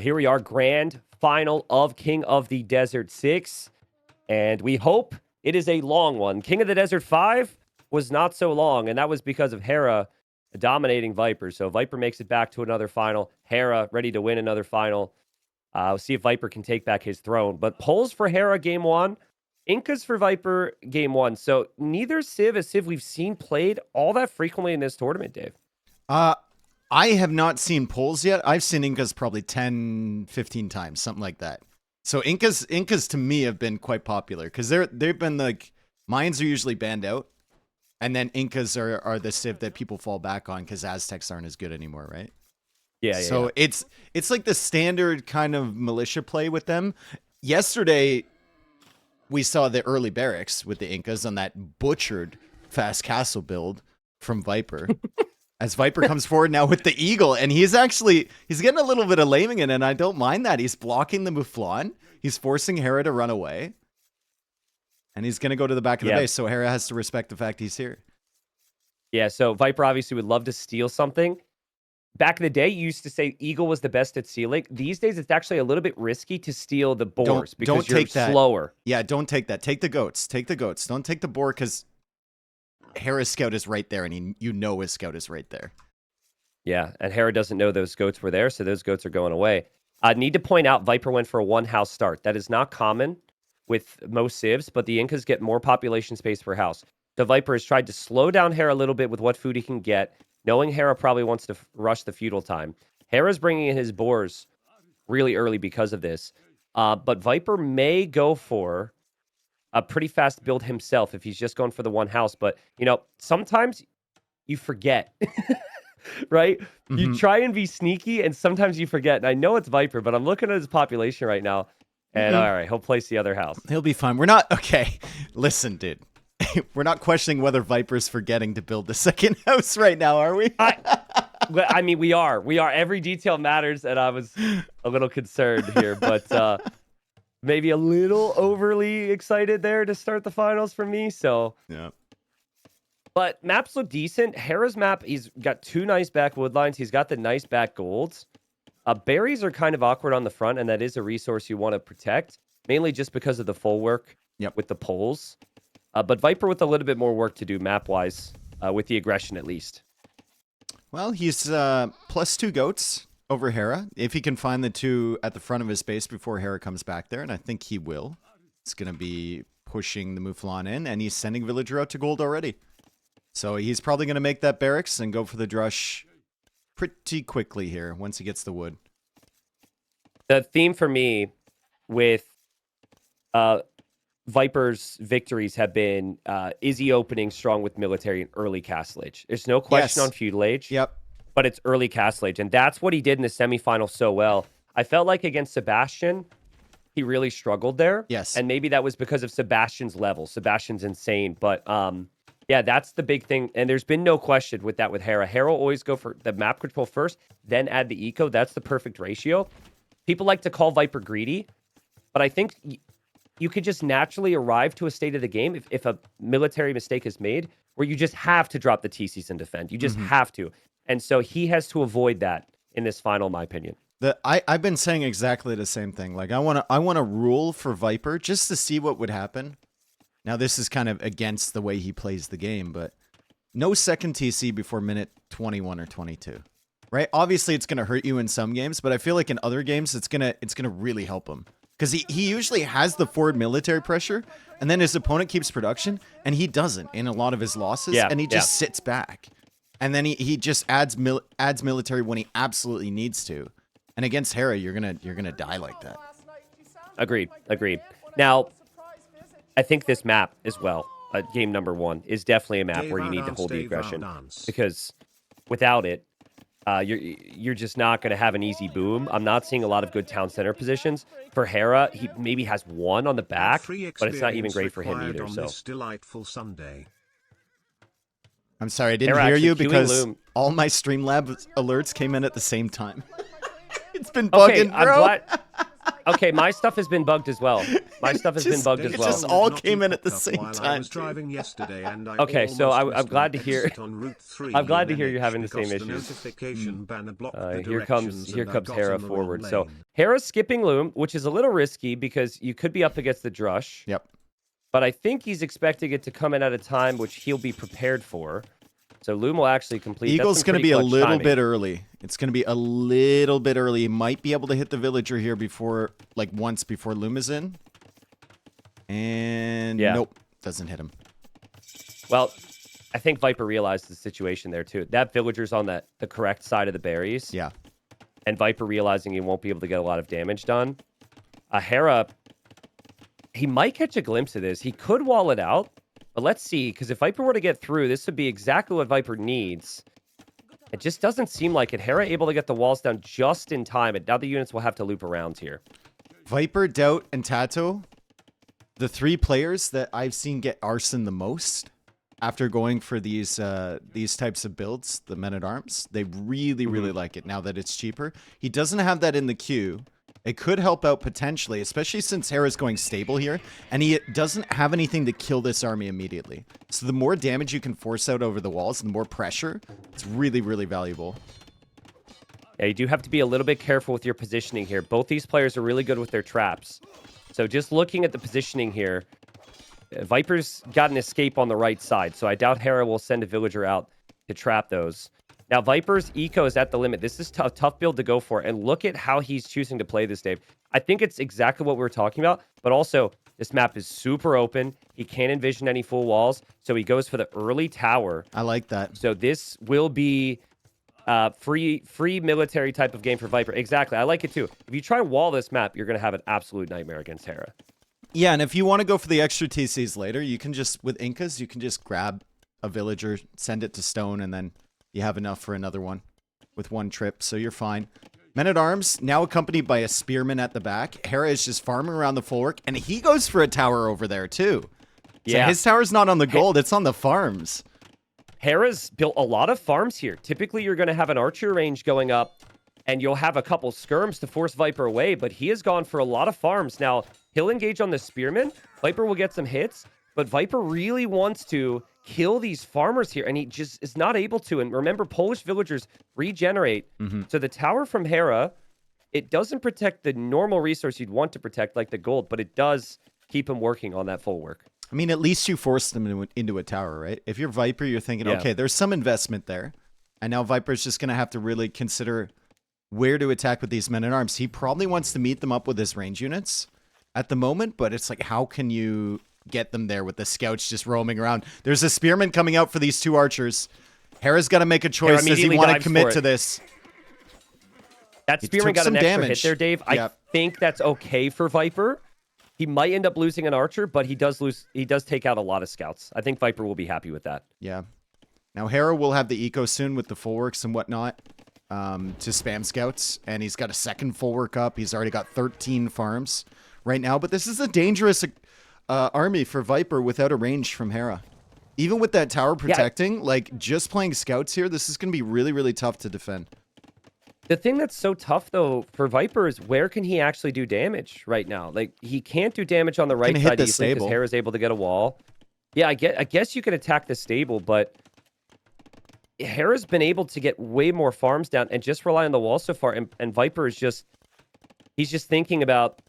Here we are, grand final of King of the Desert 6. And we hope it is a long one. King of the Desert 5 was not so long, and that was because of Hera dominating Viper. So Viper makes it back to another final. Hera ready to win another final. We'll see if Viper can take back his throne. But polls for Hera game 1, Incas for Viper game 1. So neither Civ is Civ we've seen played all that frequently in this tournament, Dave. I have not seen polls yet. I've seen Incas probably 10, 15 times, something like that. So Incas to me have been quite popular because they've been like, Mayans are usually banned out, and then Incas are the Civ that people fall back on because Aztecs aren't as good anymore, right? Yeah. So it's like the standard kind of militia play with them. Yesterday, we saw the early barracks with the Incas on that butchered fast castle build from Viper. As Viper comes forward now with the Eagle, and he's getting a little bit of laming in, and I don't mind that. He's blocking the Mouflon. He's forcing Hera to run away. And he's going to go to the back of the base, so Hera has to respect the fact he's here. Yeah, so Viper obviously would love to steal something. Back in the day, you used to say Eagle was the best at stealing. These days, it's actually a little bit risky to steal the boars because you're slower. Yeah, don't take that. Take the goats. Take the goats. Don't take the boar because Hera's scout is right there, and his scout is right there. Yeah, and Hera doesn't know those goats were there, so those goats are going away. I need to point out, Viper went for a one-house start. That is not common with most civs, but the Incas get more population space per house. The Viper has tried to slow down Hera a little bit with what food he can get, knowing Hera probably wants to rush the feudal time. Hera's bringing in his boars really early because of this, but Viper may go for a pretty fast build himself if he's just going for the one house. But, sometimes you forget, right? Mm-hmm. You try and be sneaky, and sometimes you forget. And I know it's Viper, but I'm looking at his population right now, and all right, he'll place the other house. He'll be fine. We're not... Okay, listen, dude. We're not questioning whether Viper's forgetting to build the second house right now, are we? I mean, we are. Every detail matters, and I was a little concerned here, but... maybe a little overly excited there to start the finals for me. So, yeah. But maps look decent. Hera's map, he's got 2 nice back wood lines. He's got the nice back golds. Berries are kind of awkward on the front, and that is a resource you want to protect, mainly just because of the full work with the poles. But Viper with a little bit more work to do map-wise, with the aggression at least. Well, he's plus 2 goats over Hera, if he can find the 2 at the front of his base before Hera comes back there, and I think he will. It's going to be pushing the Mouflon in, and he's sending Villager out to gold already. So he's probably going to make that barracks and go for the Drush pretty quickly here once he gets the wood. The theme for me with Viper's victories have been, is he opening strong with military and early Castle Age? There's no question on Feudal Age. Yep. But it's early Castle Age, and that's what he did in the semifinal so well. I felt like against Sebastian, he really struggled there. Yes. And maybe that was because of Sebastian's level. Sebastian's insane. But yeah, that's the big thing. And there's been no question with that with Hera. Hera will always go for the map control first, then add the eco. That's the perfect ratio. People like to call Viper greedy, but I think you could just naturally arrive to a state of the game if a military mistake is made where you just have to drop the TCs and defend. You just have to. And so he has to avoid that in this final, in my opinion. I've been saying exactly the same thing. Like I want to rule for Viper just to see what would happen. Now this is kind of against the way he plays the game, but no second TC before minute 21 or 22. Right? Obviously it's going to hurt you in some games, but I feel like in other games it's going to really help him. Because he usually has the forward military pressure, and then his opponent keeps production, and he doesn't in a lot of his losses, and he just sits back. And then he just adds military when he absolutely needs to. And against Hera, you're gonna die like that. Agreed. Now, I think this map as well, game number 1, is definitely a map where you need to hold the aggression. Because without it, you're just not going to have an easy boom. I'm not seeing a lot of good town center positions. For Hera, he maybe has 1 on the back, but it's not even great for him either. So delightful Sunday. I'm sorry, I didn't hear you because all my Streamlabs alerts came in at the same time. It's been bugging, bro. Okay, my stuff has been bugged as well. My stuff has been bugged as It well. just all came in at the same time. Okay, so I'm glad to hear. I'm glad to hear you're having the same issues. Here comes Hera forward. So Hera's skipping Loom, which is a little risky because you could be up against the Drush. Yep. But I think he's expecting it to come in at a time which he'll be prepared for. So Loom will actually complete. Eagle's going to be a little bit early. It's going to be a little bit early. He might be able to hit the villager here before, like once before Loom is in. And nope, doesn't hit him. Well, I think Viper realized the situation there too. That villager's on the correct side of the berries. Yeah. And Viper realizing he won't be able to get a lot of damage done. Hera, he might catch a glimpse of this. He could wall it out. But let's see, because if Viper were to get through, this would be exactly what Viper needs. It just doesn't seem like it. Hera able to get the walls down just in time, and now the units will have to loop around here. Viper, Doubt, and Tato, the 3 players that I've seen get arson the most after going for these types of builds, the men-at-arms. They really, really like it now that it's cheaper. He doesn't have that in the queue. It could help out potentially, especially since Hera's going stable here, and he doesn't have anything to kill this army immediately. So the more damage you can force out over the walls, and the more pressure, it's really, really valuable. Yeah, you do have to be a little bit careful with your positioning here. Both these players are really good with their traps. So just looking at the positioning here, Viper's got an escape on the right side, so I doubt Hera will send a villager out to trap those. Now, Viper's eco is at the limit. This is a tough build to go for. And look at how he's choosing to play this, Dave. I think it's exactly what we were talking about. But also, this map is super open. He can't envision any full walls. So he goes for the early tower. I like that. So this will be free military type of game for Viper. Exactly. I like it too. If you try to wall this map, you're going to have an absolute nightmare against Hera. Yeah, and if you want to go for the extra TCs later, you can just, with Incas, you can just grab a villager, send it to stone, and then you have enough for another one with one trip, so you're fine. Men-at-Arms, now accompanied by a spearman at the back. Hera is just farming around the bulwark, and he goes for a tower over there, too. So yeah. His tower's not on the gold, it's on the farms. Hera's built a lot of farms here. Typically, you're going to have an archer range going up, and you'll have a couple skirms to force Viper away, but he has gone for a lot of farms. Now, he'll engage on the spearman. Viper will get some hits, but Viper really wants to kill these farmers here, and he just is not able to. And remember, Polish villagers regenerate. So the tower from Hera, it doesn't protect the normal resource you'd want to protect, like the gold, but it does keep him working on that full work. I mean, at least you forced them into a tower, right? If you're Viper, you're thinking, okay, there's some investment there. And now Viper's just going to have to really consider where to attack with these men-at-arms. He probably wants to meet them up with his range units at the moment, but it's like, how can you get them there with the scouts just roaming around? There's a spearman coming out for these 2 archers. Hera's got to make a choice. Does he want to commit to this? That spearman got an extra hit there, Dave. I think that's okay for Viper. He might end up losing an archer, but he does take out a lot of scouts. I think Viper will be happy with that. Yeah. Now Hera will have the eco soon with the full works and whatnot to spam scouts, and he's got a second full work up. He's already got 13 farms right now, but this is a dangerous army for Viper without a range from Hera. Even with that tower protecting, like just playing scouts here, this is going to be really, really tough to defend. The thing that's so tough, though, for Viper is where can he actually do damage right now? Like, he can't do damage on the right side easily because Hera's able to get a wall. Yeah, I guess you could attack the stable, but Hera's been able to get way more farms down and just rely on the wall so far. And Viper is he's just thinking about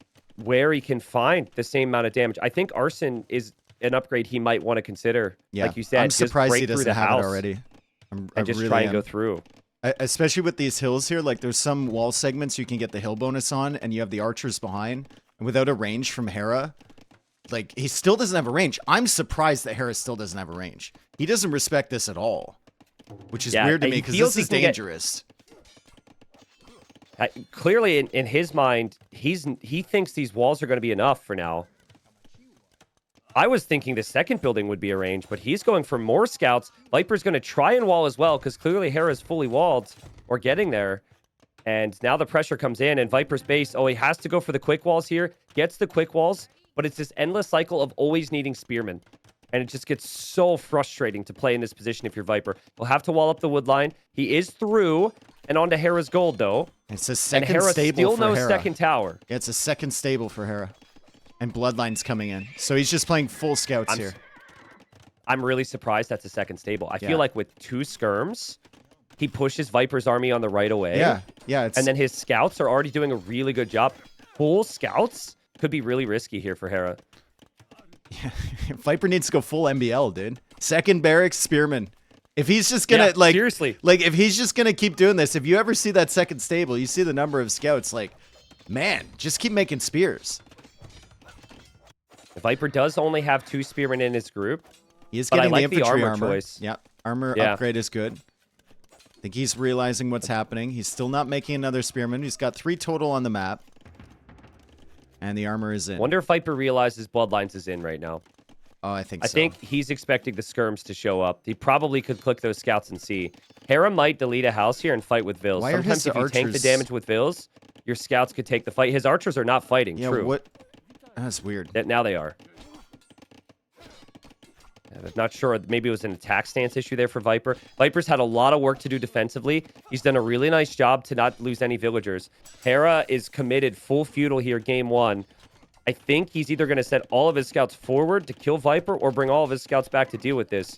where he can find the same amount of damage. I think Arson is an upgrade he might want to consider. Yeah, like you said, I'm surprised he doesn't have it already. And just try and go through. Especially with these hills here, like there's some wall segments you can get the hill bonus on, and you have the archers behind. And without a range from Hera, like he still doesn't have a range. I'm surprised that Hera still doesn't have a range. He doesn't respect this at all, which is weird to me because this is dangerous. Clearly, in his mind, he thinks these walls are going to be enough for now. I was thinking the second building would be a range, but he's going for more scouts. Viper's going to try and wall as well, because clearly Hera's fully walled, or getting there. And now the pressure comes in, and Viper's base, he has to go for the quick walls here. Gets the quick walls, but it's this endless cycle of always needing spearmen. And it just gets so frustrating to play in this position if you're Viper. We'll have to wall up the wood line. He is through and onto Hera's gold, though. It's a And second Hera stable still for no Hera. second tower. Yeah, it's a second stable for Hera. And Bloodline's coming in. So he's just playing full scouts here. I'm really surprised that's a second stable. I Yeah. feel like with 2 skirms, he pushes Viper's army on the right away. Yeah, yeah. And then his scouts are already doing a really good job. Full scouts could be really risky here for Hera. Yeah. Viper needs to go full MBL, dude. Second barracks spearman. If he's just gonna seriously, if he's just gonna keep doing this, if you ever see that second stable, you see the number of scouts, like, man, just keep making spears. Viper does only have 2 spearmen in his group. He is But I getting like the the infantry armor armor. choice. Yeah, armor Yeah. upgrade is good. I think he's realizing what's happening. He's still not making another spearman. He's got 3 total on the map. And the armor is in. Wonder if Viper realizes Bloodlines is in right now. Oh, I think I so. think he's expecting the skirms to show up. He probably could click those scouts and see. Hera might delete a house here and fight with Vils. Why are Sometimes his if you tank the archers- damage with Vils, your scouts could take the fight. His archers are not fighting, Yeah, true. what? That's weird. Now they are. I'm not sure. Maybe it was an attack stance issue there for Viper. Viper's had a lot of work to do defensively. He's done a really nice job to not lose any villagers. Hera is committed full feudal here, game 1. I think he's either going to send all of his scouts forward to kill Viper or bring all of his scouts back to deal with this.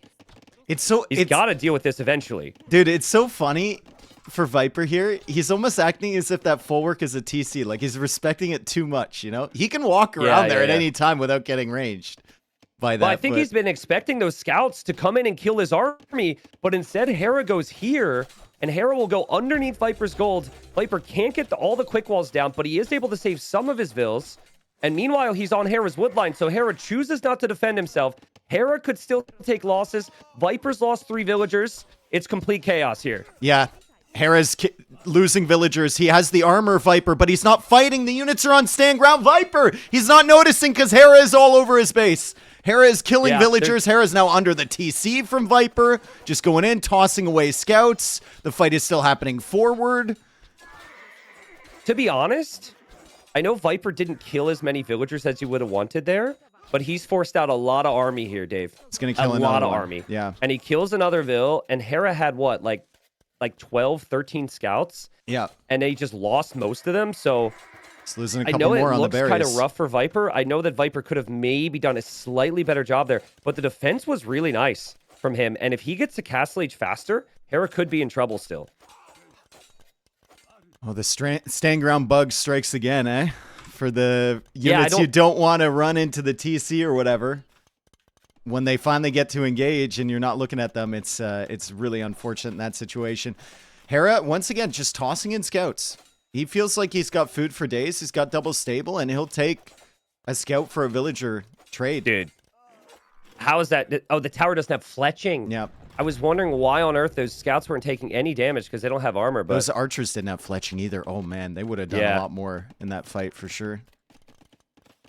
He's got to deal with this eventually. Dude, it's so funny for Viper here. He's almost acting as if that full work is a TC. Like, he's respecting it too much, you know? He can walk around there at any time without getting ranged by that. Well, I think he's been expecting those scouts to come in and kill his army, but instead Hera goes here, and Hera will go underneath Viper's gold. Viper can't get all the quick walls down, but he is able to save some of his vills. And meanwhile, he's on Hera's woodline, so Hera chooses not to defend himself. Hera could still take losses. Viper's lost 3 villagers. It's complete chaos here. Yeah. Hera's losing villagers. He has the armor Viper, but he's not fighting. The units are on stand ground. Viper! He's not noticing because Hera is all over his base. Hera is killing villagers. Hera's now under the TC from Viper. Just going in, tossing away scouts. The fight is still happening forward. To be honest, I know Viper didn't kill as many villagers as he would have wanted there, but he's forced out a lot of army here, Dave. It's going to kill a lot of army. Yeah. And he kills another vill, and Hera had what, like 12, 13 scouts? Yeah. And they just lost most of them, so He's losing a I couple know more it on the looks berries. kind of rough for Viper. I know that Viper could have maybe done a slightly better job there, but the defense was really nice from him, and if he gets to Castle Age faster, Hera could be in trouble still. Oh, the stand ground bug strikes again, eh? For the units you don't want to run into the TC or whatever. When they finally get to engage and you're not looking at them, it's really unfortunate in that situation. Hera, once again, just tossing in scouts. He feels like he's got food for days. He's got double stable, and he'll take a scout for a villager trade. Dude, how is that? Oh, the tower doesn't have fletching. Yeah. I was wondering why on earth those scouts weren't taking any damage because they don't have armor. But those archers didn't have fletching either. Oh, man, they would have done a lot more in that fight for sure.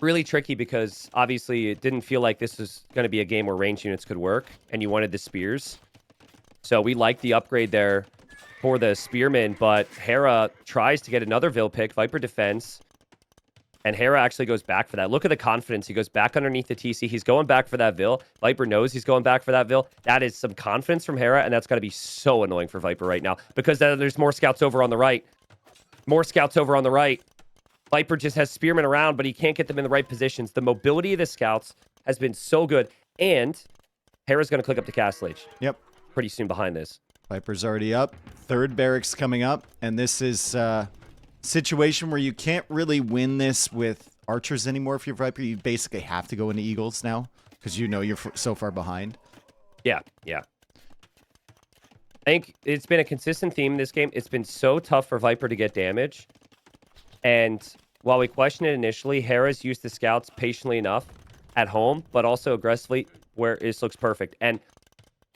Really tricky because obviously it didn't feel like this was going to be a game where range units could work, and you wanted the spears. So we liked the upgrade there for the spearmen, but Hera tries to get another Vil pick. Viper defense. And Hera actually goes back for that. Look at the confidence. He goes back underneath the TC. He's going back for that Vil. Viper knows he's going back for that Vil. That is some confidence from Hera, and that's got to be so annoying for Viper right now because there's more scouts over on the right. More scouts over on the right. Viper just has spearmen around, but he can't get them in the right positions. The mobility of the scouts has been so good, and Hera's going to click up to Castle Age. Yep. Pretty soon behind this. Viper's already up. Third barracks coming up, and this is situation where you can't really win this with archers anymore if you're Viper. You basically have to go into Eagles now because you know you're so far behind. Yeah. I think it's been a consistent theme in this game. It's been so tough for Viper to get damage. And while we questioned it initially, Hera's used the scouts patiently enough at home, but also aggressively where this looks perfect. And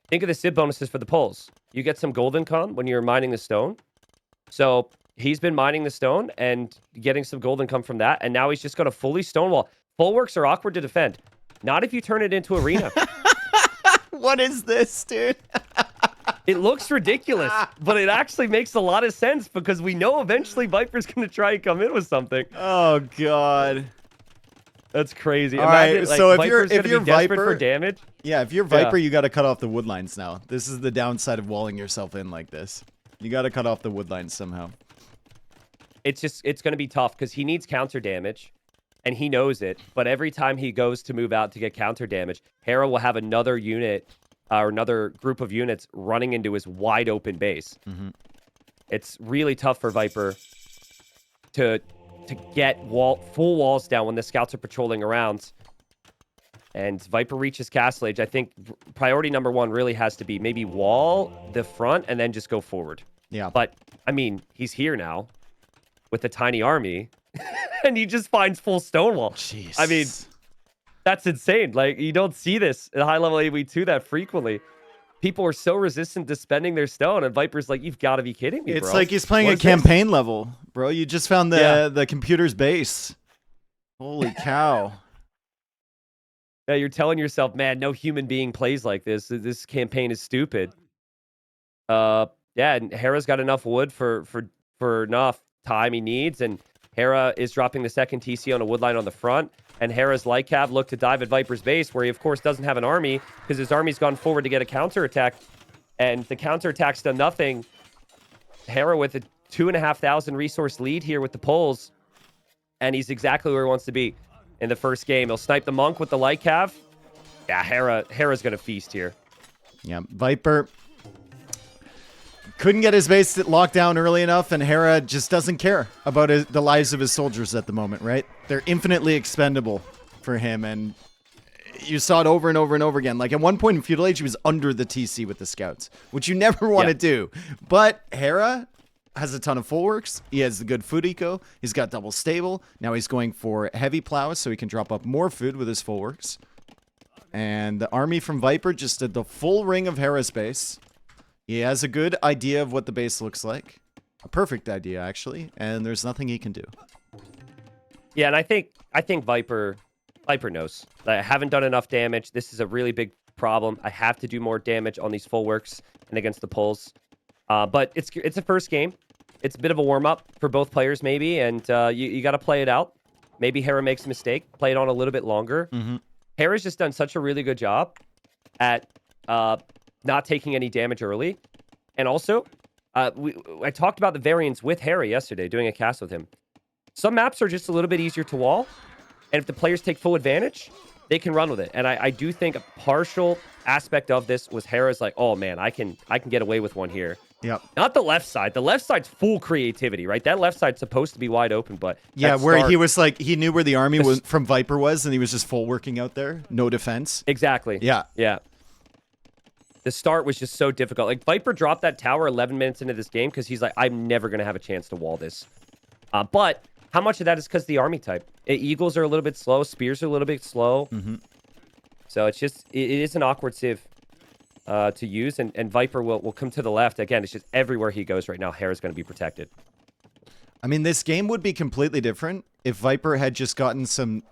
think of the SIB bonuses for the pulls. You get some gold income when you're mining the stone. So he's been mining the stone and getting some gold income from that. And now he's just got a fully stonewall. Bulwarks are awkward to defend. Not if you turn it into arena. What is this, dude? It looks ridiculous, but it actually makes a lot of sense because we know eventually Viper's going to try and come in with something. Oh, God. That's crazy. All Imagine, right, like, so if Viper's you're gonna be desperate for Viper, damage. yeah, if you're Viper, you got to cut off the wood lines now. This is the downside of walling yourself in like this. You got to cut off the wood lines somehow. It's going to be tough because he needs counter damage, and he knows it. But every time he goes to move out to get counter damage, Hera will have another unit or another group of units running into his wide open base. Mm-hmm. It's really tough for Viper to get full walls down when the scouts are patrolling around. And Viper reaches Castle Age. I think priority number one really has to be maybe wall the front and then just go forward. Yeah. But, I mean, he's here now with a tiny army, and he just finds full Stonewall. Jeez. I mean, that's insane. Like, you don't see this in high-level AoE2 that frequently. People are so resistant to spending their stone, and Viper's like, you've got to be kidding me, bro. It's like he's playing a campaign level, bro. You just found the computer's base. Holy cow. Yeah, you're telling yourself, man, no human being plays like this. This campaign is stupid. Yeah, and Hera's got enough wood for enough time he needs, and Hera is dropping the second TC on a wood line on the front, and Hera's light cav look to dive at Viper's base, where he, of course, doesn't have an army, because his army's gone forward to get a counterattack, and the counterattack's done nothing. Hera with a 2,500 resource lead here with the poles, and he's exactly where he wants to be in the first game. He'll snipe the monk with the light cav. Yeah, Hera's going to feast here. Yeah, Viper couldn't get his base locked down early enough, and Hera just doesn't care about the lives of his soldiers at the moment, right? They're infinitely expendable for him, and you saw it over and over and over again. Like, at one point in Feudal Age, he was under the TC with the scouts, which you never want to do. But Hera has a ton of full works. He has the good food eco. He's got double stable. Now he's going for heavy plows, so he can drop up more food with his full works. And the army from Viper just did the full ring of Hera's base. He has a good idea of what the base looks like. A perfect idea, actually. And there's nothing he can do. Yeah, and I think Viper knows. I haven't done enough damage. This is a really big problem. I have to do more damage on these full works and against the pulls. But it's a first game. It's a bit of a warm-up for both players, maybe, and you got to play it out. Maybe Hera makes a mistake. Play it on a little bit longer. Mm-hmm. Hera's just done such a really good job at not taking any damage early. And also, I talked about the variants with Hera yesterday, doing a cast with him. Some maps are just a little bit easier to wall, and if the players take full advantage, they can run with it. And I do think a partial aspect of this was Hera's like, oh man, I can get away with one here. Yep. Not the left side. The left side's full creativity, right? That left side's supposed to be wide open, but yeah, where he was like, he knew where the army was from Viper was, and he was just full working out there, no defense. Exactly. Yeah. Yeah. The start was just so difficult. Like, Viper dropped that tower 11 minutes into this game because he's like, I'm never going to have a chance to wall this. But how much of that is because the army type? Eagles are a little bit slow. Spears are a little bit slow. Mm-hmm. So it's just, it is an awkward civ to use. And Viper will come to the left. Again, it's just everywhere he goes right now, Hera's going to be protected. I mean, this game would be completely different if Viper had just gotten some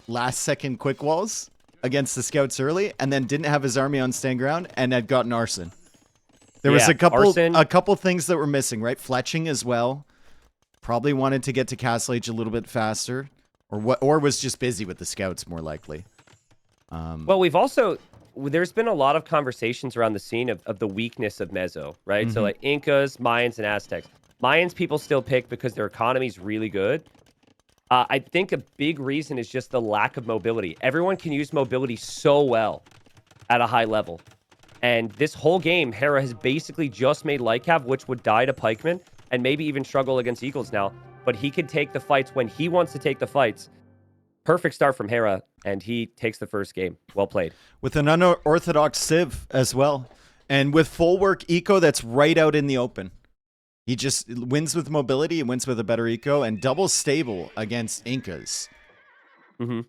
last-second quick walls against the scouts early, and then didn't have his army on stand ground, and had gotten arson. There was a couple things that were missing, right? Fletching as well. Probably wanted to get to Castle Age a little bit faster, or was just busy with the scouts, more likely. Well, there's been a lot of conversations around the scene of the weakness of Meso, right? Mm-hmm. So like Incas, Mayans, and Aztecs. Mayans people still pick because their economy's really good. I think a big reason is just the lack of mobility. Everyone can use mobility so well at a high level. And this whole game, Hera has basically just made light cav, which would die to pikemen, and maybe even struggle against eagles now. But he can take the fights when he wants to take the fights. Perfect start from Hera, and he takes the first game. Well played. With an unorthodox civ as well. And with full work eco that's right out in the open. He just wins with mobility, he wins with a better eco, and double stable against Incas. Mm-hmm.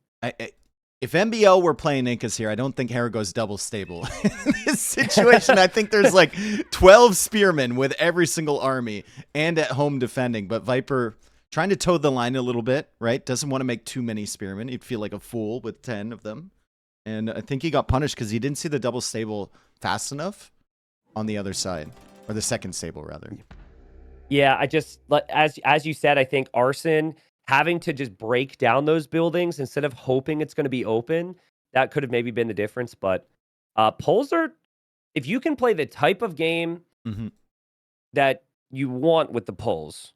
If MBL were playing Incas here, I don't think Hera goes double stable. In this situation, I think there's like 12 spearmen with every single army and at home defending. But Viper trying to toe the line a little bit, right? Doesn't want to make too many spearmen. He'd feel like a fool with 10 of them. And I think he got punished because he didn't see the double stable fast enough on the other side. Or the second stable, rather. Yeah, as you said, I think arson having to just break down those buildings instead of hoping it's going to be open, that could have maybe been the difference. But polls are, if you can play the type of game that you want with the polls,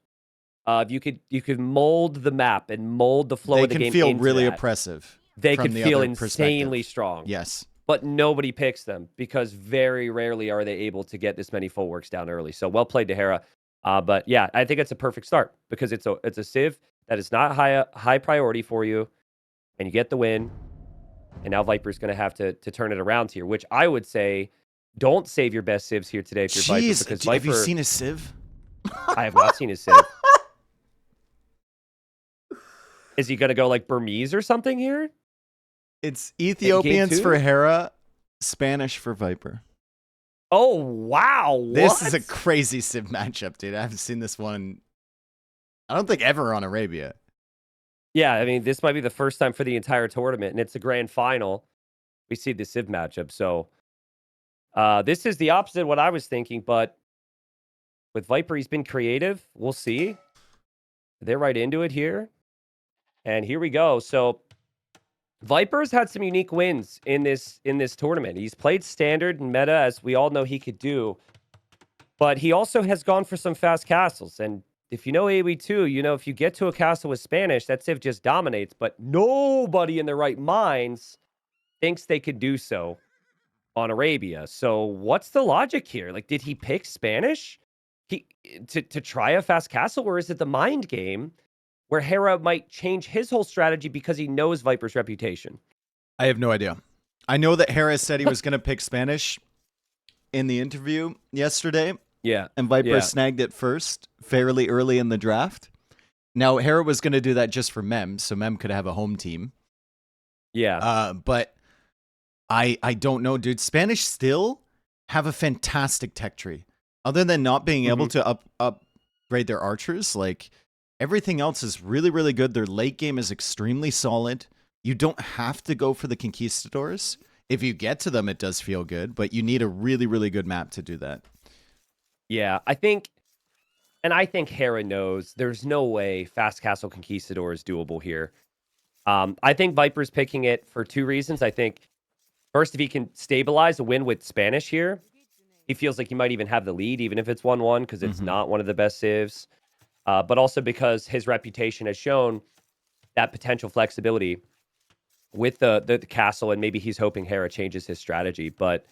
if you could mold the map and mold the flow of the game, they can feel into really that, oppressive. They from could the feel other insanely perspective. strong. Yes. But nobody picks them because very rarely are they able to get this many full works down early. So well played to Hera. But yeah, I think it's a perfect start because it's a civ that is not high priority for you, and you get the win. And now Viper's going to have to turn it around here, which I would say don't save your best civs here today if you're Viper. Because Viper, have you seen his civ? I have not seen his civ. Is he going to go like Burmese or something here? It's Ethiopians for Hera, Spanish for Viper. Oh, wow. This is a crazy civ matchup, dude. I haven't seen this one, I don't think, ever on Arabia. Yeah, I mean, this might be the first time for the entire tournament, and it's a grand final. We see the civ matchup. So this is the opposite of what I was thinking, but with Viper, he's been creative. We'll see. They're right into it here. And here we go. So Viper's had some unique wins in this tournament. He's played standard and meta, as we all know he could do. But he also has gone for some fast castles. And if you know AoE2, you know if you get to a castle with Spanish, that civ just dominates. But nobody in their right minds thinks they could do so on Arabia. So what's the logic here? Like, did he pick Spanish to try a fast castle? Or is it the mind game where Hera might change his whole strategy because he knows Viper's reputation? I have no idea. I know that Hera said he was going to pick Spanish in the interview yesterday. Yeah. And Viper snagged it first, fairly early in the draft. Now, Hera was going to do that just for Mem, so Mem could have a home team. Yeah. But I don't know, dude. Spanish still have a fantastic tech tree. Other than not being able to upgrade their archers, like, everything else is really, really good. Their late game is extremely solid. You don't have to go for the conquistadors. If you get to them, it does feel good, but you need a really, really good map to do that. Yeah, I think Hera knows there's no way Fast Castle Conquistador is doable here. I think Viper's picking it for two reasons. I think, first, if he can stabilize a win with Spanish here, he feels like he might even have the lead, even if it's 1-1, because it's not one of the best civs. But also because his reputation has shown that potential flexibility with the castle, and maybe he's hoping Hera changes his strategy. But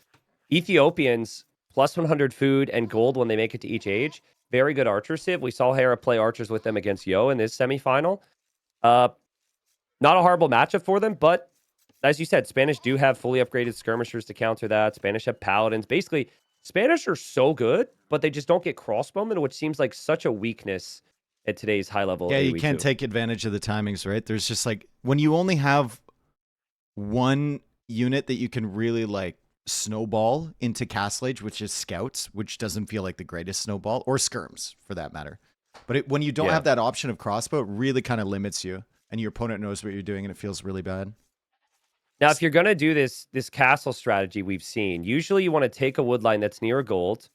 Ethiopians, plus 100 food and gold when they make it to each age, very good archer civ. We saw Hera play archers with them against Yo in this semifinal. Not a horrible matchup for them, but as you said, Spanish do have fully upgraded skirmishers to counter that. Spanish have paladins. Basically, Spanish are so good, but they just don't get crossbowmen, which seems like such a weakness at today's high level. Yeah, AoE2. you can't take advantage of the timings, right? There's just like, when you only have one unit that you can really like snowball into Castle Age, which is scouts, which doesn't feel like the greatest snowball, or skirms for that matter. But when you don't have that option of crossbow, it really kind of limits you, and your opponent knows what you're doing, and it feels really bad. Now, if you're going to do this castle strategy we've seen, usually you want to take a wood line that's near a gold,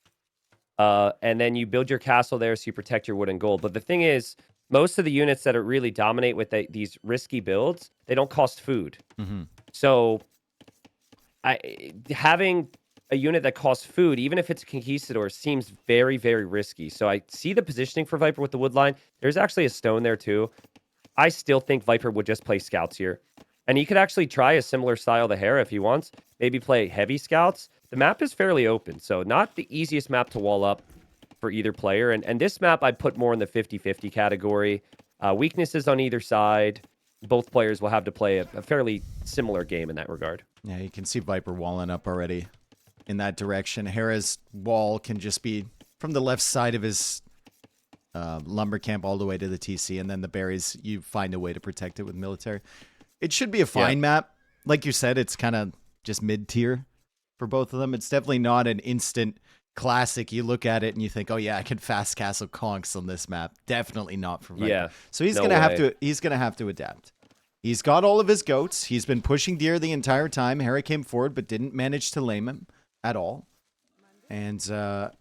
and then you build your castle there so you protect your wood and gold. But the thing is, most of the units that are really dominate with these risky builds, they don't cost food. So having a unit that costs food, even if it's a conquistador, seems very, very risky. So I see the positioning for Viper with the wood line. There's actually a stone there too. I still think Viper would just play scouts here. And he could actually try a similar style to Hera if he wants. Maybe play heavy scouts. The map is fairly open, so not the easiest map to wall up for either player. And this map I'd put more in the 50-50 category. Weaknesses on either side. Both players will have to play a fairly similar game in that regard. Yeah, you can see Viper walling up already in that direction. Hera's wall can just be from the left side of his lumber camp all the way to the TC, and then the berries, you find a way to protect it with military. It should be a fine map. Like you said, it's kind of just mid-tier for both of them. It's definitely not an instant classic. You look at it and you think, oh yeah, I can fast castle conks on this map. Definitely not for Viper. Yeah. So he's gonna have to adapt. He's got all of his goats. He's been pushing deer the entire time. Hera came forward but didn't manage to lame him at all. And the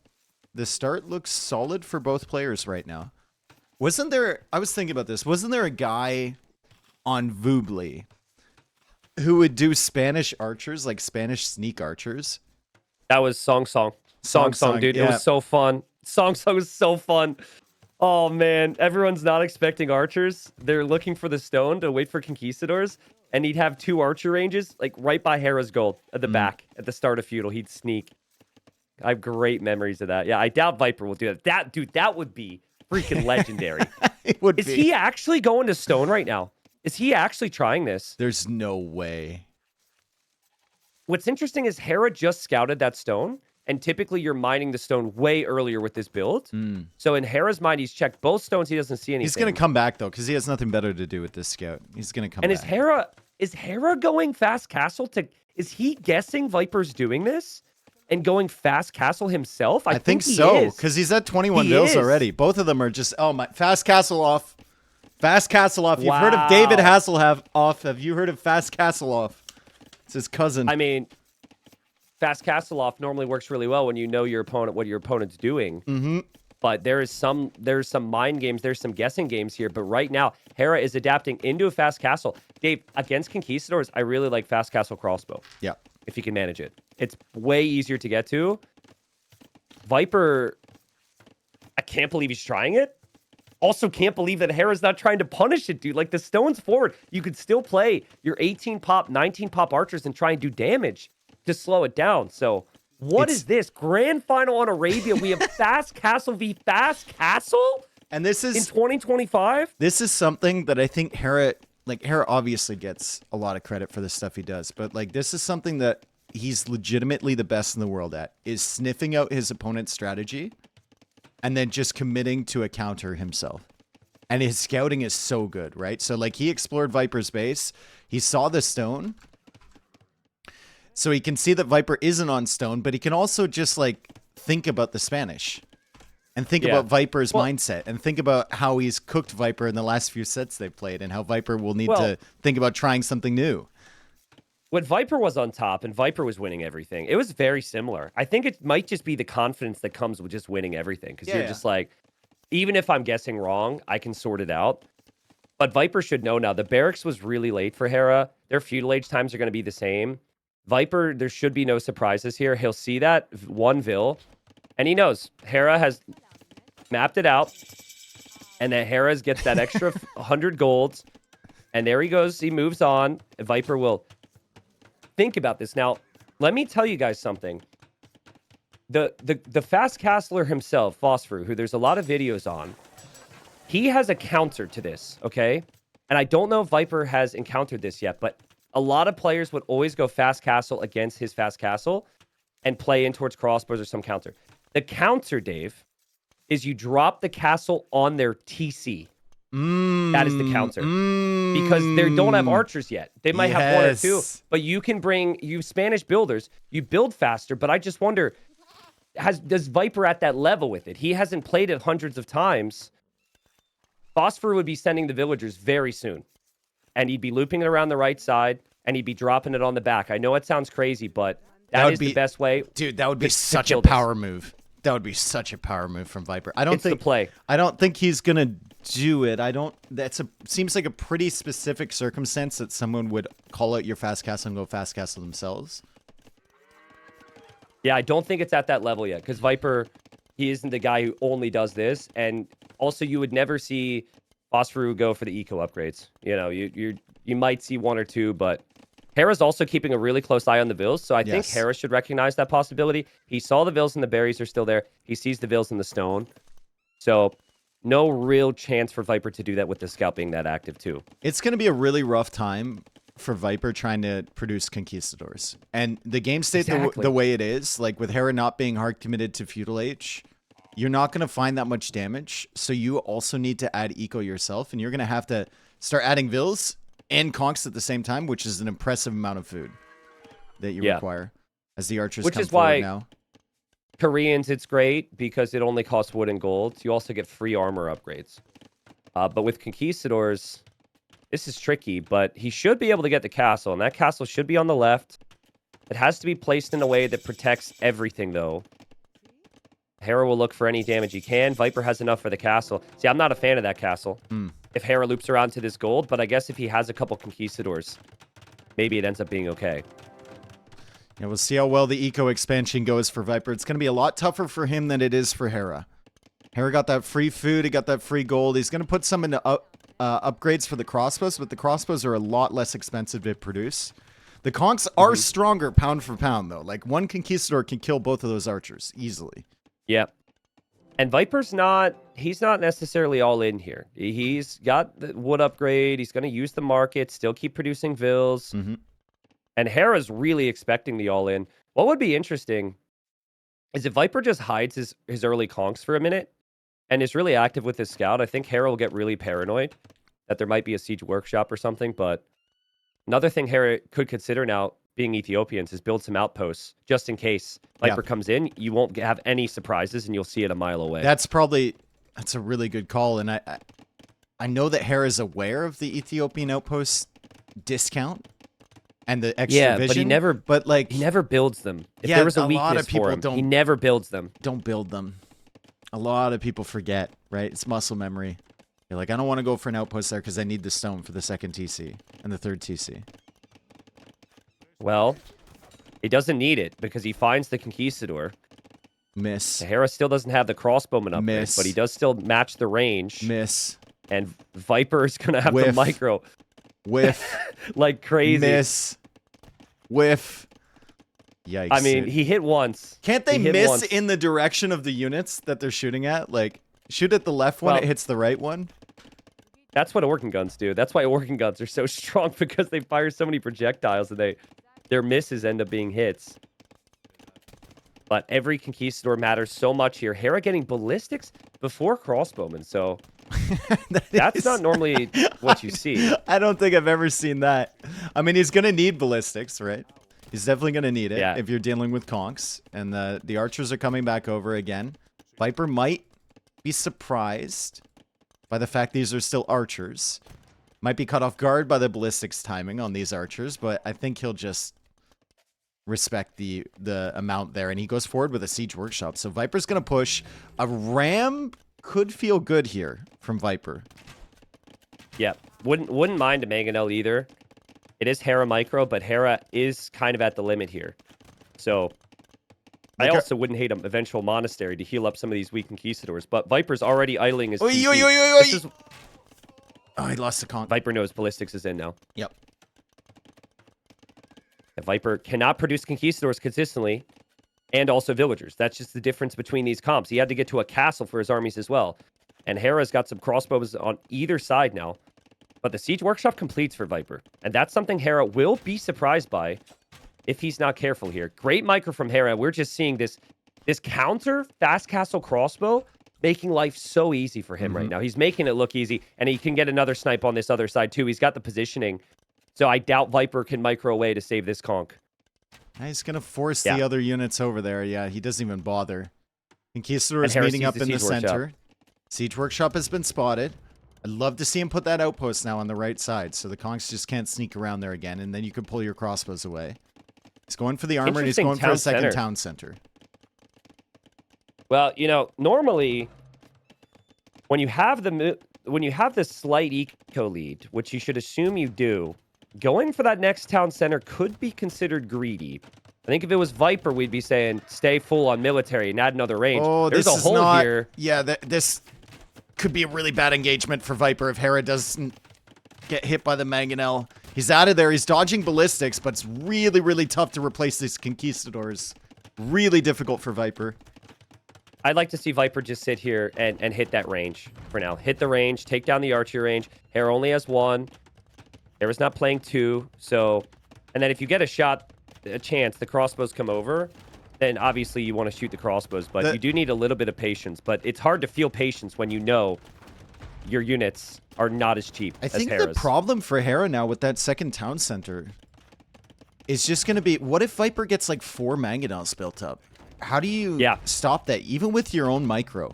start looks solid for both players right now. Wasn't there? I was thinking about this. Wasn't there a guy on Voobly who would do Spanish archers, like Spanish sneak archers? That was Song, dude. Yeah. It was so fun. Song was so fun. Oh man, everyone's not expecting archers. They're looking for the stone to wait for conquistadors, and he'd have 2 archer ranges, like right by Hera's gold at the back at the start of feudal. He'd sneak. I have great memories of that. Yeah, I doubt Viper will do that. That would be freaking legendary. It would Is be. he actually going to stone right now? Is he actually trying this? There's no way. What's interesting is Hera just scouted that stone, and typically you're mining the stone way earlier with this build. So in Hera's mind, he's checked both stones. He doesn't see anything. He's gonna come back though, because he has nothing better to do with this scout. He's gonna come And back. is Hera going fast castle to? Is he guessing Viper's doing this and going fast castle himself? I think he so, is. because he's at 21 He bills is. already. Both of them are just my fast castle off. Fast castle off. You've heard of Wow. David Hasselhoff. Have you heard of Fast Castle off? It's his cousin. I mean, fast castle off normally works really well when you know your opponent, what your opponent's doing. Mm-hmm. But there's some mind games, there's some guessing games here. But right now, Hera is adapting into a fast castle. Dave, against conquistadors, I really like fast castle crossbow. Yeah. If you can manage it. It's way easier to get to. Viper, I can't believe he's trying it. Also can't believe that Hera's not trying to punish it, dude. Like, the stone's forward. You could still play your 18 pop, 19 pop archers and try and do damage to slow it down. So what is this? Grand final on Arabia. We have fast castle v fast castle? And this is in 2025? This is something that I think Hera obviously gets a lot of credit for the stuff he does, but like this is something that he's legitimately the best in the world at, is sniffing out his opponent's strategy and then just committing to a counter himself. And his scouting is so good, right? So like he explored Viper's base, he saw the stone, so he can see that Viper isn't on stone, but he can also just like think about the Spanish and think about Viper's mindset and think about how he's cooked Viper in the last few sets they've played and how Viper will need to think about trying something new. When Viper was on top and Viper was winning everything, it was very similar. I think it might just be the confidence that comes with just winning everything. Because you're just like, even if I'm guessing wrong, I can sort it out. But Viper should know now. The barracks was really late for Hera. Their feudal age times are going to be the same. Viper, there should be no surprises here. He'll see that one Vil, and he knows Hera has mapped it out, and that Hera gets that extra 100 golds, and there he goes. He moves on. Viper will think about this. Now, let me tell you guys something. The fast castler himself, Phosphor, who there's a lot of videos on, he has a counter to this, okay? And I don't know if Viper has encountered this yet, but a lot of players would always go fast castle against his fast castle and play in towards crossbows or some counter. The counter, Dave, is you drop the castle on their TC. That is the counter. Because they don't have archers yet. They might have one or two. But you can bring, you Spanish builders, you build faster, but I just wonder, does Viper at that level with it? He hasn't played it hundreds of times. Phosphor would be sending the villagers very soon. And he'd be looping it around the right side, and he'd be dropping it on the back. I know it sounds crazy, but that is the best way. Dude, that would be such a power move. That would be such a power move from Viper. I don't think he's gonna do it. Seems like a pretty specific circumstance that someone would call out your fast castle and go fast castle themselves. Yeah, I don't think it's at that level yet, because Viper, he isn't the guy who only does this, and also you would never see Phosphor go for the eco upgrades. You know, you might see one or two, but Hera's also keeping a really close eye on the Vils, so I think Hera should recognize that possibility. He saw the Vils and the berries are still there. He sees the Vils and the stone. So no real chance for Viper to do that with the scout being that active too. It's going to be a really rough time for Viper trying to produce conquistadors. And the game state the way it is, like with Hera not being hard committed to feudal age, you're not going to find that much damage. So you also need to add eco yourself, and you're going to have to start adding Vils and conks at the same time, which is an impressive amount of food that you require as the archers come forward now. Koreans, it's great because it only costs wood and gold. You also get free armor upgrades. But with conquistadors, this is tricky, but he should be able to get the castle, and that castle should be on the left. It has to be placed in a way that protects everything, though. Hera will look for any damage he can. Viper has enough for the castle. See, I'm not a fan of that castle. If Hera loops around to this gold, but I guess if he has a couple conquistadors, maybe it ends up being okay. Yeah, we'll see how well the eco expansion goes for Viper. It's going to be a lot tougher for him than it is for Hera. Hera got that free food. He got that free gold. He's going to put some into upgrades for the crossbows, but the crossbows are a lot less expensive to produce. The conks are stronger pound for pound, though. Like, one conquistador can kill both of those archers easily. Yep. And Viper's he's not necessarily all in here. He's got the wood upgrade. He's going to use the market, still keep producing vills. And Hera's really expecting the all in. What would be interesting is if Viper just hides his early conks for a minute and is really active with his scout. I think Hera will get really paranoid that there might be a siege workshop or something. But another thing Hera could consider now, being Ethiopians, is build some outposts just in case Viper comes in. You won't have any surprises and you'll see it a mile away. That's a really good call. And I know that Hera's aware of the Ethiopian outpost discount and the extra vision. But he never builds them. If there was a weakness for him, he never builds them. Don't build them. A lot of people forget, right? It's muscle memory. You're like, I don't want to go for an outpost there because I need the stone for the second TC and the third TC. Well, he doesn't need it because he finds the conquistador. Miss. Hera still doesn't have the crossbowman upgrade, but he does still match the range. Miss. And Viper is going to have the micro. Whiff. Like crazy. Miss. Whiff. Yikes. I mean, he hit once. Can't they miss in the direction of the units that they're shooting at? Like, shoot at the left one, it hits the right one? That's what organ guns do. That's why organ guns are so strong, because they fire so many projectiles and their misses end up being hits. But every conquistador matters so much here. Hera getting ballistics before crossbowmen, so that's not normally what you see. I don't think I've ever seen that. I mean, he's going to need ballistics, right? He's definitely going to need it if you're dealing with conks. And the archers are coming back over again. Viper might be surprised by the fact these are still archers. Might be caught off guard by the ballistics timing on these archers, but I think he'll just respect the amount there. And he goes forward with a siege workshop. So Viper's going to push. A ram could feel good here from Viper. Yeah, wouldn't mind a mangonel either. It is Hera micro, but Hera is kind of at the limit here. So I also wouldn't hate an eventual monastery to heal up some of these weak conquistadors. But Viper's already idling his TC. Oh, he lost the conk. Viper knows ballistics is in now. Yep. The Viper cannot produce conquistadors consistently, and also villagers. That's just the difference between these comps. He had to get to a castle for his armies as well. And Hera's got some crossbows on either side now. But the siege workshop completes for Viper. And that's something Hera will be surprised by if he's not careful here. Great micro from Hera. We're just seeing this counter fast castle crossbow making life so easy for him right now. He's making it look easy, and he can get another snipe on this other side too. He's got the positioning. So I doubt Viper can micro away to save this conk. He's going to force the other units over there. Yeah, he doesn't even bother. Conquistador is meeting up in the center. Siege workshop has been spotted. I'd love to see him put that outpost now on the right side, so the conks just can't sneak around there again, and then you can pull your crossbows away. He's going for the armor, and he's going for a second town center. Well, you know, normally when you have the slight eco lead, which you should assume you do, going for that next town center could be considered greedy. I think if it was Viper, we'd be saying stay full on military and add another range. Oh, there's a hole here. Yeah, this could be a really bad engagement for Viper if Hera doesn't get hit by the mangonel. He's out of there. He's dodging ballistics, but it's really, really tough to replace these conquistadors. Really difficult for Viper. I'd like to see Viper just sit here and hit that range for now. Hit the range, take down the archer range. Hera only has one. Hera's not playing two. So, and then if you get a chance, the crossbows come over, then obviously you want to shoot the crossbows. But you do need a little bit of patience. But it's hard to feel patience when you know your units are not as cheap as Hera's. I think the problem for Hera now with that second town center is just going to be, what if Viper gets like 4 mangonels built up? How do you stop that, even with your own micro?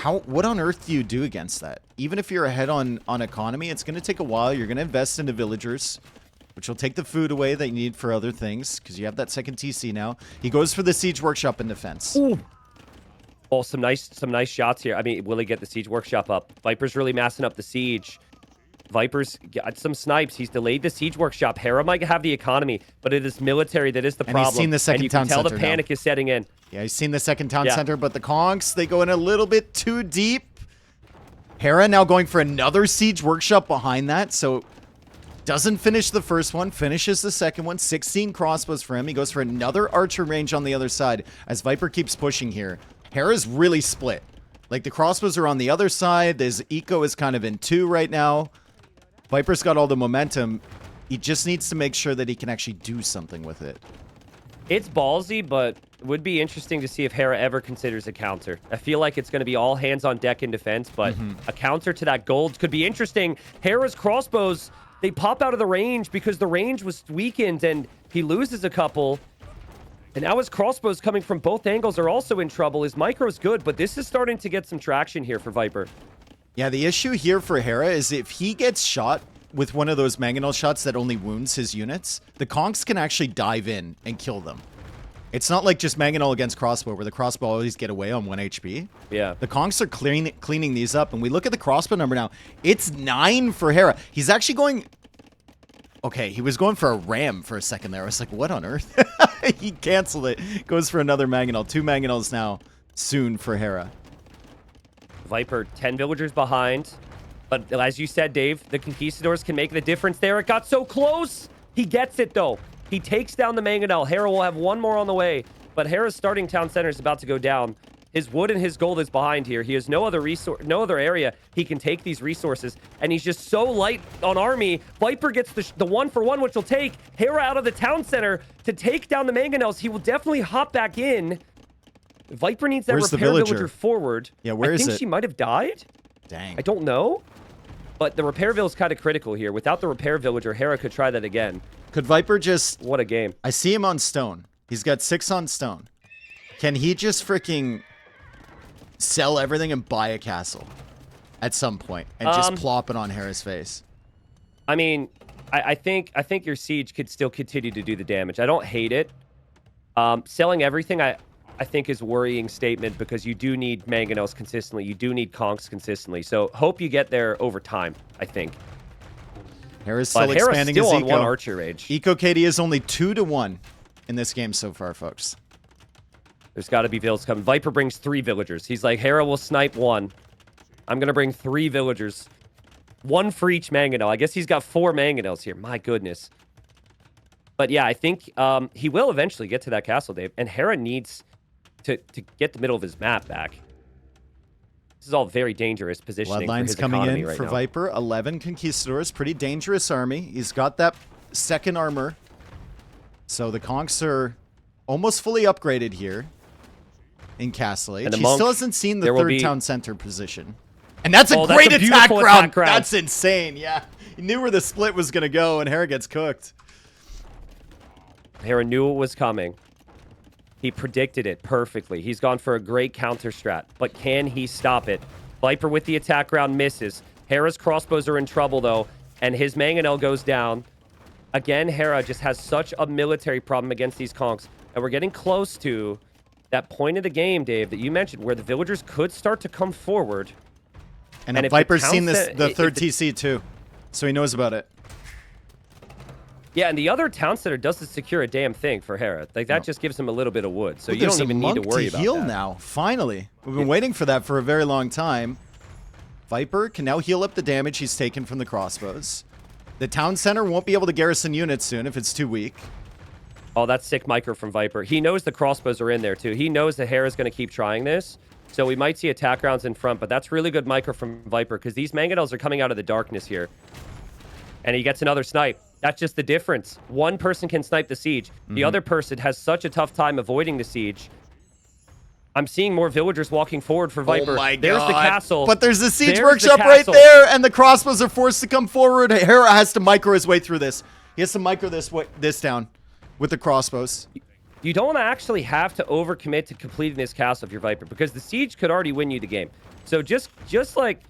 What on earth do you do against that? Even if you're ahead on economy, it's going to take a while. You're going to invest into villagers, which will take the food away that you need for other things, because you have that second TC now. He goes for the siege workshop in defense. Ooh. Oh, some nice shots here. I mean, will he get the siege workshop up? Viper's really massing up the siege. Viper's got some snipes. He's delayed the siege workshop. Hera might have the economy, but it is military that is the problem. And he's seen the second town center. And you can tell the panic is setting in. Yeah, he's seen the second town center, but the conks, they go in a little bit too deep. Hera now going for another siege workshop behind that, so doesn't finish the first one, finishes the second one. 16 crossbows for him. He goes for another archer range on the other side as Viper keeps pushing here. Hera's really split. Like, the crossbows are on the other side. His eco is kind of in two right now. Viper's got all the momentum. He just needs to make sure that he can actually do something with it. It's ballsy, but it would be interesting to see if Hera ever considers a counter. I feel like it's going to be all hands on deck in defense, but a counter to that gold could be interesting. Hera's crossbows, they pop out of the range because the range was weakened and he loses a couple. And now his crossbows coming from both angles are also in trouble. His micro's good, but this is starting to get some traction here for Viper. Yeah, the issue here for Hera is if he gets shot with one of those mangonel shots that only wounds his units, the conks can actually dive in and kill them. It's not like just mangonel against crossbow where the crossbow always get away on 1 HP. Yeah. The conks are cleaning these up, and we look at the crossbow number now. It's 9 for Hera. He's actually going... Okay, he was going for a ram for a second there. I was like, what on earth? He canceled it. Goes for another mangonel. 2 mangonels now soon for Hera. Viper, 10 villagers behind. But as you said, Dave, the Conquistadors can make the difference there. It got so close. He gets it, though. He takes down the mangonel. Hera will have one more on the way. But Hera's starting town center is about to go down. His wood and his gold is behind here. He has no other resource, no other area he can take these resources. And he's just so light on army. Viper gets the 1-for-1, which will take Hera out of the town center to take down the mangonels. He will definitely hop back in. Viper needs that Where's repair the villager forward. Yeah, where is it? I think she might have died. Dang. I don't know. But the repair villager is kind of critical here. Without the repair villager, Hera could try that again. Could Viper just... What a game. I see him on stone. He's got 6 on stone. Can he just freaking sell everything and buy a castle at some point and just plop it on Hera's face? I mean, I think your siege could still continue to do the damage. I don't hate it. Selling everything, I think is a worrying statement because you do need mangonels consistently. You do need conks consistently. So hope you get there over time, I think. Hera's still expanding his still eco. on 1 archer range. Eco KD is only 2-1 in this game so far, folks. There's got to be vills coming. Viper brings 3 villagers. He's like, Hera will snipe 1. I'm going to bring 3 villagers. 1 for each mangonel. I guess he's got 4 mangonels here. My goodness. But yeah, I think he will eventually get to that castle, Dave. And Hera needs to get the middle of his map back. This is all very dangerous positioning for his coming economy in right for now. Viper. 11 conquistadors. Pretty dangerous army. He's got that 2nd armor. So the conks are almost fully upgraded here in Castle Age. He still hasn't seen the 3rd town center position. And that's a great attack round. That's insane. Yeah. He knew where the split was going to go, and Hera gets cooked. Hera knew it was coming. He predicted it perfectly. He's gone for a great counter strat, but can he stop it? Viper with the attack round misses. Hera's crossbows are in trouble, though, and his mangonel goes down. Again, Hera just has such a military problem against these conks, and we're getting close to that point of the game, Dave, that you mentioned, where the villagers could start to come forward. And Viper's seen this, the 3rd TC, too, so he knows about it. Yeah, and the other town center doesn't secure a damn thing for Hera. Like, that just gives him a little bit of wood, so you don't even need to worry about that. Heal now, finally. We've been waiting for that for a very long time. Viper can now heal up the damage he's taken from the crossbows. The town center won't be able to garrison units soon if it's too weak. Oh, that's sick micro from Viper. He knows the crossbows are in there, too. He knows that Hera's going to keep trying this, so we might see attack rounds in front, but that's really good micro from Viper, because these mangonels are coming out of the darkness here. And he gets another snipe. That's just the difference. One person can snipe the siege. The other person has such a tough time avoiding the siege. I'm seeing more villagers walking forward for Viper. Oh my God. There's the castle. But there's the siege workshop right there, and the crossbows are forced to come forward. Hera has to micro his way through this. He has to micro this down with the crossbows. You don't actually have to overcommit to completing this castle if you're Viper, because the siege could already win you the game. So just like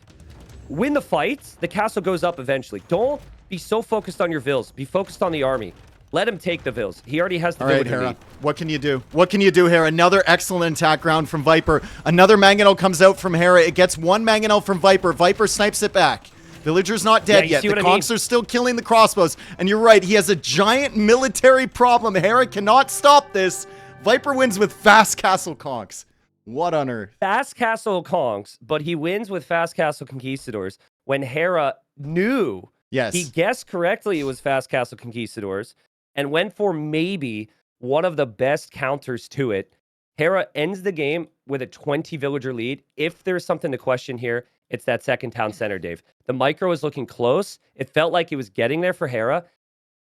win the fights, the castle goes up eventually. Don't be so focused on your vills. Be focused on the army. Let him take the Vils. He already has the All right, villager Hera. lead. What can you do? What can you do, Hera? Another excellent attack round from Viper. Another Mangonel comes out from Hera. It gets one Mangonel from Viper. Viper snipes it back. Villager's not dead yet. The conks are still killing the crossbows. And you're right, he has a giant military problem. Hera cannot stop this. Viper wins with fast castle conks. What on earth? Fast castle conks, but he wins with fast castle conquistadors when Hera knew. Yes. He guessed correctly it was fast castle conquistadors and went for maybe one of the best counters to it. Hera ends the game with a 20 villager lead. If there's something to question here, it's that second town center, Dave. The micro was looking close. It felt like it was getting there for Hera.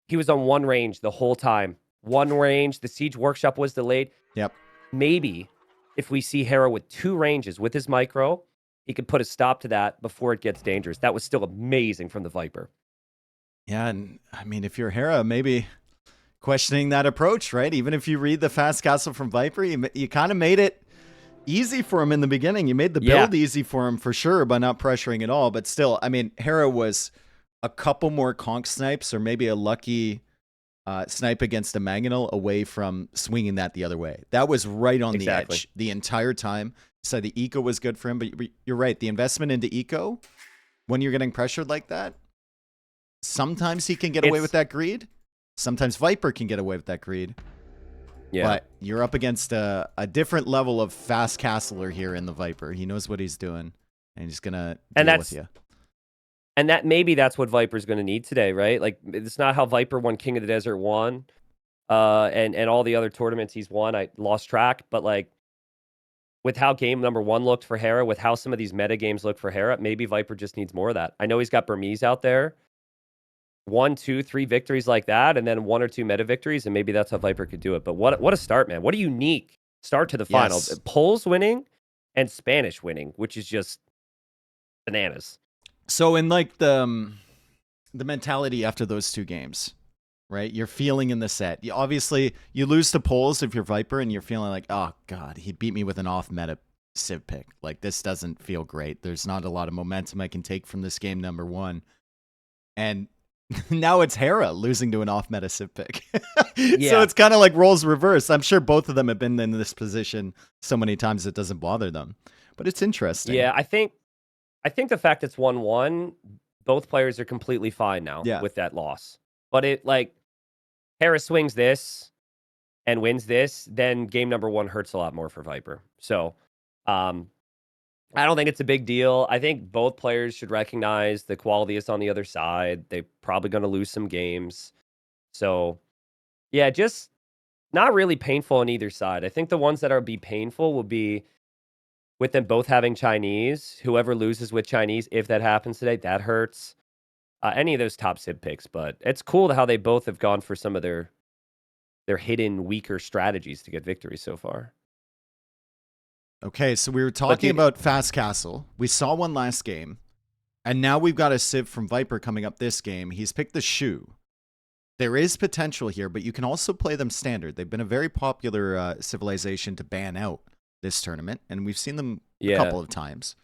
He was on one range the whole time. One range. The siege workshop was delayed. Yep. Maybe if we see Hera with two ranges with his micro, he could put a stop to that before it gets dangerous. That was still amazing from the Viper. Yeah, and I mean, if you're Hera, maybe questioning that approach, right? Even if you read the fast castle from Viper, you kind of made it easy for him in the beginning. You made the build easy for him for sure by not pressuring at all. But still, I mean, Hera was a couple more conk snipes or maybe a lucky snipe against a Mangonel away from swinging that the other way. That was right on the edge the entire time. So the eco was good for him. But you're right. The investment into eco, when you're getting pressured like that, sometimes he can get away with that greed. Sometimes Viper can get away with that greed. Yeah. But you're up against a different level of fast castler here in the Viper. He knows what he's doing, and he's going to deal with you. And maybe that's what Viper's going to need today, right? Like, it's not how Viper won King of the Desert 1 and all the other tournaments he's won. I lost track, but like, with how game number 1 looked for Hera, with how some of these meta games look for Hera, maybe Viper just needs more of that. I know he's got Burmese out there. 1, 2, 3 victories like that, and then 1 or 2 meta victories, and maybe that's how Viper could do it. But what a start, man. What a unique start to the final. Poles winning and Spanish winning, which is just bananas. So in like the mentality after those 2 games, right? You're feeling in the set. Obviously, you lose to Poles if you're Viper, and you're feeling like, oh, God, he beat me with an off-meta Civ pick. Like, this doesn't feel great. There's not a lot of momentum I can take from this game number 1. And now it's Hera losing to an off-meta Civ pick. So it's kind of like roles reversed. I'm sure both of them have been in this position so many times it doesn't bother them. But it's interesting. Yeah, I think the fact it's 1-1, both players are completely fine now with that loss. But it, like, Hera swings this and wins this, then game number 1 hurts a lot more for Viper. So I don't think it's a big deal. I think both players should recognize the quality is on the other side. They're probably going to lose some games. So, yeah, just not really painful on either side. I think the ones that are be painful will be with them both having Chinese. Whoever loses with Chinese, if that happens today, that hurts. Any of those top Civ picks. But it's cool how they both have gone for some of their hidden, weaker strategies to get victories so far. Okay, so we were talking about Fast Castle. We saw one last game, and now we've got a Civ from Viper coming up this game. He's picked the Shu. There is potential here, but you can also play them standard. They've been a very popular civilization to ban out this tournament, and we've seen them a couple of times.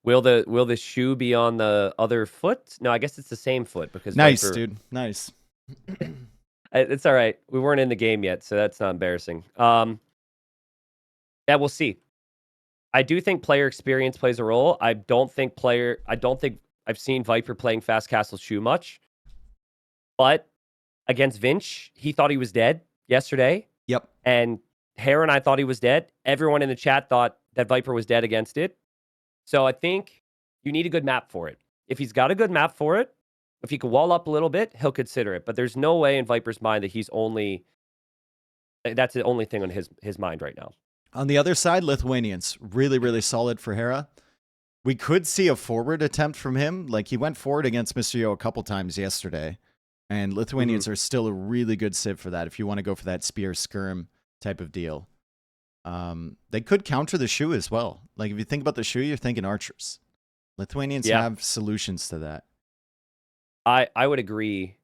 Will the Shu be on the other foot? No, I guess it's the same foot because nice, Viper... dude, nice. It's all right. We weren't in the game yet, so that's not embarrassing. Yeah, we'll see. I do think player experience plays a role. I don't think I've seen Viper playing Fast Castle Shu much. But against Vinch, he thought he was dead yesterday. Yep. And Hera and I thought he was dead. Everyone in the chat thought that Viper was dead against it. So I think you need a good map for it. If he's got a good map for it, if he can wall up a little bit, he'll consider it. But there's no way in Viper's mind that that's the only thing on his mind right now. On the other side, Lithuanians, really, really solid for Hera. We could see a forward attempt from him. Like, he went forward against Mr. Yo a couple times yesterday. And Lithuanians are still a really good civ for that if you want to go for that spear skirm type of deal. They could counter the Shu as well. Like, if you think about the Shu, you're thinking archers. Lithuanians have solutions to that. I would agree.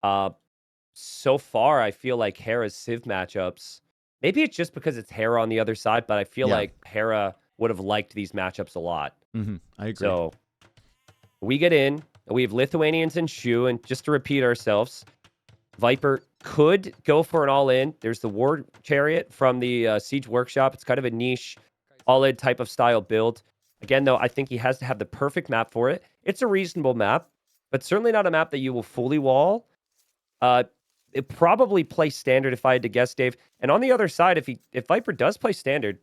So far, I feel like Hera's civ matchups... Maybe it's just because it's Hera on the other side, but I feel like Hera would have liked these matchups a lot. I agree. So we get in. We have Lithuanians and Shu, and just to repeat ourselves, Viper could go for an all-in. There's the War Chariot from the Siege Workshop. It's kind of a niche all-in type of style build. Again, though, I think he has to have the perfect map for it. It's a reasonable map, but certainly not a map that you will fully wall. It probably play standard if I had to guess, Dave. And on the other side, if Viper does play standard,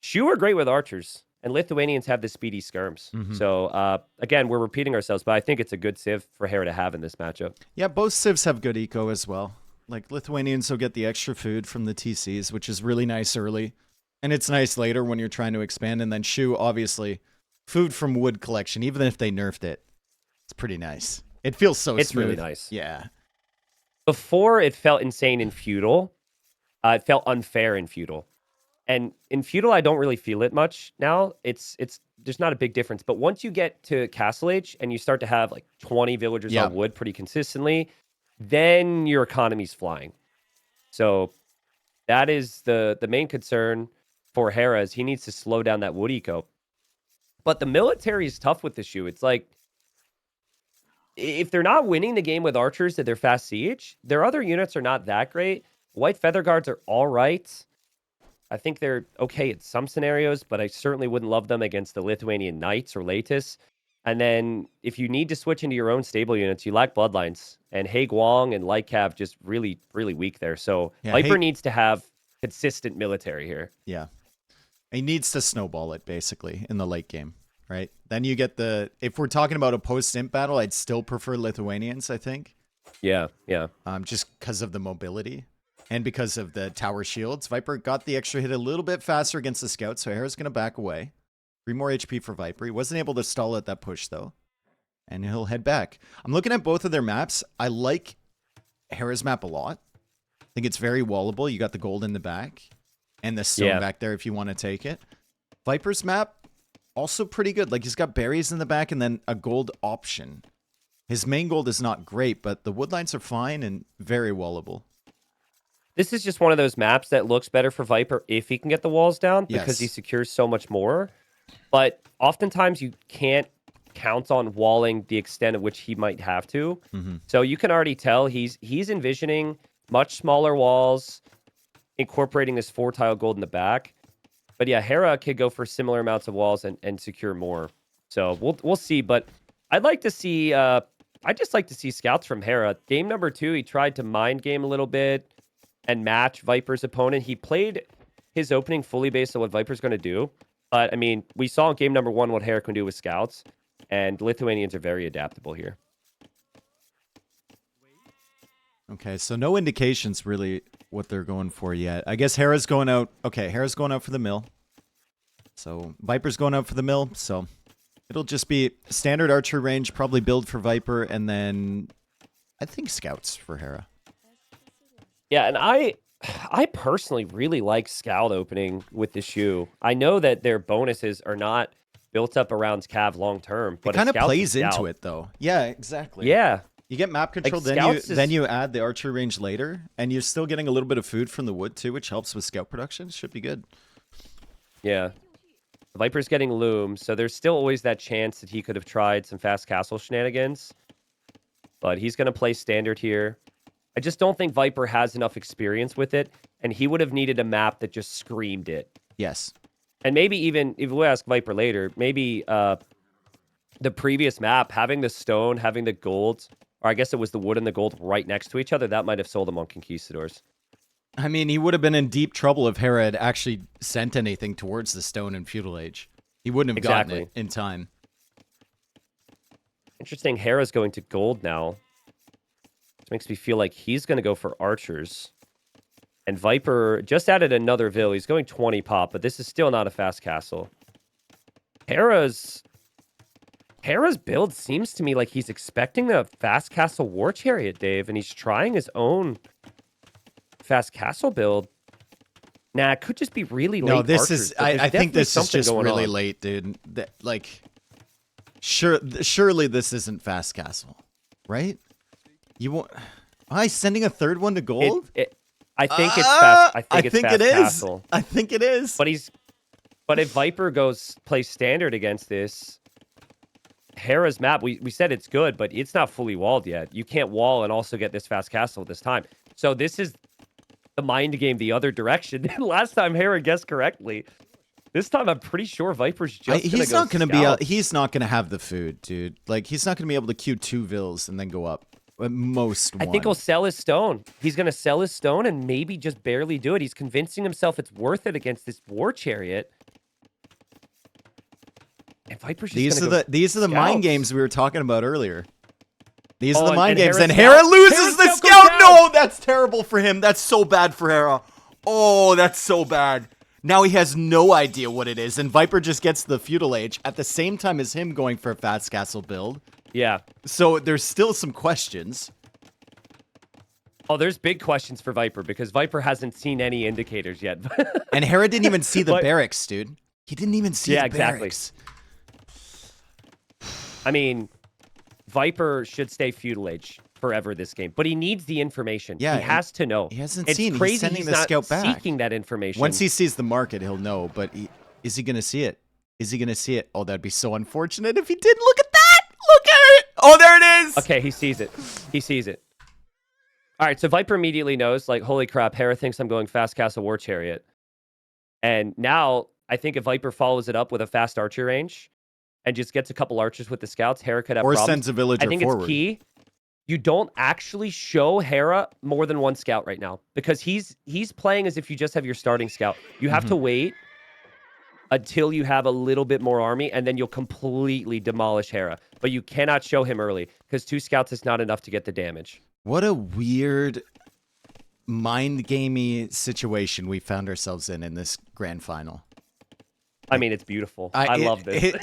Shu are great with archers, and Lithuanians have the speedy skirms. So again, we're repeating ourselves, but I think it's a good civ for Hera to have in this matchup. Yeah, both civs have good eco as well. Like Lithuanians will get the extra food from the TCs, which is really nice early. And it's nice later when you're trying to expand. And then Shu, obviously, food from wood collection, even if they nerfed it. It's pretty nice. It feels so smooth. It's really nice. Yeah. Before, it felt insane in feudal. It felt unfair in feudal. And in feudal, I don't really feel it much now. It's there's not a big difference. But once you get to Castle Age and you start to have like 20 villagers on wood pretty consistently, then your economy's flying. So that is the main concern for Hera is he needs to slow down that wood eco. But the military is tough with the Shu. It's like, if they're not winning the game with archers at their fast siege, their other units are not that great. White Feather Guards are all right. I think they're okay in some scenarios, but I certainly wouldn't love them against the Lithuanian Knights or Latus. And then if you need to switch into your own stable units, you lack Bloodlines. And He Guang and Light Cav just really, really weak there. So Viper needs to have consistent military here. Yeah. He needs to snowball it, basically, in the late game, right? Then you get if we're talking about a post-imp battle, I'd still prefer Lithuanians, I think. Yeah. Just because of the mobility and because of the tower shields. Viper got the extra hit a little bit faster against the scouts, so Hera's going to back away. 3 more HP for Viper. He wasn't able to stall at that push, though. And he'll head back. I'm looking at both of their maps. I like Hera's map a lot. I think it's very wallable. You got the gold in the back and the stone back there if you want to take it. Viper's map, also pretty good. Like, he's got berries in the back and then a gold option. His main gold is not great, but the wood lines are fine and very wallable. This is just one of those maps that looks better for Viper if he can get the walls down because he secures so much more. But oftentimes you can't count on walling the extent at which he might have to. So you can already tell he's envisioning much smaller walls, incorporating this 4-tile gold in the back. But yeah, Hera could go for similar amounts of walls and secure more. So we'll see. But I'd like to see I just like to see scouts from Hera. Game number 2, he tried to mind game a little bit and match Viper's opponent. He played his opening fully based on what Viper's going to do. But, I mean, we saw in game number 1 what Hera can do with scouts, and Lithuanians are very adaptable here. Okay, so no indications really what they're going for yet. I guess Hera's going out. Okay, Hera's going out for the mill. So Viper's going out for the mill, so it'll just be standard archer range, probably build for Viper, and then I think scouts for Hera. Yeah, and I personally really like scout opening with the Shu. I know that their bonuses are not built up around Cav long term, but it kind of plays into it though. Yeah, exactly. Yeah. You get map control, like then you add the archer range later, and you're still getting a little bit of food from the wood too, which helps with scout production. Should be good. Yeah. Viper's getting loom, so there's still always that chance that he could have tried some fast castle shenanigans. But he's going to play standard here. I just don't think Viper has enough experience with it, and he would have needed a map that just screamed it. Yes. And maybe even, if we'll ask Viper later, maybe the previous map, having the stone, having the gold, or I guess it was the wood and the gold right next to each other, that might have sold him on Conquistadors. I mean, he would have been in deep trouble if Hera had actually sent anything towards the stone in Feudal Age. He wouldn't have gotten it in time. Interesting, Hera's going to gold now. Which makes me feel like he's going to go for archers. And Viper just added another vill. He's going 20 pop, but this is still not a fast castle. Hera's build seems to me like he's expecting the fast castle war chariot, Dave, and he's trying his own fast castle build. Nah, it could just be really late. No, this archers, is. I think this is just really late, dude. Surely this isn't fast castle, right? You want? Am I sending a third one to gold? I think it's fast. I think it is. Castle. I think it is. But if Viper plays standard against this, Hera's map, we said it's good, but it's not fully walled yet. You can't wall and also get this fast castle this time. So this is the mind game the other direction. Last time Hera guessed correctly. This time I'm pretty sure Viper's just he's not going to be he's not going to have the food, dude. Like he's not going to be able to queue 2 vills and then go up. At most one. I think he'll sell his stone. He's going to sell his stone and maybe just barely do it. He's convincing himself it's worth it against this war chariot. And Viper's just these are the mind games we were talking about earlier. These are the mind games. Hera and Hera loses the scout. No, that's terrible for him. That's so bad for Hera. Oh, that's so bad. Now he has no idea what it is, and Viper just gets the feudal age at the same time as him going for a fast castle build. Yeah. So there's still some questions. Oh, there's big questions for Viper because Viper hasn't seen any indicators yet. And Hera didn't even see the barracks, dude. He didn't even see the barracks. I mean, Viper should stay feudal age forever this game, but he needs the information. Yeah, he has to know. He hasn't seen. Crazy. He's sending the scout back. Seeking that information. Once he sees the market, he'll know. But is he going to see it? Is he going to see it? Oh, that'd be so unfortunate if he did. Look at that! Look at it! Oh, there it is! Okay, he sees it. He sees it. All right, so Viper immediately knows, like, holy crap, Hera thinks I'm going fast castle war chariot. And now, I think if Viper follows it up with a fast archer range and just gets a couple archers with the scouts, Hera could have problems. Or sends a villager forward. I think it's key. You don't actually show Hera more than one scout right now because he's playing as if you just have your starting scout. You have to wait until you have a little bit more army, and then you'll completely demolish Hera. But you cannot show him early because 2 scouts is not enough to get the damage. What a weird mind-gamey situation we found ourselves in this grand final. I mean, it's beautiful. I love this.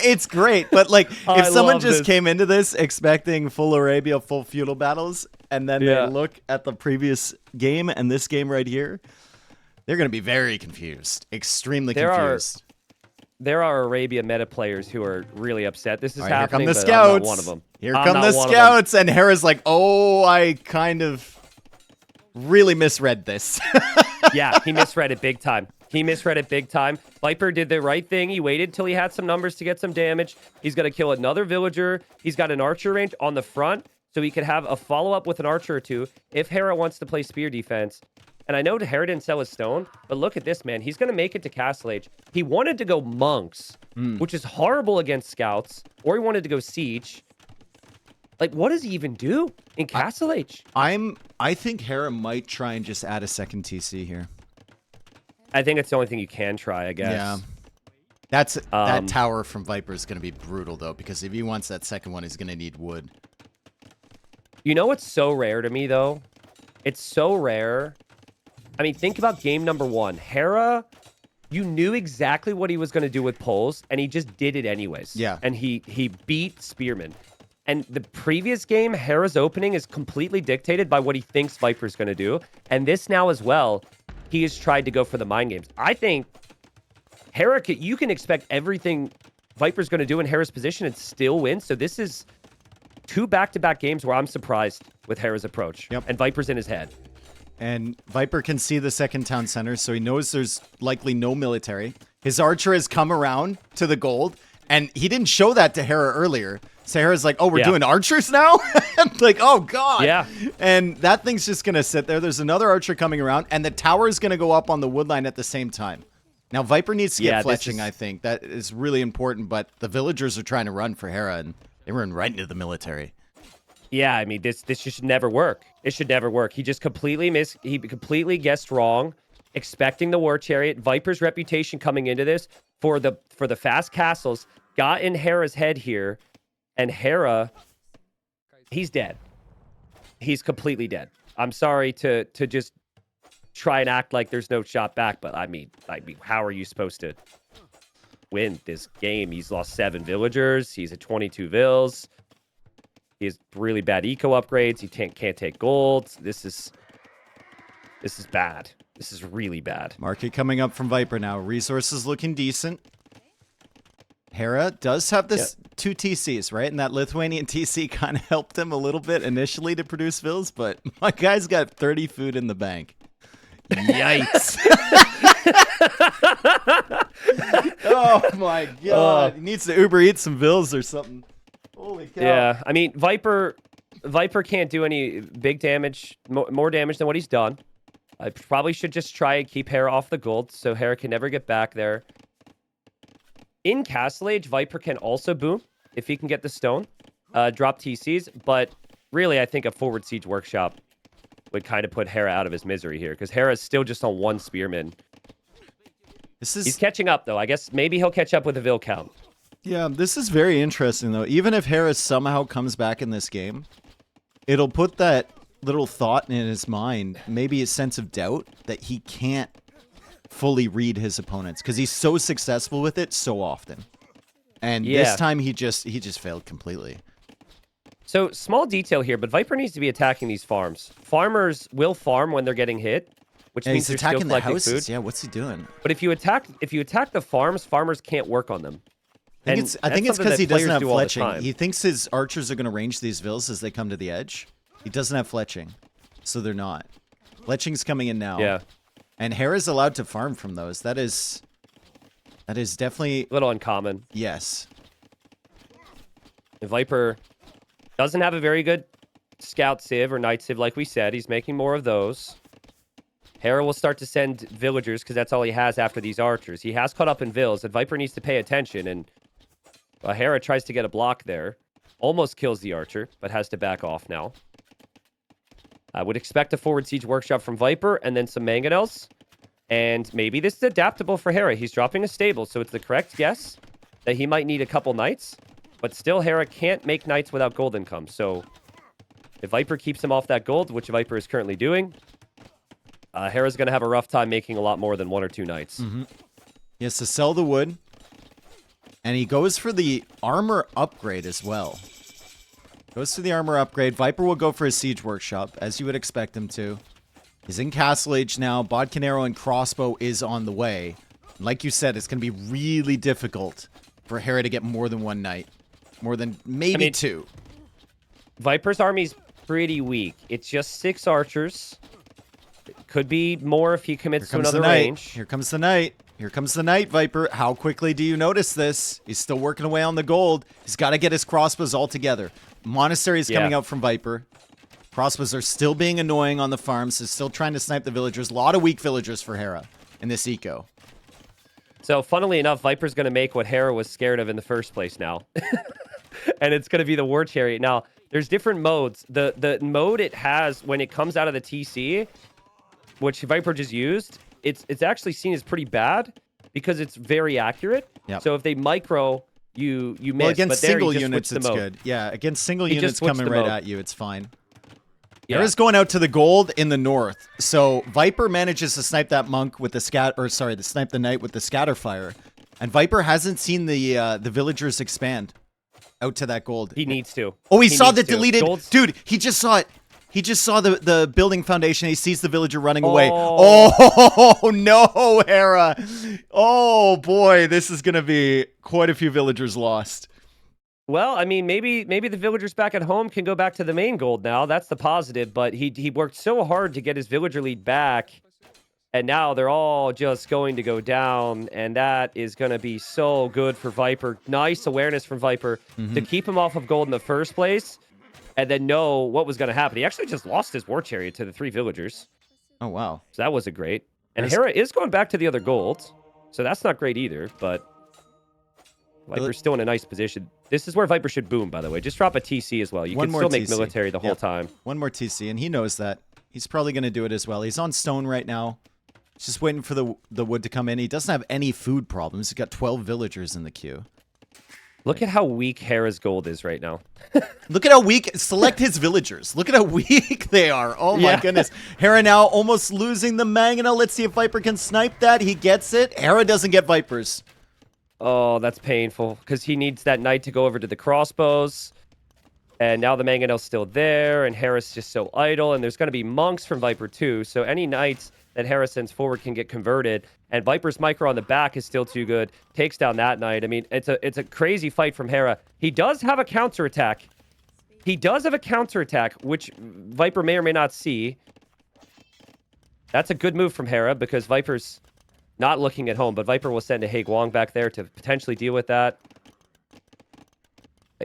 It's great, but like, if someone just came into this expecting full Arabia, full feudal battles, and then they look at the previous game and this game right here, they're going to be very confused, extremely confused. There are Arabia meta players who are really upset. This is happening. Here come the scouts. I'm not one of them. Here come the scouts, and Hera's like, "Oh, I kind of really misread this." Yeah, he misread it big time. He misread it big time. Viper did the right thing. He waited till he had some numbers to get some damage. He's going to kill another villager. He's got an archer range on the front, so he could have a follow-up with an archer or 2 if Hera wants to play spear defense. And I know Hera didn't sell his stone, but look at this, man. He's going to make it to Castle Age. He wanted to go monks, which is horrible against scouts, or he wanted to go siege. Like, what does he even do in Castle Age? I think Hera might try and just add a second TC here. I think it's the only thing you can try, I guess. Yeah. That tower from Viper is going to be brutal, though, because if he wants that second one, he's going to need wood. You know what's so rare to me, though? It's so rare. I mean, think about game number 1. Hera, you knew exactly what he was going to do with poles, and he just did it anyways. Yeah. And he beat Spearman. And the previous game, Hera's opening is completely dictated by what he thinks Viper's going to do. And this now as well, he has tried to go for the mind games. I think Hera, you can expect everything Viper's going to do in Hera's position and still win. So this is 2 back-to-back games where I'm surprised with Hera's approach. Yep. And Viper's in his head. And Viper can see the second town center, so he knows there's likely no military. His archer has come around to the gold, and he didn't show that to Hera earlier. So Hera's like, oh, we're doing archers now? Like, oh, God. Yeah. And that thing's just going to sit there. There's another archer coming around, and the tower is going to go up on the wood line at the same time. Now, Viper needs to get fletching, I think. That is really important, but the villagers are trying to run for Hera, and they run right into the military. Yeah, I mean, this should never work. It should never work. He just completely guessed wrong, expecting the war chariot. Viper's reputation coming into this for the fast castles got in Hera's head here, and Hera, he's dead. He's completely dead. I'm sorry to just try and act like there's no shot back, but I mean, how are you supposed to win this game? He's lost 7 villagers. He's at 22 vills. He has really bad eco upgrades. He can't take gold. This is bad. This is really bad. Market coming up from Viper now. Resources looking decent. Hera does have this 2 TCs, right? And that Lithuanian TC kind of helped him a little bit initially to produce vills, but my guy's got 30 food in the bank. Yikes. Oh my God. He needs to Uber Eat some vills or something. Holy cow. Yeah, I mean, Viper can't do any big damage, more damage than what he's done. I probably should just try and keep Hera off the gold, so Hera can never get back there. In Castle Age, Viper can also boom if he can get the stone, drop TCs, but really, I think a forward siege workshop would kind of put Hera out of his misery here, because Hera is still just on one spearman. He's catching up, though. I guess maybe he'll catch up with the Vil count. Yeah, this is very interesting, though. Even if Harris somehow comes back in this game, it'll put that little thought in his mind, maybe a sense of doubt, that he can't fully read his opponents because he's so successful with it so often. And this time he just failed completely. So, small detail here, but Viper needs to be attacking these farms. Farmers will farm when they're getting hit, which means they're still collecting food. Yeah, what's he doing? But if you attack the farms, farmers can't work on them. I think it's because he doesn't have fletching. He thinks his archers are going to range these vills as they come to the edge. He doesn't have fletching, so they're not. Fletching's coming in now. Yeah. And Hera's allowed to farm from those. That is definitely a little uncommon. Yes. The Viper doesn't have a very good scout civ or night civ like we said. He's making more of those. Hera will start to send villagers because that's all he has after these archers. He has caught up in vills, and Viper needs to pay attention, and Hera tries to get a block there. Almost kills the archer, but has to back off now. I would expect a forward siege workshop from Viper, and then some mangonels. And maybe this is adaptable for Hera. He's dropping a stable, so it's the correct guess that he might need a couple knights. But still, Hera can't make knights without gold income. So if Viper keeps him off that gold, which Viper is currently doing, Hera's going to have a rough time making a lot more than 1 or 2 knights. Mm-hmm. He has to sell the wood. And he goes for the armor upgrade as well. Goes for the armor upgrade. Viper will go for his siege workshop, as you would expect him to. He's in Castle Age now. Bodkin arrow and crossbow is on the way. Like you said, it's going to be really difficult for Hera to get more than 1 knight. More than maybe 2. Viper's army's pretty weak. It's just 6 archers. It could be more if he commits to another range. Here comes the knight. Here comes the knight, Viper. How quickly do you notice this? He's still working away on the gold. He's got to get his crossbows all together. Monastery is coming out from Viper. Crossbows are still being annoying on the farms. He's still trying to snipe the villagers. A lot of weak villagers for Hera in this eco. So, funnily enough, Viper's going to make what Hera was scared of in the first place now. And it's going to be the War Chariot. Now, there's different modes. The mode it has when it comes out of the TC, which Viper just used, it's actually seen as pretty bad because it's very accurate. Yep. So if they micro, you miss. Well, against but single units, it's good. Yeah, against single units coming right at you, it's fine. Yeah. Hera's going out to the gold in the north. So Viper manages to snipe that monk with the snipe the knight with the scatter fire. And Viper hasn't seen the villagers expand out to that gold. He needs to. Oh, he saw the deleted. Dude, he just saw it. He just saw the building foundation. He sees the villager running away. Oh, no, Hera. Oh, boy. This is going to be quite a few villagers lost. Well, I mean, maybe the villagers back at home can go back to the main gold now. That's the positive. But he worked so hard to get his villager lead back. And now they're all just going to go down. And that is going to be so good for Viper. Nice awareness from Viper to keep him off of gold in the first place. And then know what was going to happen. He actually just lost his war chariot to the 3 villagers. Oh, wow. So that wasn't great. And Hera is going back to the other gold. So that's not great either. But Viper's still in a nice position. This is where Viper should boom, by the way. Just drop a TC as well. You can still make military the whole time. One more TC, and he knows that. He's probably going to do it as well. He's on stone right now. He's just waiting for the wood to come in. He doesn't have any food problems. He's got 12 villagers in the queue. Look at how weak Hera's gold is right now. Look at how weak. Select his villagers. Look at how weak they are. Oh, my goodness. Hera now almost losing the Mangonel. Let's see if Viper can snipe that. He gets it. Hera doesn't get Vipers. Oh, that's painful because he needs that knight to go over to the crossbows. And now the Mangonel's still there. And Hera's just so idle. And there's going to be monks from Viper too. So any knights that Hera sends forward can get converted. And Viper's micro on the back is still too good. Takes down that knight. I mean, it's a crazy fight from Hera. He does have a counterattack. Which Viper may or may not see. That's a good move from Hera because Viper's not looking at home. But Viper will send a Haig Wong back there to potentially deal with that.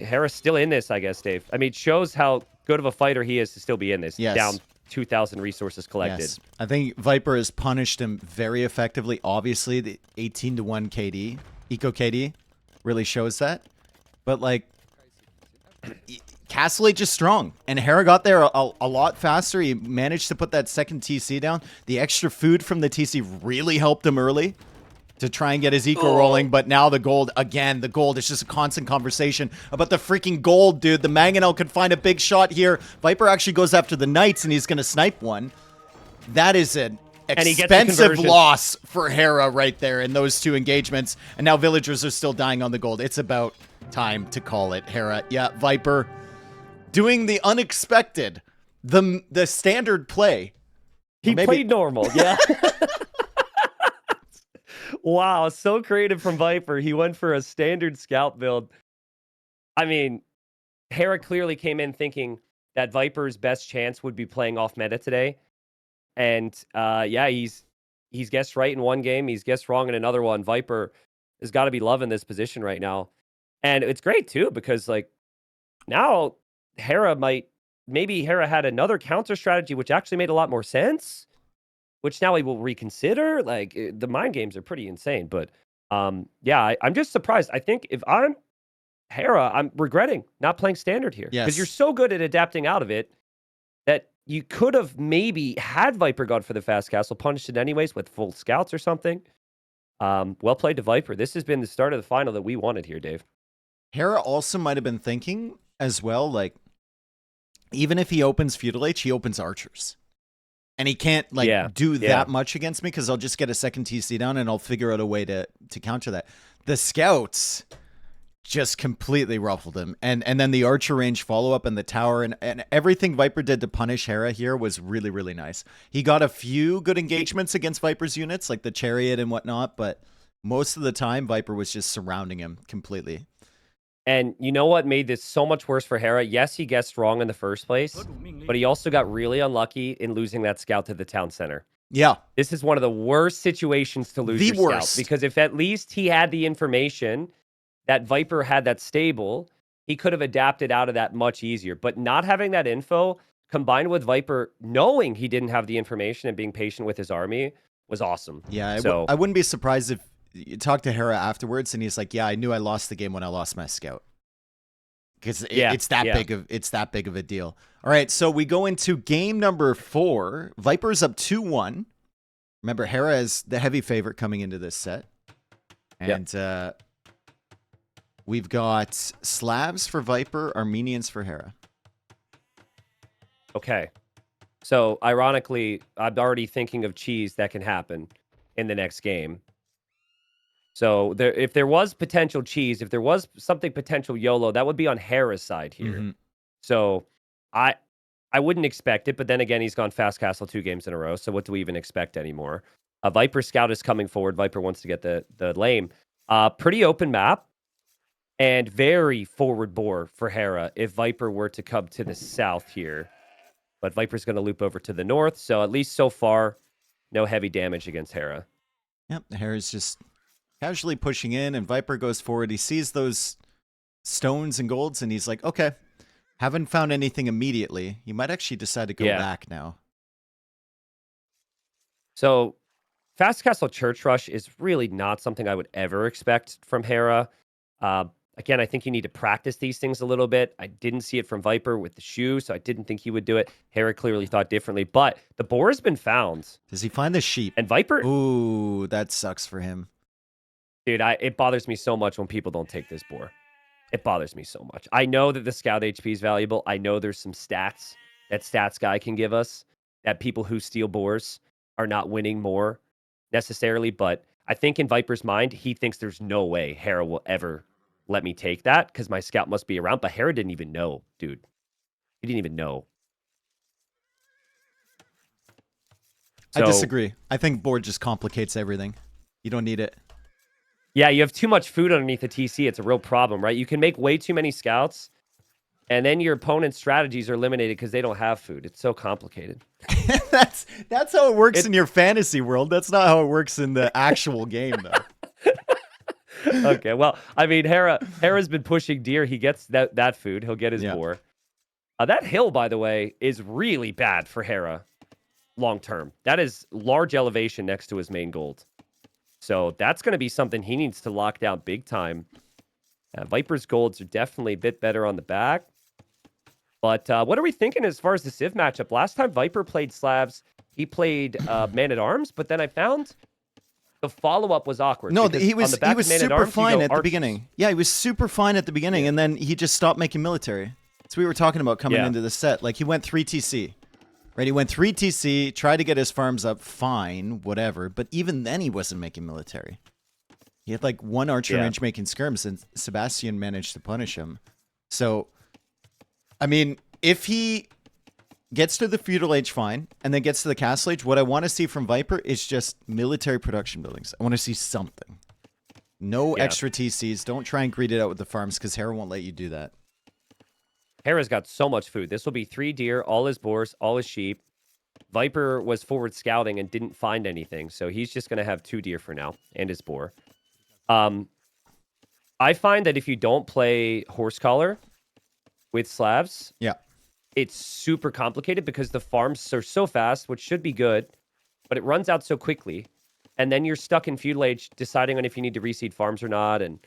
Hera's still in this, I guess, Dave. I mean, it shows how good of a fighter he is to still be in this. Yes. Down 2,000 resources collected. Yes. I think Viper has punished him very effectively. Obviously, the 18-1 KD, Eco KD, really shows that. But, like, Castle H is strong. And Hera got there a lot faster. He managed to put that second TC down. The extra food from the TC really helped him early to try and get his eco rolling, but now the gold, again, the gold is just a constant conversation about the freaking gold, dude. The Mangonel could find a big shot here. Viper actually goes after the Knights, and he's going to snipe one. That is an expensive loss for Hera right there in those two engagements, and now villagers are still dying on the gold. It's about time to call it, Hera. Yeah, Viper doing the unexpected, the standard play. He played normal, yeah. Wow, so creative from Viper. He went for a standard scout build. I mean, Hera clearly came in thinking that Viper's best chance would be playing off meta today. And yeah, he's guessed right in one game. He's guessed wrong in another one. Viper has got to be loving this position right now. And it's great, too, because like now maybe Hera had another counter strategy, which actually made a lot more sense. Which now he will reconsider. Like, the mind games are pretty insane. But, yeah, I'm just surprised. I think if I'm Hera, I'm regretting not playing standard here. Because you're so good at adapting out of it that you could have maybe had Viper gone for the fast castle, punished it anyways with full scouts or something. Well played to Viper. This has been the start of the final that we wanted here, Dave. Hera also might have been thinking as well, like, even if he opens Feudal H, he opens archers. And he can't do that much against me because I'll just get a second TC down and I'll figure out a way to counter that. The scouts just completely ruffled him. And then the archer range follow-up and the tower and everything Viper did to punish Hera here was really, really nice. He got a few good engagements against Viper's units, like the chariot and whatnot, but most of the time Viper was just surrounding him completely. And you know what made this so much worse for Hera? Yes, he guessed wrong in the first place, but he also got really unlucky in losing that scout to the town center. Yeah. This is one of the worst situations to lose your scout. Because if at least he had the information that Viper had that stable, he could have adapted out of that much easier. But not having that info, combined with Viper knowing he didn't have the information and being patient with his army, was awesome. Yeah, I wouldn't be surprised if you talk to Hera afterwards and he's like, yeah, I knew I lost the game when I lost my scout. Because it's that big of a deal. All right, so we go into game number 4. Viper's up 2-1. Remember, Hera is the heavy favorite coming into this set. And we've got Slavs for Viper, Armenians for Hera. Okay. So, ironically, I'm already thinking of cheese that can happen in the next game. So if there was potential cheese, if there was something potential YOLO, that would be on Hera's side here. Mm-hmm. So I wouldn't expect it, but then again, he's gone fast castle 2 games in a row. So what do we even expect anymore? A Viper scout is coming forward. Viper wants to get the lane. Pretty open map and very forward bore for Hera if Viper were to come to the south here. But Viper's going to loop over to the north. So at least so far, no heavy damage against Hera. Yep, Hera's just casually pushing in, and Viper goes forward. He sees those stones and golds, and he's like, okay, haven't found anything immediately. He might actually decide to go back now. So, Fast Castle Church Rush is really not something I would ever expect from Hera. Again, I think you need to practice these things a little bit. I didn't see it from Viper with the shoe, so I didn't think he would do it. Hera clearly thought differently, but the boar has been found. Does he find the sheep? And Viper... Ooh, that sucks for him. Dude, it bothers me so much when people don't take this boar. It bothers me so much. I know that the scout HP is valuable. I know there's some stats that stats guy can give us that people who steal boars are not winning more necessarily, but I think in Viper's mind, he thinks there's no way Hera will ever let me take that because my scout must be around, but Hera didn't even know, dude. He didn't even know. So, I disagree. I think board just complicates everything. You don't need it. Yeah, you have too much food underneath the TC. It's a real problem, right? You can make way too many scouts, and then your opponent's strategies are eliminated because they don't have food. It's so complicated. That's how it works in your fantasy world. That's not how it works in the actual game, though. Okay, well, I mean, Hera's been pushing deer. He gets that food. He'll get his Yeah. boar. That hill, by the way, is really bad for Hera long term. That is large elevation next to his main gold. So that's going to be something he needs to lock down big time. Viper's golds are definitely a bit better on the back. But what are we thinking as far as the Civ matchup? Last time Viper played Slavs, he played Man-at-Arms, but then I found the follow-up was awkward. No, because he on was the back of super Man-at-Arms, you fine go at the archers. beginning. Yeah, he was super fine at the beginning, and then he just stopped making military. So we were talking about coming into the set. Like, he went 3 TC. Right, he went 3 TC, tried to get his farms up, fine, whatever. But even then, he wasn't making military. He had like 1 archer range making skirms, and Sebastian managed to punish him. So, I mean, if he gets to the feudal age, fine, and then gets to the castle age, what I want to see from Viper is just military production buildings. I want to see something. No extra TCs. Don't try and greed it out with the farms, because Hera won't let you do that. Hera's got so much food. This will be 3 deer, all his boars, all his sheep. Viper was forward scouting and didn't find anything, so he's just going to have 2 deer for now and his boar. I find that if you don't play horse collar with Slavs, it's super complicated because the farms are so fast, which should be good, but it runs out so quickly, and then you're stuck in feudal age deciding on if you need to reseed farms or not, and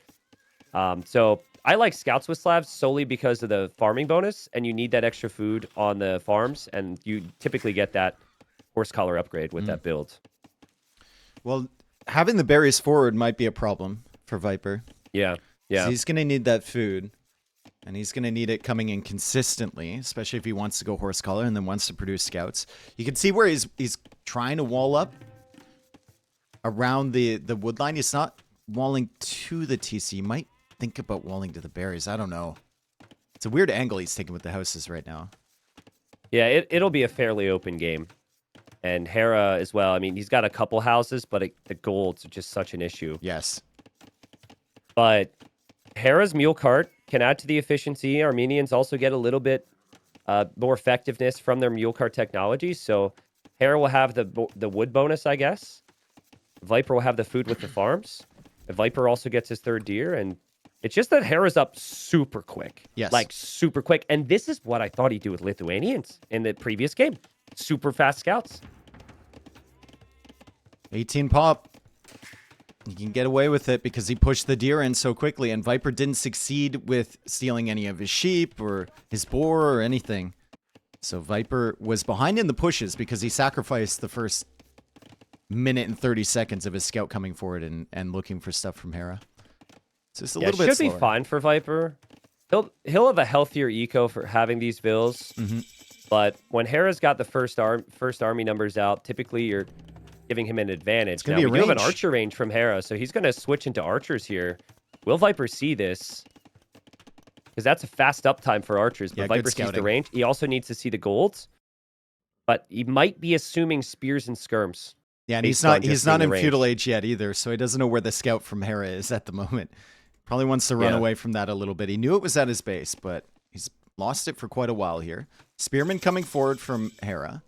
so I like scouts with Slavs solely because of the farming bonus, and you need that extra food on the farms, and you typically get that horse collar upgrade with that build. Well, having the berries forward might be a problem for Viper. Yeah. He's going to need that food, and he's going to need it coming in consistently, especially if he wants to go horse collar and then wants to produce scouts. You can see where he's trying to wall up around the wood line. He's not walling to the TC. He might think about walling to the berries. I don't know. It's a weird angle he's taking with the houses right now. Yeah, it'll be a fairly open game. And Hera as well. I mean, he's got a couple houses, but the golds are just such an issue. Yes. But Hera's mule cart can add to the efficiency. Armenians also get a little bit more effectiveness from their mule cart technology. So Hera will have the wood bonus, I guess. Viper will have the food with the farms. The Viper also gets his 3rd deer, and it's just that Hera's up super quick. Yes. Like, super quick. And this is what I thought he'd do with Lithuanians in the previous game. Super fast scouts. 18 pop. He can get away with it because he pushed the deer in so quickly, and Viper didn't succeed with stealing any of his sheep or his boar or anything. So Viper was behind in the pushes because he sacrificed the first minute and 30 seconds of his scout coming forward and looking for stuff from Hera. It's just a little bit should slower. be fine for Viper. He'll have a healthier eco for having these bills. But when Hera's got the first army numbers out, typically you're giving him an advantage. It's gonna now, be a we do have an range. archer range from Hera, so he's going to switch into archers here. Will Viper see this? Because that's a fast uptime for archers. But Yeah, Viper good sees the scouting. range. He also needs to see the golds. But he might be assuming spears and skirms. Yeah, and based he's on not just seeing the in range. feudal age yet either, so he doesn't know where the scout from Hera is at the moment. Probably wants to run away from that a little bit. He knew it was at his base, but he's lost it for quite a while here. Spearman coming forward from Hera.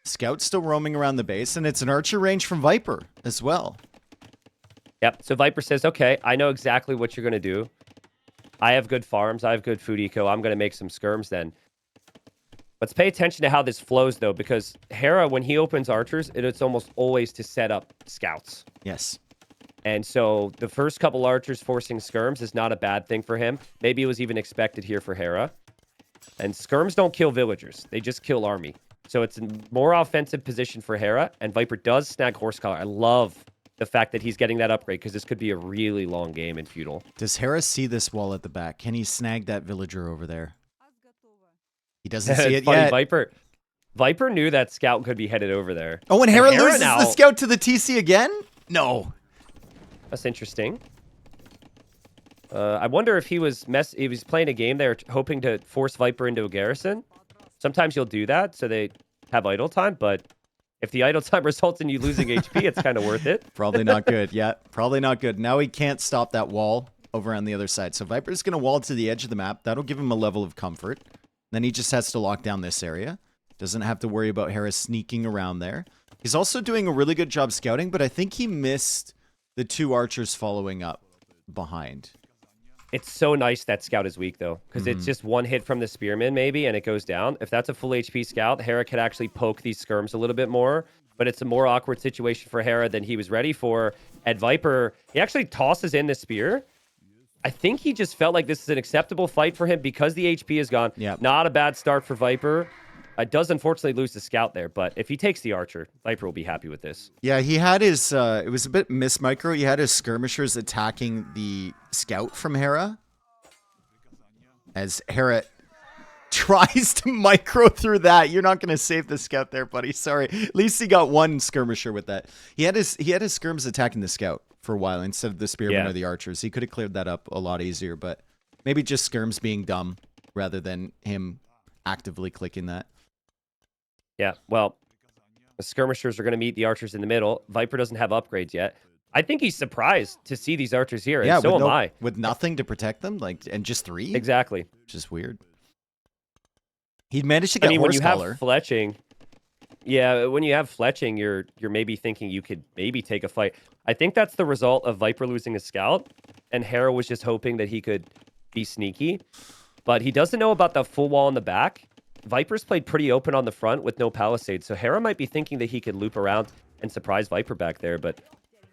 Scout still roaming around the base, and it's an archer range from Viper as well. Yep. So Viper says, okay, I know exactly what you're going to do. I have good farms. I have good food eco. I'm going to make some skirms then. Let's pay attention to how this flows, though, because Hera, when he opens archers, it's almost always to set up scouts. Yes. And so the first couple archers forcing skirms is not a bad thing for him. Maybe it was even expected here for Hera. And skirms don't kill villagers. They just kill army. So it's a more offensive position for Hera, and Viper does snag horse collar. I love the fact that he's getting that upgrade because this could be a really long game in feudal. Does Hera see this wall at the back? Can he snag that villager over there? He doesn't see it Funny, yet. Viper knew that scout could be headed over there. Oh, and Hera loses now, the scout to the TC again? No. That's interesting. I wonder if he was playing a game there hoping to force Viper into a garrison. Sometimes you'll do that so they have idle time, but if the idle time results in you losing HP, it's kind of worth it. Probably not good. Yeah, probably not good. Now he can't stop that wall over on the other side. So Viper's going to wall to the edge of the map. That'll give him a level of comfort. Then he just has to lock down this area. Doesn't have to worry about Hera sneaking around there. He's also doing a really good job scouting, but I think he missed the 2 archers following up. behind. It's so nice that Scout is weak, though, because it's just one hit from the Spearman, maybe, and it goes down. If that's a full HP Scout, Hera could actually poke these skirms a little bit more, but it's a more awkward situation for Hera than he was ready for. At Viper, he actually tosses in the Spear. I think he just felt like this is an acceptable fight for him because the HP is gone. Yep. Not a bad start for Viper. Does unfortunately lose the Scout there, but if he takes the Archer, Viper will be happy with this. Yeah, he had his, it was a bit mismicro. He had his skirmishers attacking the Scout from Hera. As Hera tries to micro through that. You're not going to save the Scout there, buddy. Sorry. At least he got one skirmisher with that. He had his skirms attacking the Scout for a while instead of the Spearmen or the Archers. He could have cleared that up a lot easier, but maybe just skirms being dumb rather than him actively clicking that. Yeah, well, the skirmishers are going to meet the archers in the middle. Viper doesn't have upgrades yet. I think he's surprised to see these archers here, and so am I. With nothing to protect them, and just 3? Exactly. Which is weird. He managed to get when you have collar. fletching, when you have fletching, you're maybe thinking you could maybe take a fight. I think that's the result of Viper losing a Scout, and Hera was just hoping that he could be sneaky. But he doesn't know about the full wall in the back. Viper's played pretty open on the front with no palisade, so Hera might be thinking that he could loop around and surprise Viper back there, but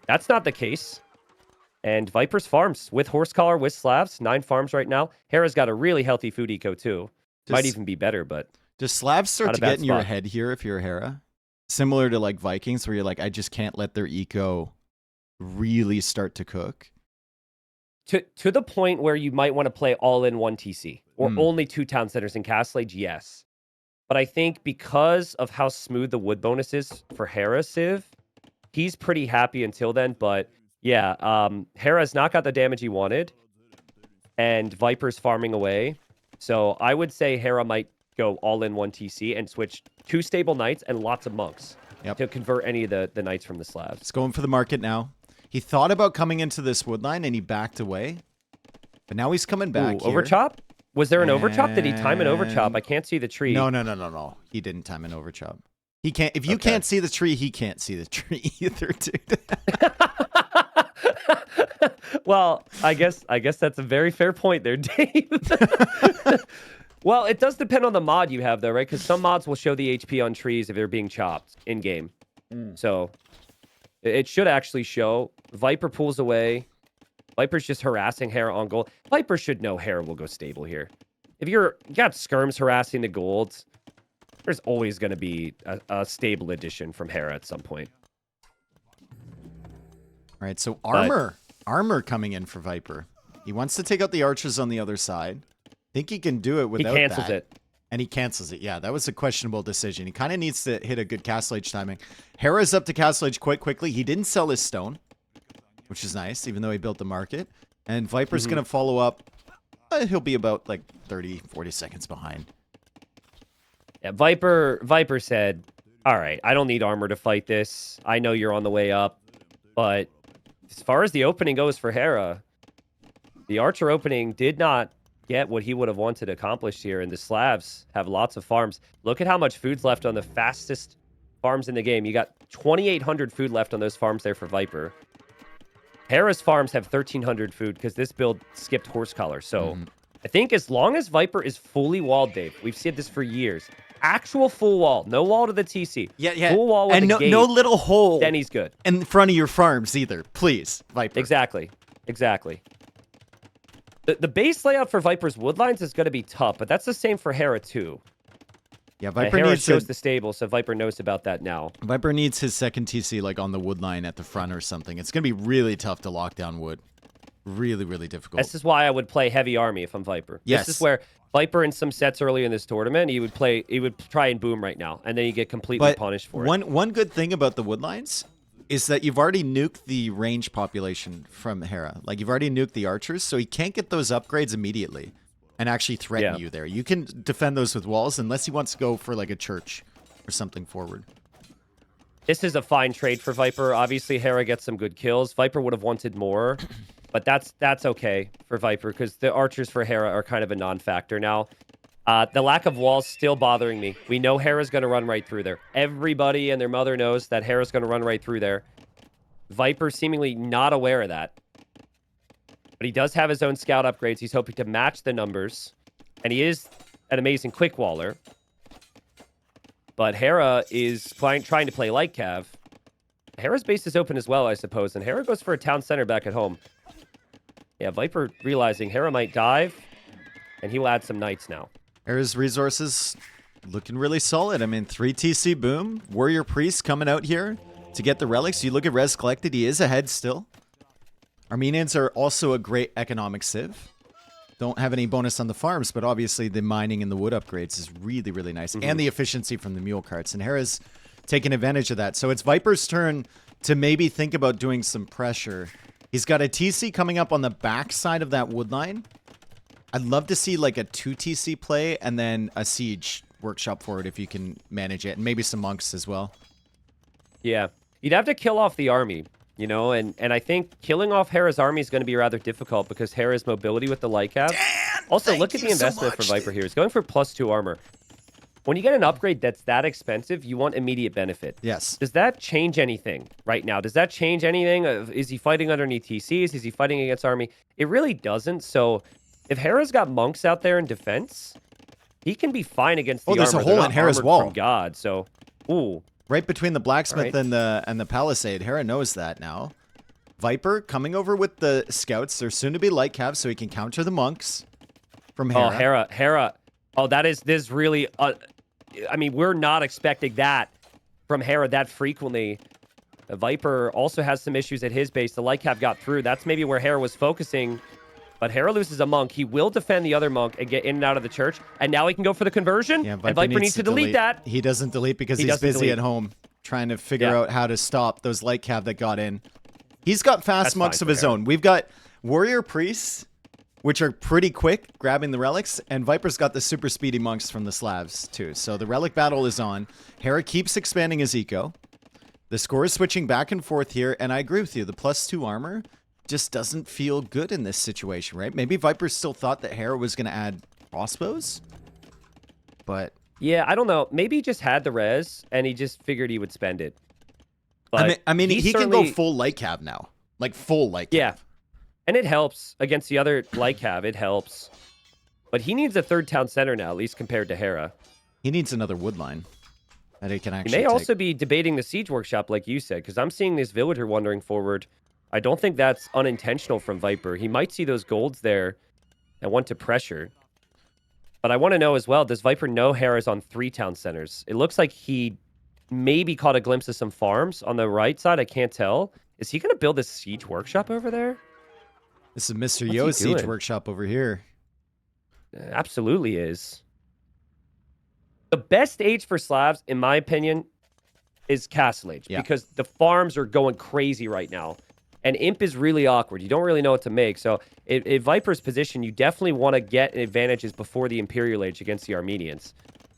that's not the case. And Viper's farms with horse collar, with Slavs, 9 farms right now. Hera's got a really healthy food eco too. Might even be better, but does Slavs start to get in your spot. head here if you're Hera? Similar to like Vikings, where you're like, I just can't let their eco really start to cook. To the point where you might want to play all in one TC or only 2 town centers in Castle Age, yes. But I think because of how smooth the wood bonus is for Hera Civ, he's pretty happy until then. But yeah, Hera's not got the damage he wanted, and Viper's farming away. So I would say Hera might go all in one TC and switch 2 stable knights and lots of monks to convert any of the knights from the Slavs. It's going for the market now. He thought about coming into this wood line and he backed away. But now he's coming back here. Overchop? Was there an overchop? Did he time an overchop? I can't see the tree. No. He didn't time an overchop. He can't. If you can't see the tree, he can't see the tree either, dude. Well, I guess that's a very fair point there, Dave. Well, it does depend on the mod you have, though, right? Because some mods will show the HP on trees if they're being chopped in-game. So it should actually show. Viper pulls away. Viper's just harassing Hera on gold. Viper should know Hera will go stable here. If you got skirms harassing the golds, there's always going to be a stable addition from Hera at some point. All right, so armor coming in for Viper. He wants to take out the archers on the other side. Think he can do it without that. He cancels it. And he cancels it. Yeah, that was a questionable decision. He kind of needs to hit a good Castle Age timing. Hera's up to Castle Age quite quickly. He didn't sell his stone, which is nice, even though he built the market. And Viper's going to follow up. He'll be about like 30, 40 seconds behind. Yeah, Viper said, all right, I don't need armor to fight this. I know you're on the way up. But as far as the opening goes for Hera, the Archer opening did not get what he would have wanted accomplished here, and the Slavs have lots of farms. Look at how much food's left on the fastest farms in the game. You got 2,800 food left on those farms there for Viper. Hera's farms have 1,300 food because this build skipped horse collar. So I think as long as Viper is fully walled, Dave, we've said this for years. Actual full wall, no wall to the TC. Yeah. Full wall with and a gate, no little hole. then he's good. In front of your farms either, please, Viper. Exactly. The base layout for Viper's woodlines is going to be tough, but that's the same for Hera too. Yeah, Viper Hera needs shows the stable, so Viper knows about that now. Viper needs his second TC like on the wood line at the front or something. It's going to be really tough to lock down wood. Really, really difficult. This is why I would play heavy army if I'm Viper. Yes. This is where Viper in some sets earlier in this tournament, he would try and boom right now, and then you get completely punished for it. One good thing about the wood lines is that you've already nuked the range population from Hera. Like, you've already nuked the archers, so he can't get those upgrades immediately and actually threaten you there. You can defend those with walls unless he wants to go for, like, a church or something forward. This is a fine trade for Viper. Obviously, Hera gets some good kills. Viper would have wanted more, but that's okay for Viper because the archers for Hera are kind of a non-factor now. The lack of walls still bothering me. We know Hera's going to run right through there. Everybody and their mother knows that Hera's going to run right through there. Viper seemingly not aware of that. But he does have his own scout upgrades. He's hoping to match the numbers. And he is an amazing quick waller. But Hera is trying to play light cav. Hera's base is open as well, I suppose. And Hera goes for a town center back at home. Yeah, Viper realizing Hera might dive. And he will add some knights now. Hera's resources looking really solid. I mean, 3 TC boom. Warrior Priest coming out here to get the relics. You look at res collected. He is ahead still. Armenians are also a great economic civ. Don't have any bonus on the farms, but obviously the mining and the wood upgrades is really, really nice. And the efficiency from the mule carts. And Hera's taking advantage of that. So it's Viper's turn to maybe think about doing some pressure. He's got a TC coming up on the back side of that wood line. I'd love to see like a 2 TC play and then a siege workshop for it if you can manage it. And maybe some monks as well. Yeah. You'd have to kill off the army. You know, and I think killing off Hera's army is going to be rather difficult because Hera's mobility with the light cav. Also, look at the investment for Viper here. He's going for +2 armor. When you get an upgrade that's that expensive, you want immediate benefit. Yes. Does that change anything right now? Does that change anything? Is he fighting underneath TCs? Is he fighting against army? It really doesn't. So if Hera's got monks out there in defense, he can be fine against the armor. There's a hole in Hera's wall. From God, so, ooh. Right between the blacksmith and the palisade. Hera knows that now. Viper coming over with the scouts. They're soon to be light cav, so he can counter the monks from Hera. Oh, Hera. Oh, this really... I mean, we're not expecting that from Hera that frequently. Viper also has some issues at his base. The light cav got through. That's maybe where Hera was focusing. But Hera loses a monk. He will defend the other monk and get in and out of the church. And now he can go for the conversion. Yeah, and Viper needs to delete that. He doesn't delete because he's busy at home trying to figure out how to stop those light cav that got in. He's got fast monks of his own. We've got warrior priests, which are pretty quick, grabbing the relics. And Viper's got the super speedy monks from the Slavs, too. So the relic battle is on. Hera keeps expanding his eco. The score is switching back and forth here. And I agree with you. The +2 armor just doesn't feel good in this situation, right? Maybe Viper still thought that Hera was going to add crossbows, but yeah, I don't know. Maybe he just had the res and he just figured he would spend it. But I mean, he can go full light cav now, like full light cav. Yeah, and it helps against the other light cav. It helps, but he needs a 3rd town center now, at least compared to Hera. He needs another wood line that he can actually. He may also be debating the siege workshop, like you said, because I'm seeing this villager wandering forward. I don't think that's unintentional from Viper. He might see those golds there and want to pressure. But I want to know as well, does Viper know Hera's on 3 town centers? It looks like he maybe caught a glimpse of some farms on the right side. I can't tell. Is he going to build a siege workshop over there? This is Mr. Yo's siege workshop over here. Absolutely is. The best age for Slavs, in my opinion, is Castle Age. Yeah. Because the farms are going crazy right now. And Imp is really awkward. You don't really know what to make. So in Viper's position, you definitely want to get advantages before the Imperial Age against the Armenians.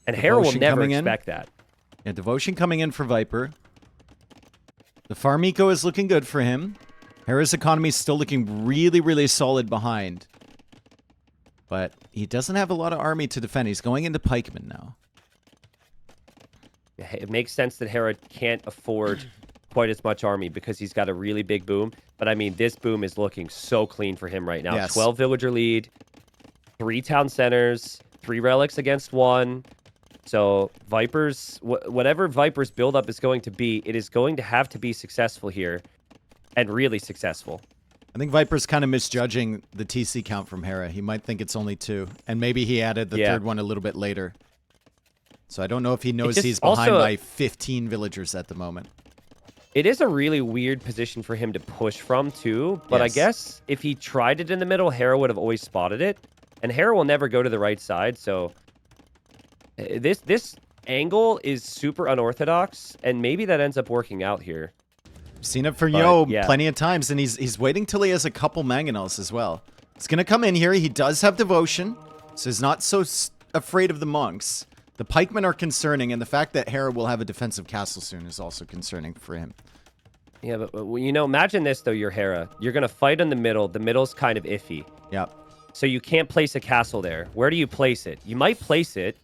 And Hera will never expect that. Yeah, Devotion coming in for Viper. The farm eco is looking good for him. Hera's economy is still looking really, really solid behind. But he doesn't have a lot of army to defend. He's going into pikemen now. It makes sense that Hera can't afford quite as much army because he's got a really big boom. But I mean, this boom is looking so clean for him right now. Yes. 12 villager lead, 3 town centers, 3 relics against 1. So Viper's, whatever Viper's buildup is going to be, it is going to have to be successful here and really successful. I think Viper's kind of misjudging the TC count from Hera. He might think it's only 2. And maybe he added the 3rd one a little bit later. So I don't know if he knows he's behind by 15 villagers at the moment. It is a really weird position for him to push from, too. But I guess if he tried it in the middle, Hera would have always spotted it. And Hera will never go to the right side, so... This angle is super unorthodox, and maybe that ends up working out here. Seen it for Yo plenty of times, and he's waiting till he has a couple mangonels as well. He's going to come in here. He does have devotion, so he's not so afraid of the monks. The pikemen are concerning, and the fact that Hera will have a defensive castle soon is also concerning for him. Yeah, but you know, imagine this, though, you're Hera. You're going to fight in the middle. The middle's kind of iffy. Yep. So you can't place a castle there. Where do you place it? You might place it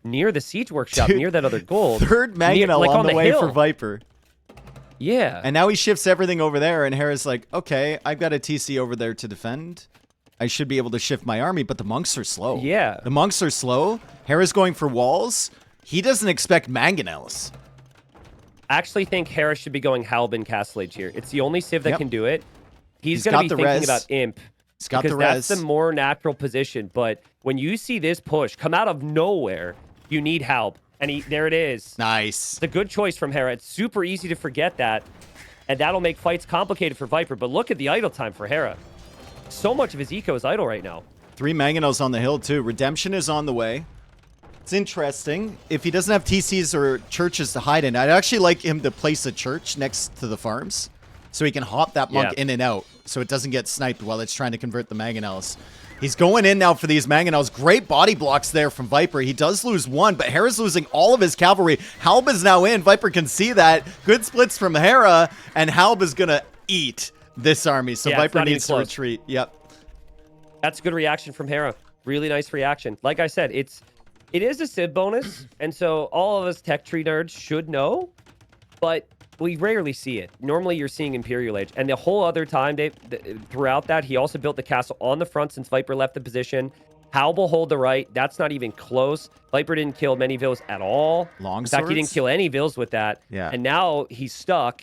near the siege workshop, near that other gold. 3rd mangonel on the way for Viper. Yeah. And now he shifts everything over there, and Hera's like, okay, I've got a TC over there to defend. I should be able to shift my army, but the monks are slow. Yeah. The monks are slow. Hera's going for walls. He doesn't expect mangonels. I actually think Hera should be going Halbin Castle Age here. It's the only civ that can do it. He's going to be thinking res. about Imp. He's got because the res. that's the more natural position. But when you see this push come out of nowhere, you need help. And there it is. Nice. It's a good choice from Hera. It's super easy to forget that. And that'll make fights complicated for Viper. But look at the idle time for Hera. So much of his eco is idle right now. 3 mangonels on the hill, too. Redemption is on the way. It's interesting. If he doesn't have TCs or churches to hide in, I'd actually like him to place a church next to the farms so he can hop that monk in and out so it doesn't get sniped while it's trying to convert the mangonels. He's going in now for these mangonels. Great body blocks there from Viper. He does lose one, but Hera's losing all of his cavalry. Halb is now in. Viper can see that. Good splits from Hera, and Halb is going to eat this army. So Viper needs to retreat. Yep. That's a good reaction from Hera. Really nice reaction. Like I said, it is a civ bonus, and so all of us tech tree nerds should know, but we rarely see it. Normally, you're seeing Imperial Age, and the whole other time, throughout that, he also built the castle on the front since Viper left the position. Halb will hold the right. That's not even close. Viper didn't kill many vills at all. Long In fact, he didn't kill any vills with that. Yeah. And now he's stuck,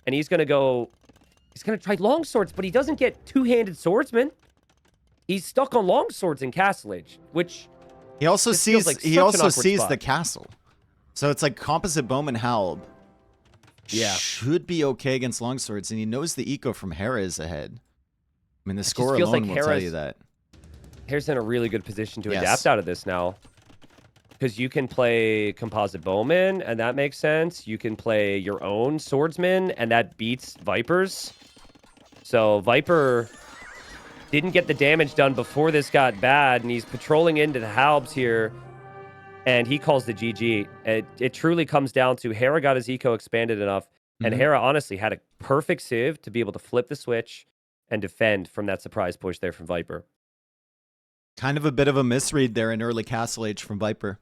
and he's going to go... He's going to try long swords, but he doesn't get two-handed swordsman. He's stuck on long swords in Castle Age, which... He also sees like the castle. So it's like composite bowman Halb. Yeah. Should be okay against longswords, and he knows the eco from Hera is ahead. I mean, the score feels alone like will tell you that. Hera's in a really good position to adapt out of this now. Because you can play composite bowman, and that makes sense. You can play your own swordsman, and that beats Vipers. So Viper didn't get the damage done before this got bad, and he's patrolling into the Halbs here, and he calls the GG. It truly comes down to Hera got his eco expanded enough, and Hera honestly had a perfect civ to be able to flip the switch and defend from that surprise push there from Viper. Kind of a bit of a misread there in early Castle Age from Viper.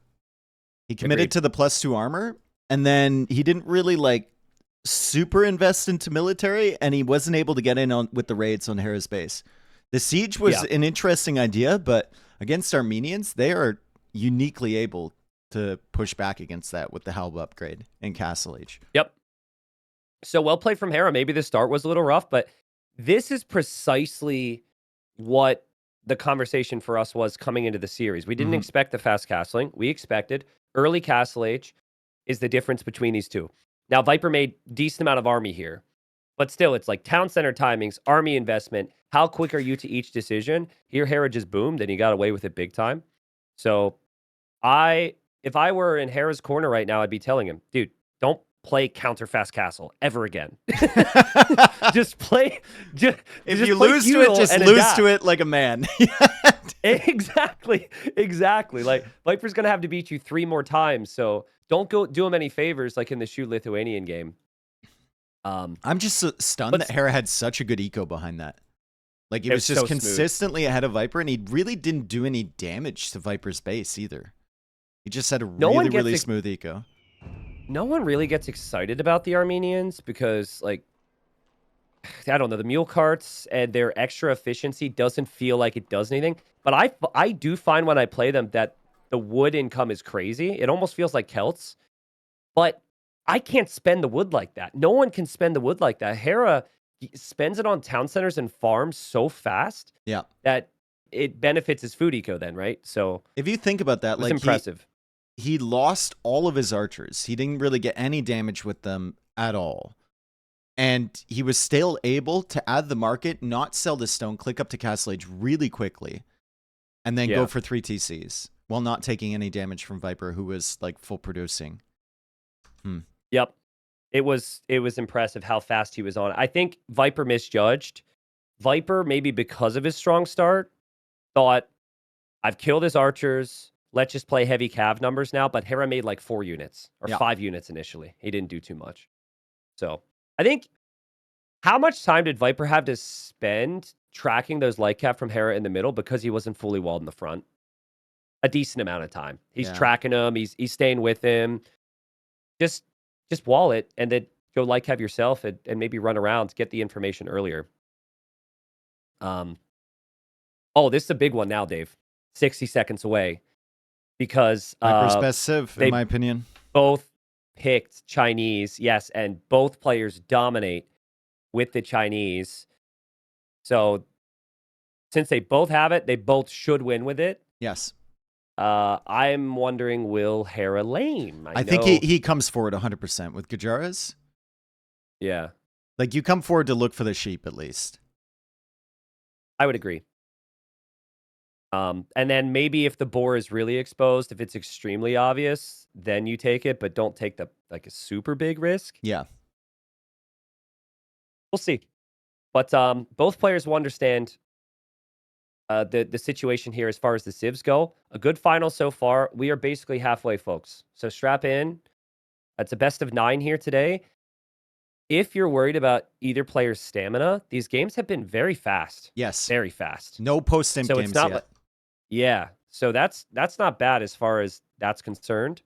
He committed to the +2 armor, and then he didn't really like super invest into military, and he wasn't able to get in on with the raids on Hera's base. The siege was an interesting idea, but against Armenians, they are uniquely able to push back against that with the Halb upgrade in Castle Age. Yep. So well played from Hera. Maybe the start was a little rough, but this is precisely what the conversation for us was coming into the series. We didn't expect the fast castling. We expected early Castle Age is the difference between these two. Now, Viper made decent amount of army here, but still, it's like town center timings, army investment. How quick are you to each decision? Here, Hera just boomed, and he got away with it big time. So, if I were in Hera's corner right now, I'd be telling him, dude, don't play counter fast castle ever again. Just play. If you lose to it, just lose to it like a man. Exactly. Like, Viper's going to have to beat you 3 more times, so don't go do him any favors like in the Shoot Lithuanian game. I'm just stunned that Hera had such a good eco behind that. Like, he was just so consistently ahead of Viper, and he really didn't do any damage to Viper's base either. He just had a really smooth eco. No one really gets excited about the Armenians because, like, I don't know, the mule carts and their extra efficiency doesn't feel like it does anything. But I do find when I play them that the wood income is crazy. It almost feels like Celts. But I can't spend the wood like that. No one can spend the wood like that. Hera spends it on town centers and farms so fast that it benefits his food eco then, right? So if you think about that, like, impressive. He lost all of his archers. He didn't really get any damage with them at all. And he was still able to add the market, not sell the stone, click up to Castle Age really quickly, and then go for 3 TCs while not taking any damage from Viper, who was like full producing. Yep. It was impressive how fast he was on. I think Viper misjudged. Viper, maybe because of his strong start, thought, I've killed his archers. Let's just play heavy cav numbers now. But Hera made like 4 units or 5 units initially. He didn't do too much. So I think, how much time did Viper have to spend tracking those light cav from Hera in the middle because he wasn't fully walled in the front? A decent amount of time. He's tracking him. He's staying with him. Just wall it, and then go like have yourself and maybe run around to get the information earlier. Oh, this is a big one now, Dave. 60 seconds away because Viper's best civ, in they my opinion. both picked Chinese, yes, and both players dominate with the Chinese. So since they both have it, they both should win with it. Yes. I'm wondering, will Hera lame? I think he comes forward 100% with Gajaras. Yeah. Like, you come forward to look for the sheep, at least. I would agree. And then maybe if the boar is really exposed, if it's extremely obvious, then you take it, but don't take a super big risk. Yeah. We'll see. But both players will understand the situation here as far as the civs go. A good final so far. We are basically halfway, folks. So strap in. It's a best of 9 here today. If you're worried about either player's stamina, these games have been very fast. Yes. Very fast. No post-stimp So games it's not yet. Yeah. So that's not bad as far as that's concerned.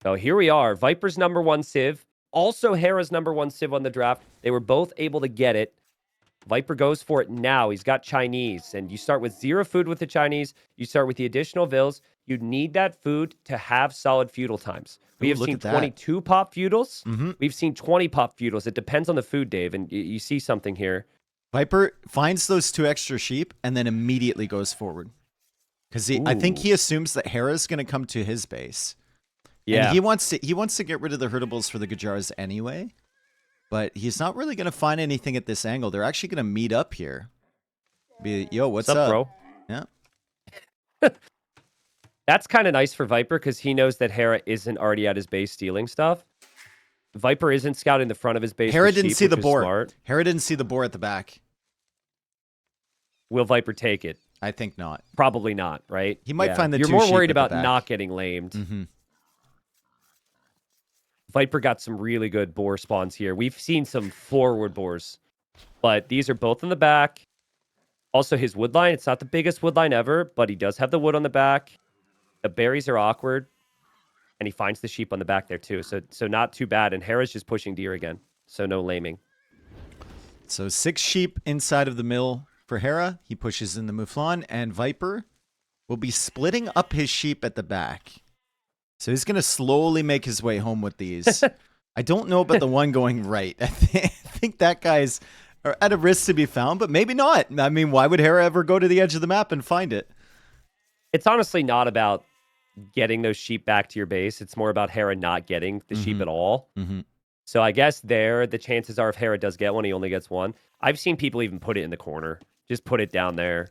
So here we are. Viper's #1 civ. Also Hera's #1 civ on the draft. They were both able to get it. Viper goes for it now. He's got Chinese. And you start with 0 food with the Chinese. You start with the additional vills. You need that food to have solid feudal times. We have seen 22 pop feudals. We've seen 20 pop feudals. It depends on the food, Dave. And you see something here. Viper finds those 2 extra sheep and then immediately goes forward. Because I think he assumes that Hera's going to come to his base. Yeah. And he wants to get rid of the herdables for the Gajars anyway. But he's not really going to find anything at this angle. They're actually going to meet up here. Yo, what's up, bro? Yeah. That's kind of nice for Viper because he knows that Hera isn't already at his base stealing stuff. Viper isn't scouting the front of his base. Hera didn't see the boar. Smart. Hera didn't see the boar at the back. Will Viper take it? I think not. Probably not, right? He might find the You're 2 more sheep worried at the about back. not getting lamed. Mm-hmm. Viper got some really good boar spawns here. We've seen some forward boars, but these are both in the back. Also, his wood line, it's not the biggest wood line ever, but he does have the wood on the back. The berries are awkward, and he finds the sheep on the back there too. So not too bad. And Hera's just pushing deer again, so no laming. So 6 sheep inside of the mill for Hera. He pushes in the Mouflon, and Viper will be splitting up his sheep at the back. So he's going to slowly make his way home with these. I don't know about the one going right. I think that guy's at a risk to be found, but maybe not. I mean, why would Hera ever go to the edge of the map and find it? It's honestly not about getting those sheep back to your base. It's more about Hera not getting the sheep at all. So I guess the chances are if Hera does get one, he only gets one. I've seen people even put it in the corner. Just put it down there.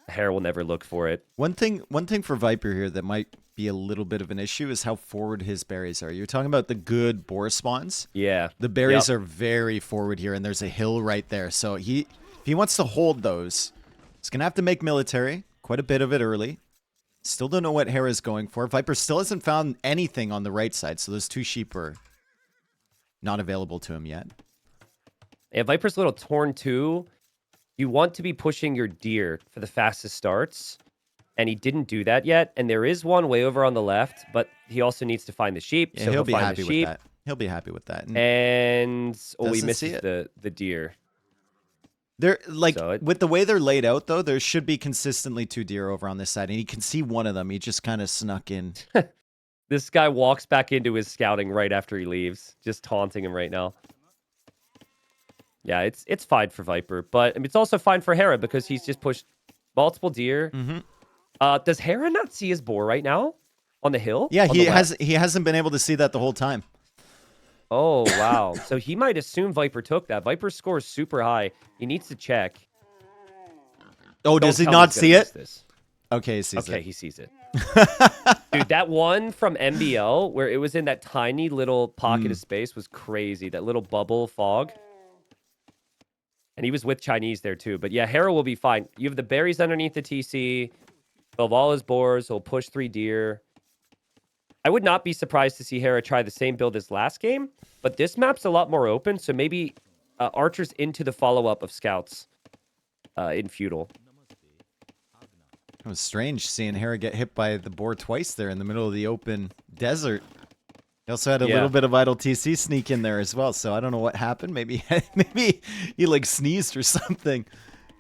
Hera will never look for it. One thing for Viper here that might be a little bit of an issue is how forward his berries are. You're talking about the good boar spawns. Yeah. The berries are very forward here, and there's a hill right there. So if he wants to hold those, he's going to have to make military. Quite a bit of it early. Still don't know what Hera's going for. Viper still hasn't found anything on the right side, so those 2 sheep are not available to him yet. Yeah, Viper's a little torn too. You want to be pushing your deer for the fastest starts, and he didn't do that yet. And there is one way over on the left, but he also needs to find the sheep. Yeah, so he'll be find happy the sheep. with that. He'll be happy with that. And he Doesn't see misses the deer. They're like So with the way they're laid out, though, there should be consistently 2 deer over on this side, and he can see one of them. He just kind of snuck in. This guy walks back into his scouting right after he leaves, just taunting him right now. Yeah, it's fine for Viper, but it's also fine for Hera because he's just pushed multiple deer. Does Hera not see his boar right now on the hill? Yeah, on he the left? hasn't been able to see that the whole time. Oh, wow. So he might assume Viper took that. Viper's score is super high. He needs to check. Oh, does he not see it? Okay, he sees it. Okay, he sees it. Dude, that one from MBL where it was in that tiny little pocket of space was crazy. That little bubble fog. And he was with Chinese there too. But yeah, Hera will be fine. You have the berries underneath the TC. He'll have all his boars. He'll push 3 deer. I would not be surprised to see Hera try the same build as last game. But this map's a lot more open. So maybe archers into the follow-up of scouts in feudal. It was strange seeing Hera get hit by the boar twice there in the middle of the open desert. He also had a little bit of idle TC sneak in there as well, so I don't know what happened. Maybe he like sneezed or something.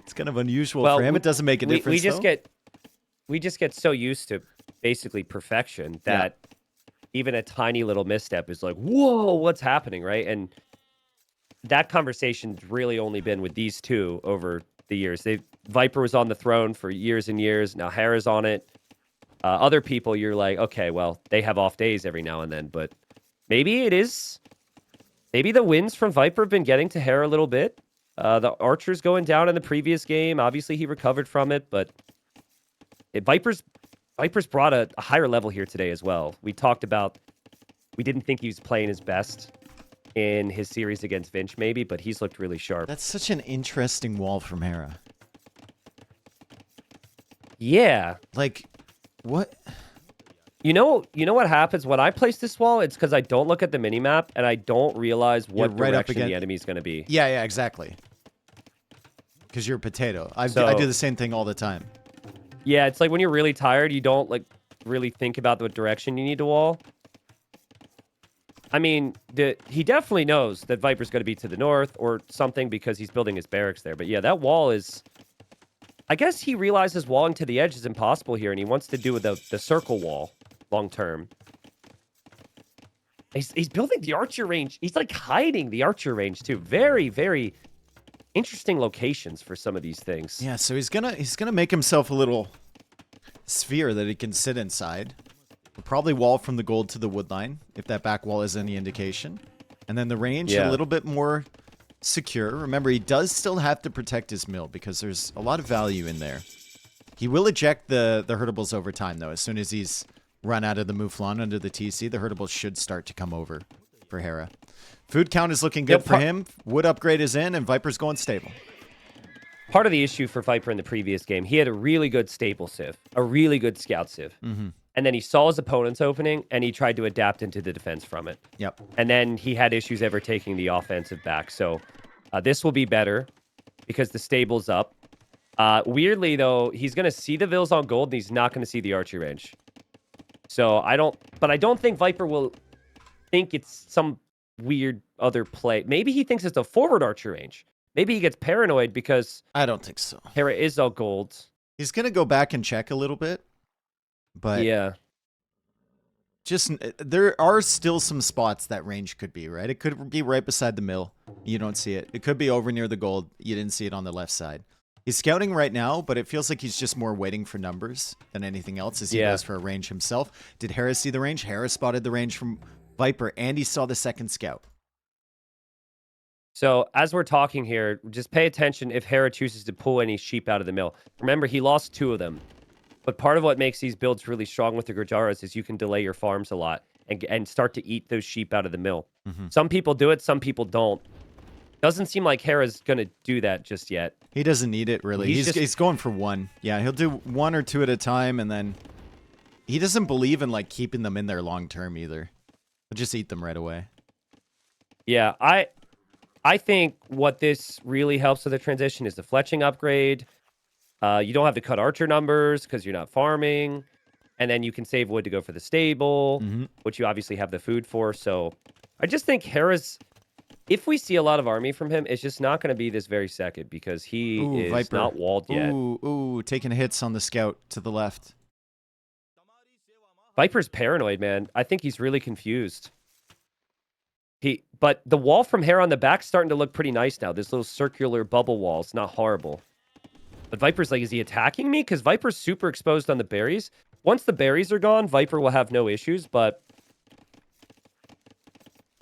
It's kind of unusual for him. It doesn't make a difference. We just get so used to basically perfection that even a tiny little misstep is like, whoa, what's happening, right? And that conversation's really only been with these two over the years. Viper was on the throne for years and years. Now Hera's on it. Other people, you're like, okay, well, they have off days every now and then, but maybe the wins from Viper have been getting to Hera a little bit. The Archer's going down in the previous game. Obviously, he recovered from it, but Viper's brought a higher level here today as well. We talked about, we didn't think he was playing his best in his series against Vinch, maybe, but he's looked really sharp. That's such an interesting wall from Hera. Yeah. Like, what? You know what happens when I place this wall? It's because I don't look at the minimap and I don't realize what direction the enemy's going to be. Yeah, exactly. Because you're a potato. I do the same thing all the time. Yeah, it's like when you're really tired, you don't like really think about what direction you need to wall. I mean, he definitely knows that Viper's going to be to the north or something because he's building his barracks there. But yeah, that wall is... I guess he realizes walling to the edge is impossible here, and he wants to do the circle wall long term. He's building the archer range. He's like hiding the archer range too. Very, very interesting locations for some of these things. Yeah, so he's gonna make himself a little sphere that he can sit inside. We'll probably wall from the gold to the wood line, if that back wall is any indication. And then the range a little bit more secure. Remember, he does still have to protect his mill because there's a lot of value in there. He will eject the herdables over time, though. As soon as he's run out of the Mouflon under the TC, the herdables should start to come over for Hera. Food count is looking good for him. Wood upgrade is in, and Viper's going stable. Part of the issue for Viper in the previous game, he had a really good stable civ, a really good scout civ. And then he saw his opponent's opening, and he tried to adapt into the defense from it. Yep. And then he had issues ever taking the offensive back. So this will be better because the stable's up. Weirdly, though, he's going to see the Vills on gold, and he's not going to see the archery range. So I don't think Viper will think it's some weird other play. Maybe he thinks it's a forward archer range. Maybe he gets paranoid because I don't think so. Hera is all gold. He's going to go back and check a little bit. But yeah, just there are still some spots that range could be, right? It could be right beside the mill. You don't see it. It could be over near the gold. You didn't see it on the left side. He's scouting right now, but it feels like he's just more waiting for numbers than anything else as he goes for a range himself. Did Hera see the range? Hera spotted the range from Viper, and he saw the second scout. So as we're talking here, just pay attention if Hera chooses to pull any sheep out of the mill. Remember, he lost 2 of them. But part of what makes these builds really strong with the Gujaras is you can delay your farms a lot and start to eat those sheep out of the mill. Some people do it, some people don't. Doesn't seem like Hera's going to do that just yet. He doesn't need it, really. He's going for 1. Yeah, he'll do 1 or 2 at a time, and then he doesn't believe in like keeping them in there long term either. He'll just eat them right away. Yeah, I think what this really helps with the transition is the fletching upgrade. You don't have to cut archer numbers because you're not farming. And then you can save wood to go for the stable, which you obviously have the food for. So I just think Hera's, if we see a lot of army from him, it's just not going to be this very second because he is Viper. Not walled yet. Ooh, taking hits on the scout to the left. Viper's paranoid, man. I think he's really confused. But the wall from Hera on the back's starting to look pretty nice now. This little circular bubble wall. It's not horrible. But Viper's like, is he attacking me? Because Viper's super exposed on the berries. Once the berries are gone, Viper will have no issues, but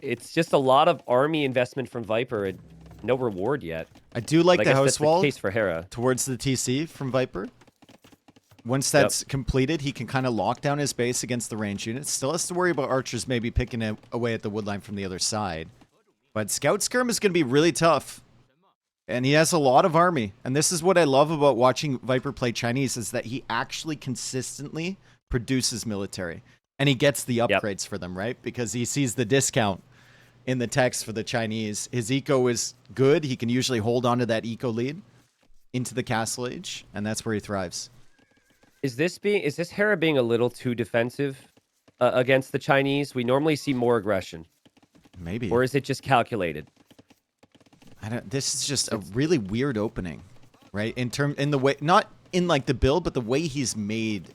it's just a lot of army investment from Viper and no reward yet. I do like the house wall case for Hera. Towards the TC from Viper. Once that's completed, he can kind of lock down his base against the range units. Still has to worry about archers maybe picking it away at the woodline from the other side. But Scout Skirm is going to be really tough. And he has a lot of army. And this is what I love about watching Viper play Chinese, is that he actually consistently produces military. And he gets the upgrades for them, right? Because he sees the discount in the text for the Chinese. His eco is good. He can usually hold on to that eco lead into the Castle Age. And that's where he thrives. Is this Hera being a little too defensive? against the Chinese? We normally see more aggression. Maybe. Or is it just calculated? This is just a really weird opening, right? In the way, not in like the build, but the way he's made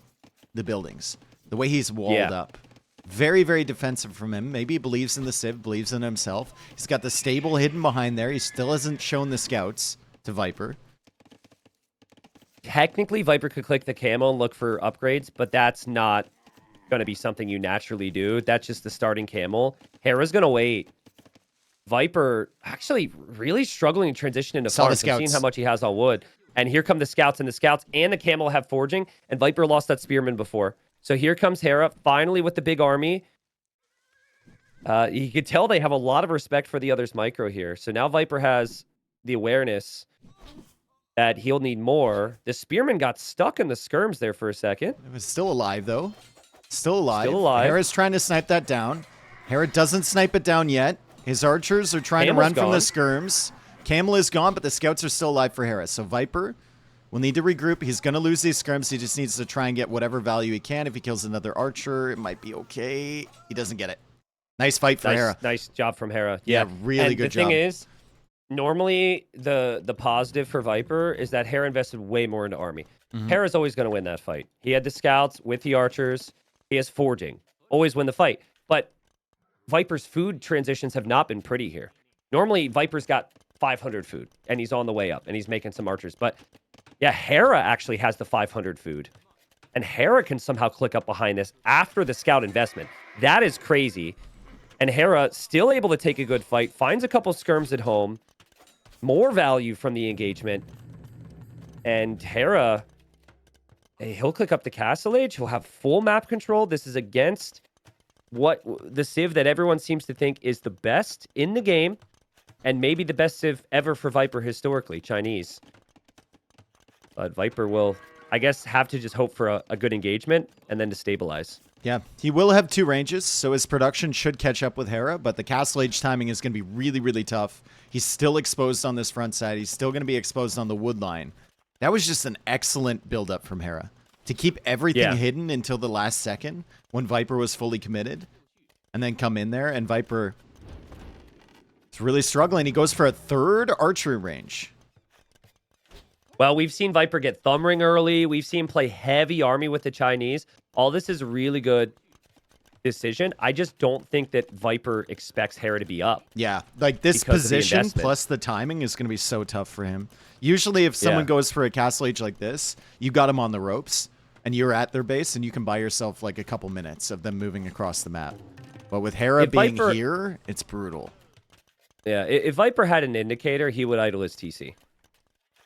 the buildings, the way he's walled up. Very, very defensive from him. Maybe he believes in the Civ, believes in himself. He's got the stable hidden behind there. He still hasn't shown the scouts to Viper. Technically, Viper could click the camo and look for upgrades, but that's not going to be something you naturally do. That's just the starting camo. Hera's going to wait. Viper actually really struggling to transition into farms. I've seen how much he has on wood. And here come the scouts, and the camo have forging, and Viper lost that spearman before. So here comes Hera, finally with the big army. You could tell they have a lot of respect for the other's micro here. So now Viper has the awareness that he'll need more. The spearman got stuck in the skirms there for a second. It was still alive, though. Still alive. Still alive. Hera's trying to snipe that down. Hera doesn't snipe it down yet. His archers are trying to run from the skirms. Camel is gone, but the scouts are still alive for Hera. So Viper will need to regroup. He's going to lose these skirms. He just needs to try and get whatever value he can. If he kills another archer, it might be okay. He doesn't get it. Nice fight for Hera. Nice job from Hera. Yeah, really good job. The thing is, normally the positive for Viper is that Hera invested way more into army. Hera's always going to win that fight. He had the scouts with the archers. He has forging. Always win the fight. But Viper's food transitions have not been pretty here. Normally, Viper's got 500 food, and he's on the way up, and he's making some archers. But, yeah, Hera actually has the 500 food. And Hera can somehow click up behind this after the scout investment. That is crazy. And Hera still able to take a good fight, finds a couple skirms at home, more value from the engagement. And Hera, he'll click up the Castle Age. He'll have full map control. This is against what the Civ that everyone seems to think is the best in the game, and maybe the best Civ ever for Viper historically, Chinese. But Viper will, I guess, have to just hope for a good engagement and then to stabilize. Yeah, he will have 2 ranges, so his production should catch up with Hera, but the Castle Age timing is going to be really, really tough. He's still exposed on this front side. He's still going to be exposed on the wood line. That was just an excellent build-up from Hera. To keep everything hidden until the last second when Viper was fully committed, and then come in there, and Viper is really struggling. He goes for a 3rd archery range. Well, we've seen Viper get thumb ring early. We've seen him play heavy army with the Chinese. All this is a really good decision. I just don't think that Viper expects Hera to be up. Yeah, like this position plus the timing is going to be so tough for him. Usually if someone goes for a Castle Age like this, you got them on the ropes, and you're at their base, and you can buy yourself like a couple minutes of them moving across the map. But with Hera being here, it's brutal. Yeah, if Viper had an indicator, he would idle his TC.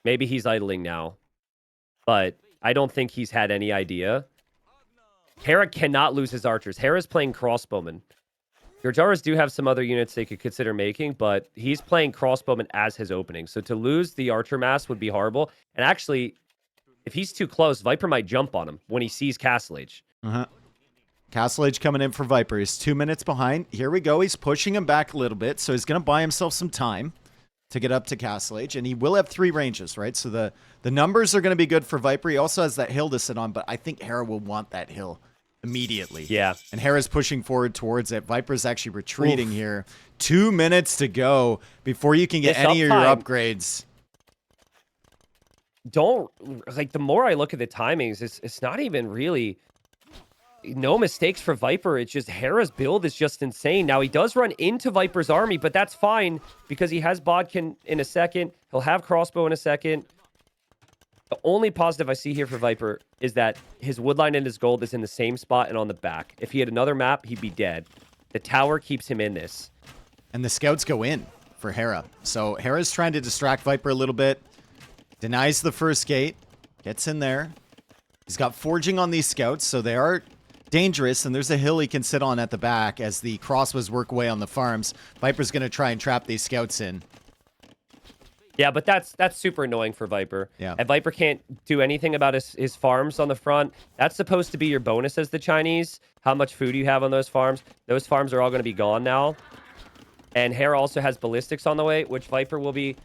Maybe he's idling now, but I don't think he's had any idea. Hera cannot lose his archers. Hera's playing crossbowmen. Georgians do have some other units they could consider making, but he's playing crossbowmen as his opening. So to lose the archer mass would be horrible. And actually, if he's too close, Viper might jump on him when he sees Castle Age. Castle Age coming in for Viper. He's 2 minutes behind. Here we go. He's pushing him back a little bit, so he's going to buy himself some time to get up to Castle Age, and he will have 3 ranges, right? So the numbers are going to be good for Viper. He also has that hill to sit on, but I think Hera will want that hill immediately. Yeah. And Hera's pushing forward towards it. Viper's actually retreating here. 2 minutes to go before you can get any of your upgrades. The more I look at the timings, it's not even really no mistakes for Viper. It's just Hera's build is just insane. Now, he does run into Viper's army, but that's fine because he has Bodkin in a second. He'll have crossbow in a second. The only positive I see here for Viper is that his woodline and his gold is in the same spot and on the back. If he had another map, he'd be dead. The tower keeps him in this. And the scouts go in for Hera. So Hera's trying to distract Viper a little bit. Denies the first gate. Gets in there. He's got forging on these scouts, so they are dangerous, and there's a hill he can sit on at the back as the crossbows work away on the farms. Viper's going to try and trap these scouts in. Yeah, but that's super annoying for Viper. Yeah. And Viper can't do anything about his farms on the front. That's supposed to be your bonus as the Chinese, how much food you have on those farms. Those farms are all going to be gone now. And Hera also has ballistics on the way, which Viper will be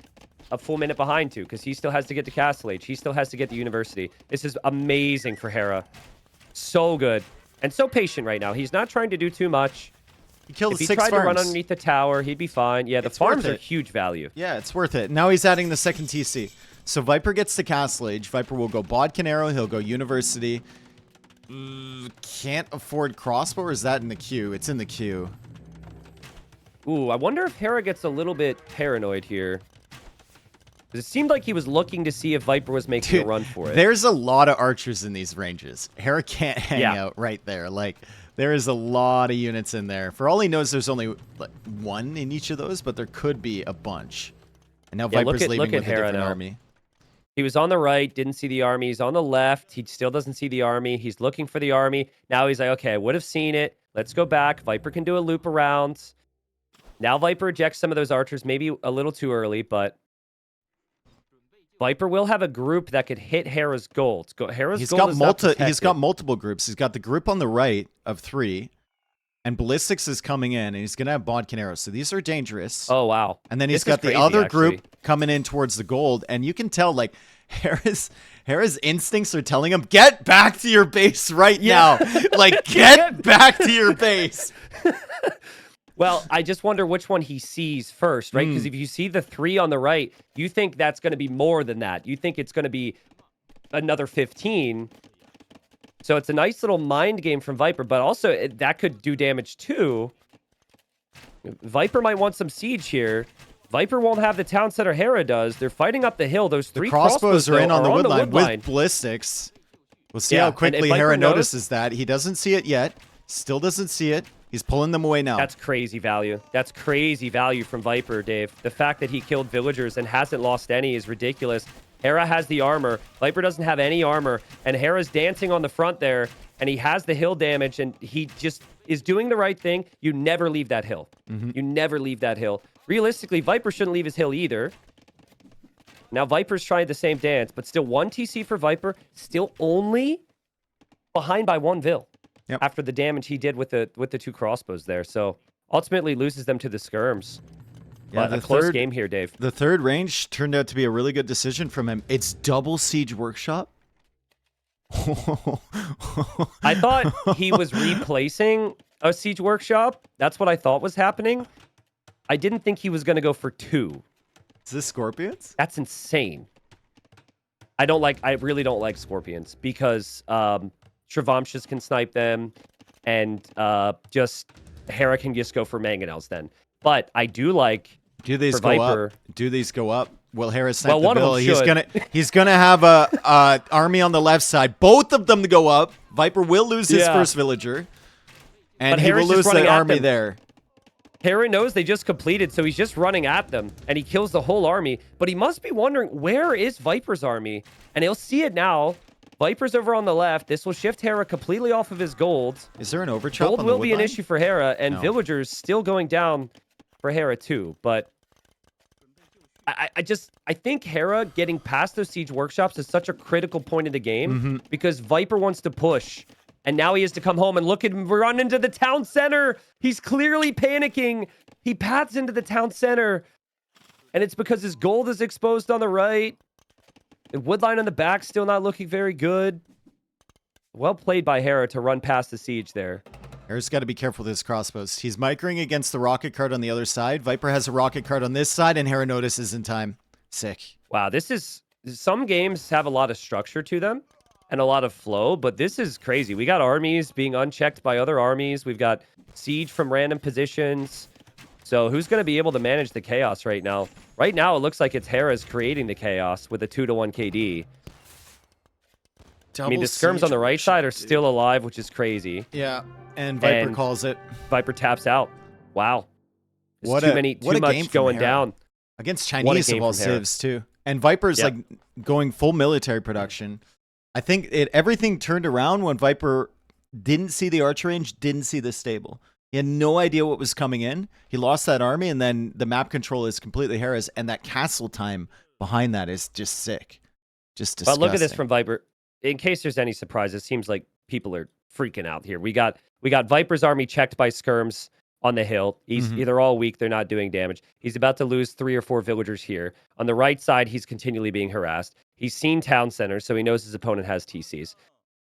a full minute behind to, because he still has to get to Castle Age. He still has to get to University. This is amazing for Hera. So good. And so patient right now. He's not trying to do too much. He killed If he 6 tried farms. to run underneath the tower, he'd be fine. Yeah, the It's worth farms are it. huge value. Yeah, it's worth it. Now he's adding the second TC. So Viper gets the Castle Age. Viper will go Bodkin Arrow. He'll go University. Can't afford Crossbow, or is that in the queue? It's in the queue. Ooh, I wonder if Hera gets a little bit paranoid here. 'Cause it seemed like he was looking to see if Viper was making a run for it. There's a lot of archers in these ranges. Hera can't hang Yeah. out right there. Like, there is a lot of units in there. For all he knows, there's only like, one in each of those, but there could be a bunch. And now Yeah, Viper's leaving look at with a Hera different now. army. He was on the right, didn't see the army. He's on the left. He still doesn't see the army. He's looking for the army. Now he's like, okay, I would have seen it. Let's go back. Viper can do a loop around. Now Viper ejects some of those archers, maybe a little too early, but Viper will have a group that could hit Hera's gold. Hera's He's gold got is not protected. he's got multiple groups. He's got the group on the right of 3, and Ballistics is coming in, and he's gonna have Bodkin Arrows. So these are dangerous. Oh, wow. And then he's This is got the crazy, other actually. group coming in towards the gold, and you can tell like Hera's instincts are telling him, get back to your base right now. Like, get back to your base. Well, I just wonder which one he sees first, right? Because if you see the 3 on the right, you think that's going to be more than that. You think it's going to be another 15. So it's a nice little mind game from Viper, but also that could do damage too. Viper might want some siege here. Viper won't have the town center Hera does. They're fighting up the hill. Those 3 Crossbows are though, in on the woodline wood line. with Ballistics. We'll see Yeah, how and quickly if Viper Hera knows- notices that. He doesn't see it yet. Still doesn't see it. He's pulling them away now. That's crazy value. That's crazy value from Viper, Dave. The fact that he killed villagers and hasn't lost any is ridiculous. Hera has the armor. Viper doesn't have any armor. And Hera's dancing on the front there. And he has the hill damage. And he just is doing the right thing. You never leave that hill. You never leave that hill. Realistically, Viper shouldn't leave his hill either. Now, Viper's trying the same dance. But still 1 TC for Viper. Still only behind by 1 Vil. Yep. After the damage he did with the 2 crossbows there. So ultimately loses them to the skirms. Yeah, But a close game here, Dave. The third range turned out to be a really good decision from him. It's double Siege Workshop. I thought he was replacing a Siege Workshop. That's what I thought was happening. I didn't think he was going to go for 2. Is this Scorpions? That's insane. I really don't like Scorpions because Travamshas can snipe them and just Hera can just go for mangonels then. But I do like Do these for go Viper. up? Do these go up? Will Hera snipe Well, the one of bill? them should. He's gonna have a army on the left side. Both of them to go up. Viper will lose his Yeah. first villager, and But he will Hera's just lose running that at army them. there. Hera knows they just completed, so he's just running at them, and he kills the whole army. But he must be wondering, where is Viper's army? And he'll see it now. Viper's over on the left. This will shift Hera completely off of his gold. Is there an overchop? Gold on the will be an woodline? issue for Hera, and No. villagers still going down for Hera too. But I think Hera getting past those siege workshops is such a critical point in the game because Viper wants to push. And now he has to come home and look at him run into the town center. He's clearly panicking. He paths into the town center. And it's because his gold is exposed on the right. The woodline on the back still not looking very good. Well played by Hera to run past the siege there. Hera's got to be careful with his crossbows. He's microing against the rocket card on the other side. Viper has a rocket card on this side, and Hera notices in time. Sick. Wow, some games have a lot of structure to them and a lot of flow, but this is crazy. We got armies being unchecked by other armies. We've got siege from random positions. So who's going to be able to manage the chaos right now? Right now, it looks like it's Hera's creating the chaos with a 2-1 KD. I mean, the skirms on the right side are still alive, which is crazy. Yeah, and Viper And calls it. Viper taps out. Wow. There's What too a game much from going Hera. down. Against What a Chinese game of all from Hera. civs, too. And Viper's Yep. like going full military production. I think everything turned around when Viper didn't see the archer range, didn't see the stable. He had no idea what was coming in. He lost that army, and then the map control is completely Hera's, and that castle time behind that is just sick. Just disgusting. But look at this from Viper. In case there's any surprise, it seems like people are freaking out here. We got Viper's army checked by skirms on the hill. They're all weak. They're not doing damage. He's about to lose 3 or 4 villagers here. On the right side, he's continually being harassed. He's seen town center, so he knows his opponent has TCs.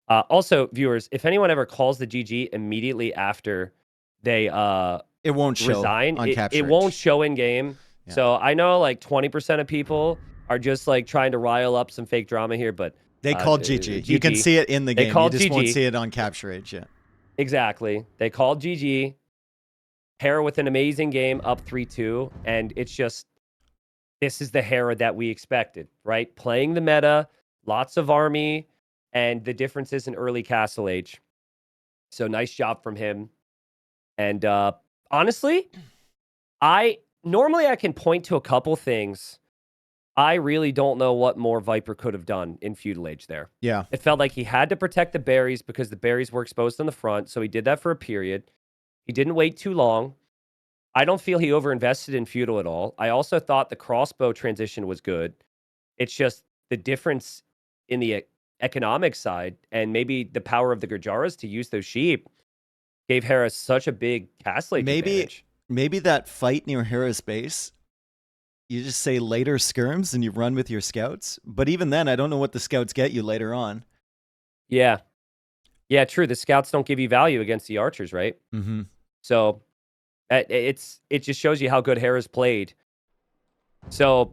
Also, viewers, if anyone ever calls the GG immediately after they It won't show resign, on capture it won't rate. show in game. Yeah. So I know like 20% of people are just like trying to rile up some fake drama here, but They called GG. You can GG. see it in the They game. You called just won't GG. see it on capture rate yet. Exactly. They called GG. Hera with an amazing game, up 3-2, and it's just this is the Hera that we expected, right? Playing the meta, lots of army, and the differences in early Castle Age. So nice job from him. And honestly, I can point to a couple things. I really don't know what more Viper could have done in Feudal Age there. Yeah. It felt like he had to protect the berries because the berries were exposed on the front, so he did that for a period. He didn't wait too long. I don't feel he overinvested in Feudal at all. I also thought the crossbow transition was good. It's just the difference in the economic side and maybe the power of the Gurjaras to use those sheep gave Hera such a big castle advantage. Maybe that fight near Hera's base, you just say later skirms and you run with your scouts. But even then, I don't know what the scouts get you later on. Yeah. Yeah, true. The scouts don't give you value against the archers, right? Mm-hmm. So it just shows you how good Hera's played. So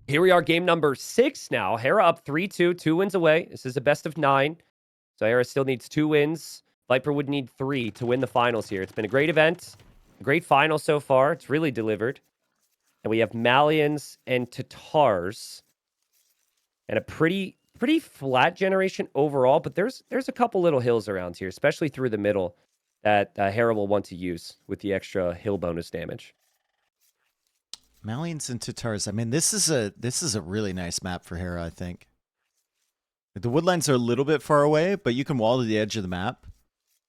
here we are, game number 6 now. Hera up 3-2, 2 wins away. This is a best of 9. So Hera still needs 2 wins. Viper would need 3 to win the finals here. It's been a great event, a great final so far. It's really delivered. And we have Malians and Tatars. And a pretty flat generation overall, but there's a couple little hills around here, especially through the middle, that Hera will want to use with the extra hill bonus damage. Malians and Tatars. I mean, this is a really nice map for Hera, I think. The woodlands are a little bit far away, but you can wall to the edge of the map.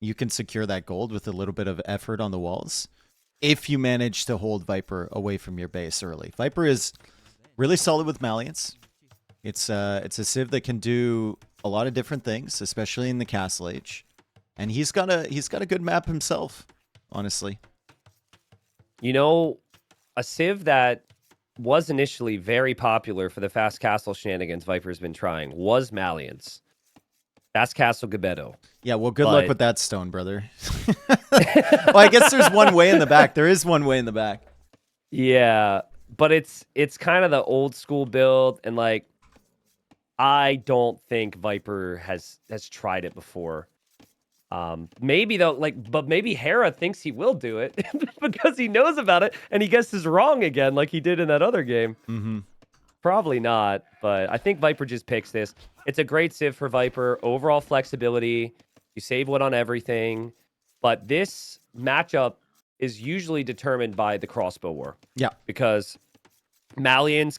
You can secure that gold with a little bit of effort on the walls if you manage to hold Viper away from your base early. Viper is really solid with Malians. It's a civ that can do a lot of different things, especially in the Castle Age. And he's got a good map himself, honestly. You know, a civ that was initially very popular for the fast castle shenanigans Viper's been trying was Malians. Fast Castle Gebedo. Yeah, well, good luck with that stone, brother. Well, I guess there's one way in the back. There is one way in the back. Yeah, but it's kind of the old school build, and like I don't think Viper has tried it before. Maybe though, but maybe Hera thinks he will do it because he knows about it and he guesses wrong again, like he did in that other game. Mm-hmm. Probably not, but I think Viper just picks this. It's a great civ for Viper. Overall flexibility. You save wood on everything. But this matchup is usually determined by the crossbow war. Yeah. Because Malians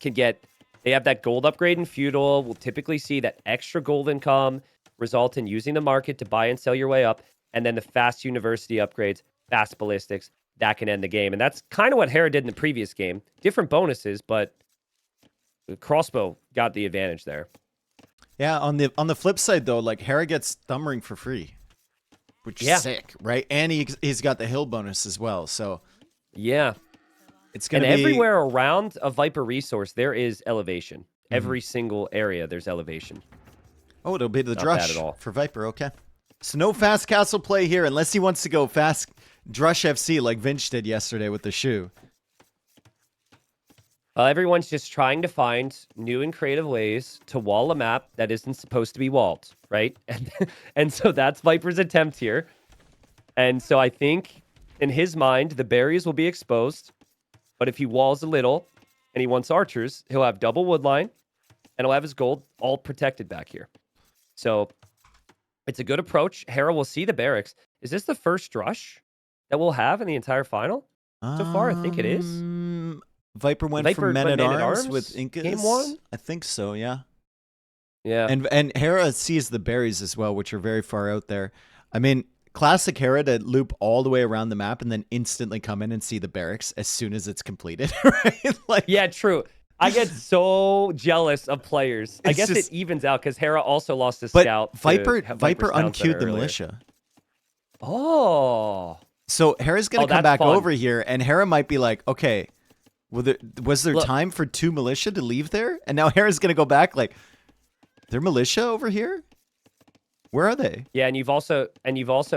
they have that gold upgrade in Feudal. We'll typically see that extra gold income result in using the market to buy and sell your way up. And then the fast university upgrades, fast ballistics, that can end the game. And that's kind of what Hera did in the previous game. Different bonuses, but the crossbow got the advantage there. Yeah, on the flip side though, like Hera gets Thumb Ring for free, which is sick, right? And he's got the hill bonus as well. So yeah, it's gonna and be everywhere around a Viper resource there is elevation. Mm-hmm. Every single area there's elevation. Oh, it'll be the Not bad at Drush all. for Viper. Okay, so no fast castle play here unless he wants to go fast Drush FC like Vince did yesterday with the shoe. Everyone's just trying to find new and creative ways to wall a map that isn't supposed to be walled, right? And so that's Viper's attempt here. And so I think in his mind, the berries will be exposed. But if he walls a little and he wants archers, he'll have double woodline and he'll have his gold all protected back here. So it's a good approach. Hera will see the barracks. Is this the first Drush that we'll have in the entire final? So far, I think it is. Viper went from Men-at-Arms with Incas. Game 1? I think so, yeah. Yeah. And Hera sees the berries as well, which are very far out there. I mean, classic Hera to loop all the way around the map and then instantly come in and see the barracks as soon as it's completed, right? Like, yeah, true. I get so jealous of players. I guess it evens out because Hera also lost a scout. Viper unqueued the militia. Oh. So Hera's going to come back over here, and Hera might be like, okay, was there time for 2 militia to leave there? And now Hera's going to go back like, there militia over here? Where are they? Yeah, and you've also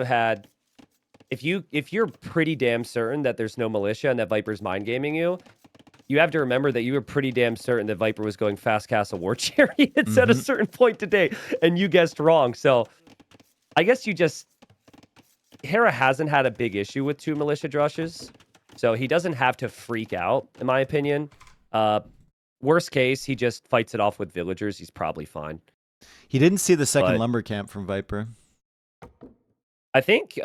had, if you're pretty damn certain that there's no militia and that Viper's mind gaming you, you have to remember that you were pretty damn certain that Viper was going fast castle war chariots at a certain point today, and you guessed wrong. So I guess Hera hasn't had a big issue with 2 militia drushes, so he doesn't have to freak out, in my opinion. Worst case, he just fights it off with villagers. He's probably fine. He didn't see the second lumber camp from Viper. I think,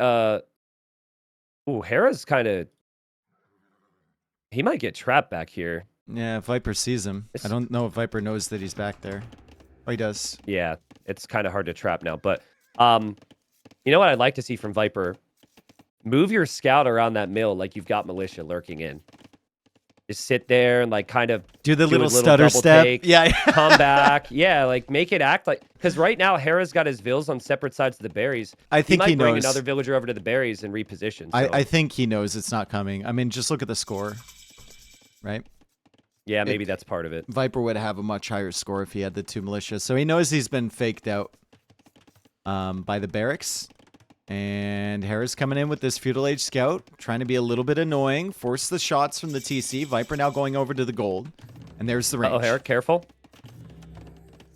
Hera's kind of, he might get trapped back here. Yeah, Viper sees him. I don't know if Viper knows that he's back there. Oh, he does. Yeah, it's kind of hard to trap now. But you know what I'd like to see from Viper? Move your scout around that mill like you've got militia lurking in. Just sit there and like kind of do the little stutter step. Take, yeah. Come back. Yeah, like make it act like, because right now Hera's got his vills on separate sides of the berries. I think he might bring knows. another villager over to the berries and reposition. So. I think he knows it's not coming. I mean, just look at the score, right? Yeah, maybe that's part of it. Viper would have a much higher score if he had the 2 militia. So he knows he's been faked out by the barracks. And Hera's coming in with this Feudal Age Scout, trying to be a little bit annoying, force the shots from the TC. Viper now going over to the gold. And there's the range. Oh, Hera, careful.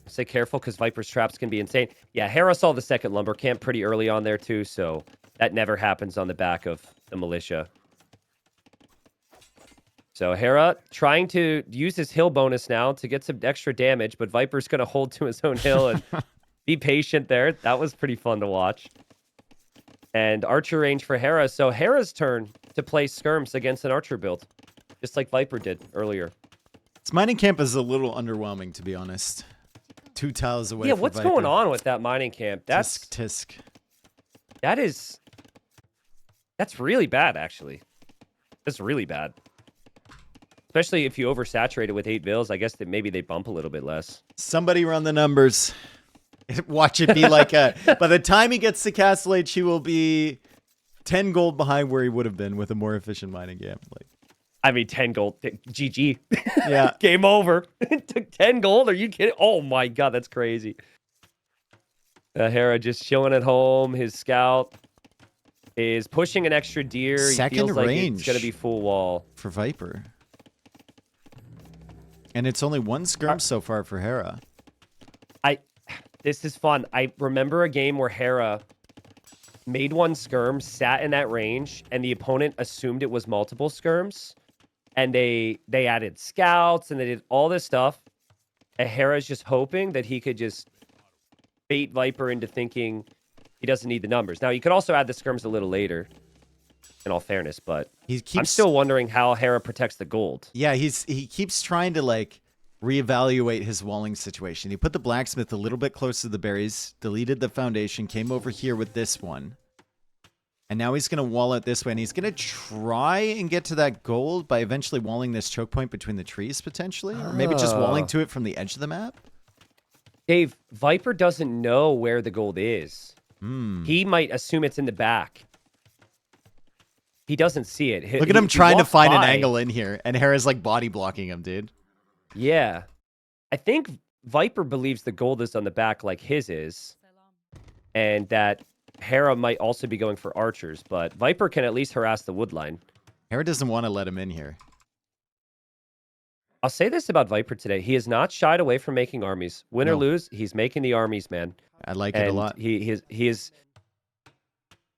Say careful, because Viper's traps can be insane. Yeah, Hera saw the second lumber camp pretty early on there, too, so that never happens on the back of the militia. So Hera trying to use his hill bonus now to get some extra damage, but Viper's going to hold to his own hill and be patient there. That was pretty fun to watch. And archer range for Hera. So Hera's turn to play skirms against an archer build, just like Viper did earlier. This mining camp is a little underwhelming, to be honest. 2 tiles away. Yeah, what's going on with that mining camp? That's tisk. That's really bad, actually. That's really bad. Especially if you oversaturate it with 8 vills, I guess that maybe they bump a little bit less. Somebody run the numbers. Watch it be like by the time he gets to Castle Age, he will be 10 gold behind where he would have been with a more efficient mining camp. Like, I mean, 10 gold. GG. Yeah. Game over. It took 10 gold? Are you kidding? Oh my god, that's crazy. Hera just chilling at home. His scout is pushing an extra deer. Second he feels like range it's going to be full wall. For Viper. And it's only 1 skirm so far for Hera. This is fun. I remember a game where Hera made 1 skirm, sat in that range, and the opponent assumed it was multiple skirms. And they added scouts, and they did all this stuff. And Hera's just hoping that he could just bait Viper into thinking he doesn't need the numbers. Now, you could also add the skirms a little later, in all fairness, but I'm still wondering how Hera protects the gold. Yeah, he keeps trying to, like, reevaluate his walling situation. He put the blacksmith a little bit close to the berries, deleted the foundation, came over here with this one. And now he's going to wall it this way, and he's going to try and get to that gold by eventually walling this choke point between the trees, potentially. Or maybe just walling to it from the edge of the map. Dave, Viper doesn't know where the gold is. He might assume it's in the back. He doesn't see it. Look at him trying to find an angle in here, and Hera's like body blocking him, dude. Yeah. I think Viper believes the gold is on the back like his is, and that Hera might also be going for archers, but Viper can at least harass the wood line. Hera doesn't want to let him in here. I'll say this about Viper today. He has not shied away from making armies. Win or lose, he's making the armies, man. I like it a lot.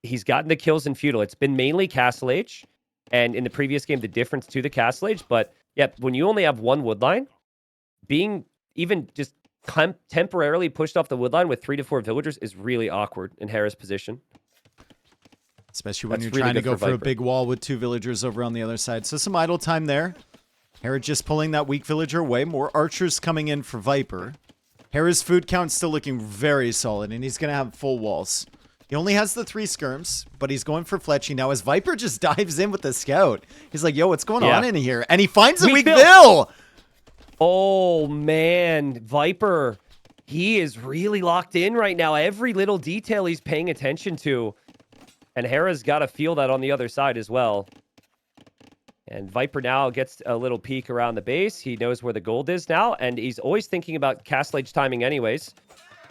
He's gotten the kills in feudal. It's been mainly Castle Age, and in the previous game, the difference to the Castle Age. But yeah, when you only have 1 wood line, being even just temporarily pushed off the wood line with 3 to 4 villagers is really awkward in Hera's position. Especially when you're trying to go for a big wall with 2 villagers over on the other side. So some idle time there. Hera just pulling that weak villager away. More archers coming in for Viper. Hera's food count still looking very solid, and he's going to have full walls. He only has the 3 skirms, but he's going for fletching. Now, as Viper just dives in with the scout, he's like, yo, what's going on in here? And he finds a weak vill! Oh, man. Viper, he is really locked in right now. Every little detail he's paying attention to. And Hera's got to feel that on the other side as well. And Viper now gets a little peek around the base. He knows where the gold is now, and he's always thinking about Castle Age timing anyways.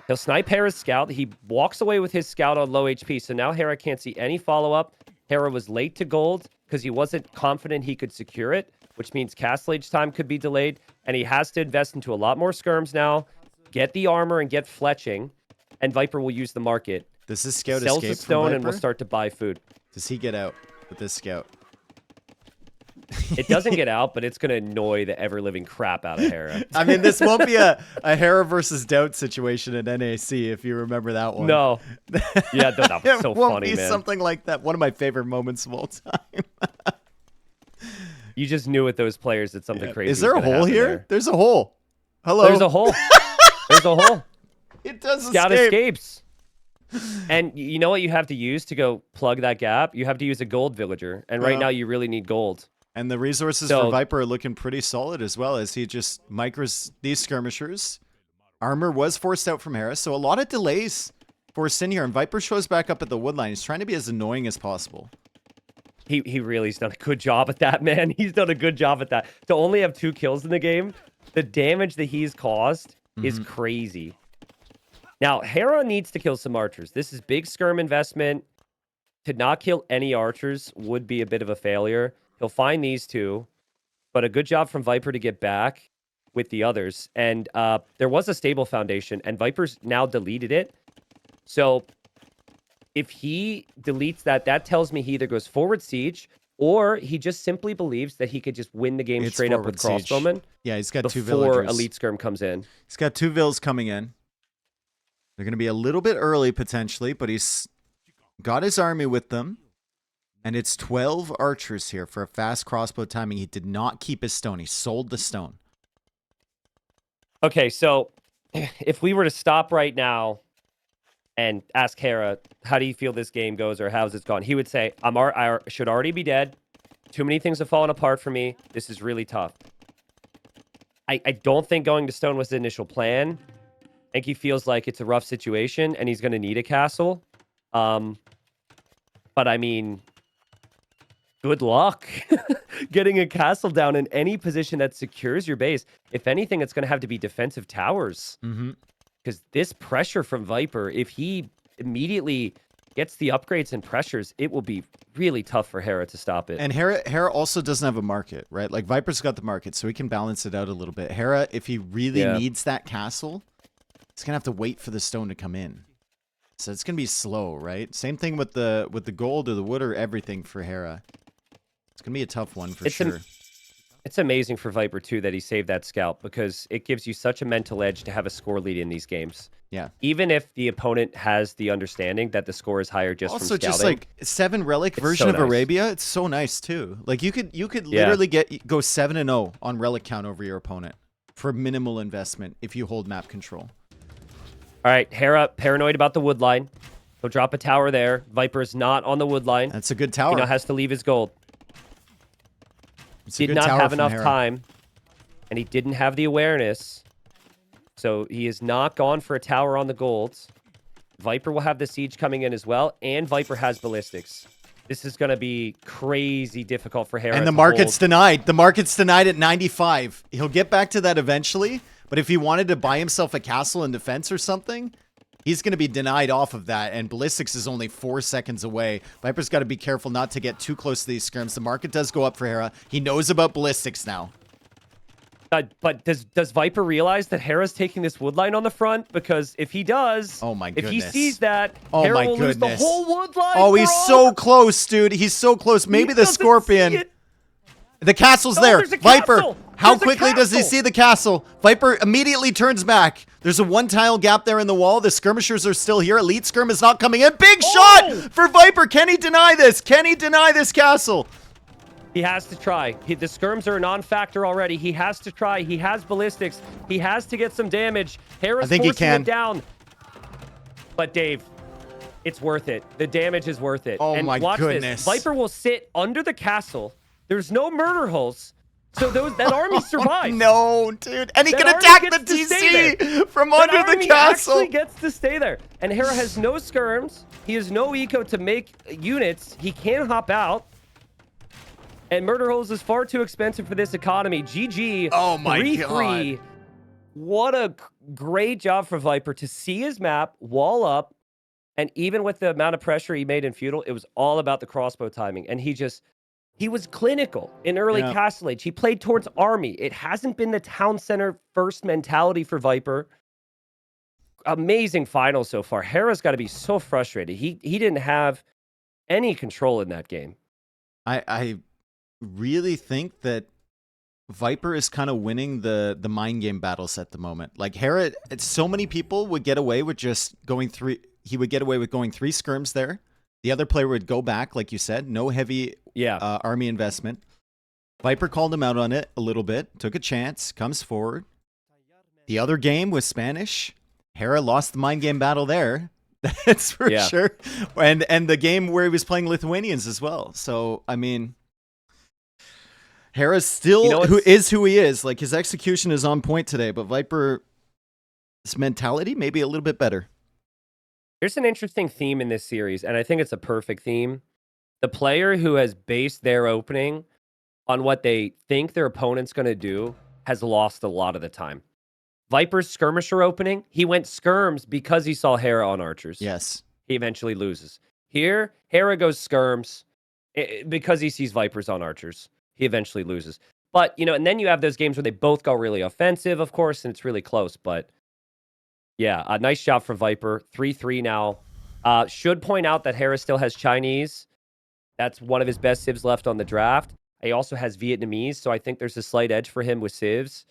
He'll snipe Hera's scout. He walks away with his scout on low HP. So now Hera can't see any follow-up. Hera was late to gold because he wasn't confident he could secure it, which means castle age time could be delayed. And he has to invest into a lot more skirms now, get the armor and get fletching. And Viper will use the market. Does this scout Sells escape the stone from and will Viper? start to buy food. Does he get out with this scout? It doesn't get out, but it's going to annoy the ever-living crap out of Hera. I mean, this won't be a Hera versus Doubt situation at NAC, if you remember that one. No. Yeah, that was so it won't funny, be man. something like that. One of my favorite moments of all time. You just knew with those players that something crazy Is there a was gonna hole happen here? there. There's a hole. Hello. There's a hole. There's a hole. It does Scout escape. escapes. And you know what you have to use to go plug that gap? You have to use a gold villager. And right now you really need gold. And the resources for Viper are looking pretty solid as well, as he just micros these skirmishers. Armor was forced out from Hera, so a lot of delays forced in here. And Viper shows back up at the woodline. He's trying to be as annoying as possible. He really's done a good job at that, man. He's done a good job at that. To only have 2 kills in the game, the damage that he's caused is crazy. Now, Hera needs to kill some archers. This is big skirm investment. To not kill any archers would be a bit of a failure. He'll find these 2, but a good job from Viper to get back with the others. And there was a stable foundation, and Viper's now deleted it. So if he deletes that, that tells me he either goes forward siege, or he just simply believes that he could just win the game straight up with crossbowmen. Yeah, he's got 2 before villagers. Elite Skirm comes in. He's got 2 vills coming in. They're going to be a little bit early, potentially, but he's got his army with them. And it's 12 archers here for a fast crossbow timing. He did not keep his stone. He sold the stone. Okay, so if we were to stop right now and ask Hera, how do you feel this game goes or how's it gone? He would say, I should already be dead. Too many things have fallen apart for me. This is really tough. I don't think going to stone was the initial plan. I think he feels like it's a rough situation and he's going to need a castle. But I mean, good luck getting a castle down in any position that secures your base. If anything, it's going to have to be defensive towers. Because this pressure from Viper, if he immediately gets the upgrades and pressures, it will be really tough for Hera to stop it. And Hera also doesn't have a market, right? Like, Viper's got the market, so he can balance it out a little bit. Hera, if he really needs that castle, he's going to have to wait for the stone to come in. So it's going to be slow, right? Same thing with the gold or the wood or everything for Hera. It's going to be a tough one for sure. It's amazing for Viper, too, that he saved that scout because it gives you such a mental edge to have a score lead in these games. Yeah. Even if the opponent has the understanding that the score is higher just from scouting. Also, just like 7 relic version of Arabia, it's so nice, too. Like, you could literally go 7-0 on relic count over your opponent for minimal investment if you hold map control. All right, Hera, paranoid about the wood line. He'll drop a tower there. Viper is not on the wood line. That's a good tower. He now has to leave his gold. Did not have enough time, and he didn't have the awareness. So he is not gone for a tower on the gold. Viper will have the siege coming in as well, and Viper has ballistics. This is going to be crazy difficult for Hera. And the market's denied. The market's denied at 95. He'll get back to that eventually, but if he wanted to buy himself a castle in defense or something, he's going to be denied off of that, and ballistics is only 4 seconds away. Viper's got to be careful not to get too close to these skirms. The market does go up for Hera. He knows about ballistics now. But does Viper realize that Hera's taking this wood line on the front? Because if he does, oh my goodness. If he sees that, Hera will lose the whole wood line. Oh, he's so close, dude. He's so close. Maybe the Scorpion. The castle's there. Viper, how quickly does he see the castle? Viper immediately turns back. There's a 1-tile gap there in the wall. The skirmishers are still here. Elite Skirm is not coming in. Big shot for Viper. Can he deny this? Can he deny this castle? He has to try. The skirms are a non-factor already. He has to try. He has ballistics. He has to get some damage. Hera's forcing it down. But Dave, it's worth it. The damage is worth it. Oh and my watch goodness. This. Viper will sit under the castle. There's no murder holes. So that army survives. No, dude. And he can attack the TC from under the castle. Actually gets to stay there. And Hera has no skirms. He has no eco to make units. He can't hop out. And murder holes is far too expensive for this economy. GG. Oh my God. What a great job for Viper to see his map, wall up, and even with the amount of pressure he made in Feudal, it was all about the crossbow timing. And he was clinical in early Yeah. Castle Age. He played towards Army. It hasn't been the town center first mentality for Viper. Amazing final so far. Hera's got to be so frustrated. He didn't have any control in that game. I really think that Viper is kind of winning the mind game battles at the moment. Like Hera, so many people would get away with just going three. He would get away with going 3 skirms there. The other player would go back, like you said, no heavy army investment. Viper called him out on it a little bit, took a chance, comes forward. The other game was Spanish. Hera lost the mind game battle there. That's for sure. And the game where he was playing Lithuanians as well. So, I mean, Hera's still who he is. Like, his execution is on point today, but Viper's mentality maybe a little bit better. There's an interesting theme in this series, and I think it's a perfect theme. The player who has based their opening on what they think their opponent's going to do has lost a lot of the time. Viper's skirmisher opening, he went skirms because he saw Hera on archers. Yes. He eventually loses. Here, Hera goes skirms because he sees Vipers on archers. He eventually loses. But, and then you have those games where they both go really offensive, of course, and it's really close. But, yeah, a nice job for Viper. 3-3 now. Should point out that Hera still has Chinese. That's one of his best civs left on the draft. He also has Vietnamese, so I think there's a slight edge for him with civs.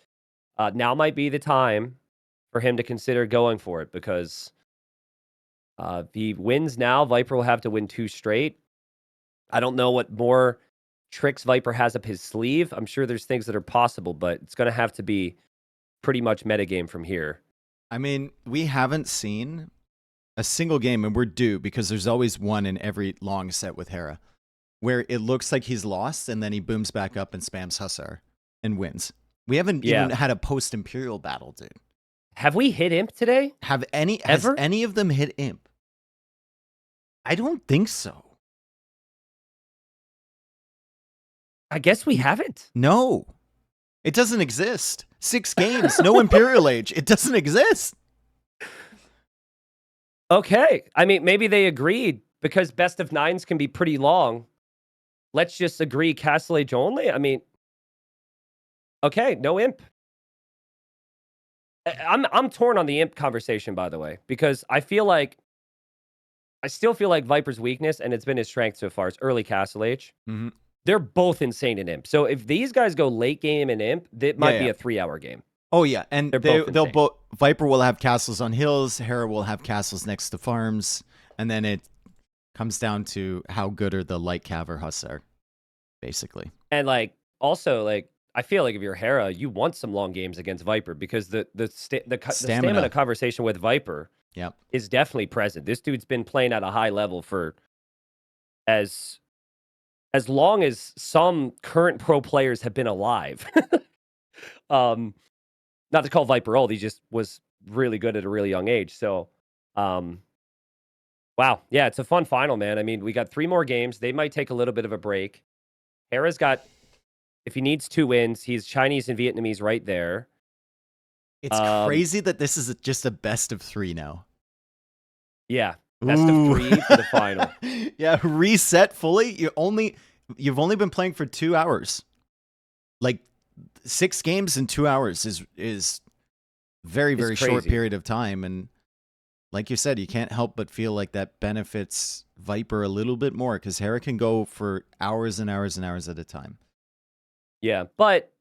Now might be the time for him to consider going for it because if he wins now, Viper will have to win 2 straight. I don't know what more tricks Viper has up his sleeve. I'm sure there's things that are possible, but it's going to have to be pretty much metagame from here. I mean, we haven't seen a single game, and we're due because there's always one in every long set with Hera, where it looks like he's lost and then he booms back up and spams Hussar and wins. We haven't even had a post-Imperial battle, dude. Have we hit Imp today? Has any of them hit Imp? I don't think so. I guess we haven't. No. It doesn't exist. 6 games, no Imperial Age. It doesn't exist. Okay. I mean, maybe they agreed because best of 9s can be pretty long. Let's just agree Castle Age only. I mean, okay, no Imp. I'm torn on the Imp conversation, by the way, because I still feel like Viper's weakness, and it's been his strength so far, is early Castle Age. Mm-hmm. They're both insane in Imp. So if these guys go late game in Imp, it might be a 3-hour game. Oh yeah, and they'll both. Viper will have castles on hills. Hera will have castles next to farms, and then it comes down to how good are the light cav or Hussar, basically. And also I feel like if you're Hera, you want some long games against Viper because the stamina conversation with Viper is definitely present. This dude's been playing at a high level for as long as some current pro players have been alive. Not to call Viper old, he just was really good at a really young age. So, wow. Yeah, it's a fun final, man. I mean, we got 3 more games. They might take a little bit of a break. Hera's got, if he needs 2 wins, he's Chinese and Vietnamese right there. It's crazy that this is just a best of 3 now. Yeah, best of 3 for the final. Yeah, reset fully. You've only been playing for 2 hours. Like 6 games in 2 hours is very, very short period of time. And like you said, you can't help but feel like that benefits Viper a little bit more because Hera can go for hours and hours and hours at a time. Yeah, but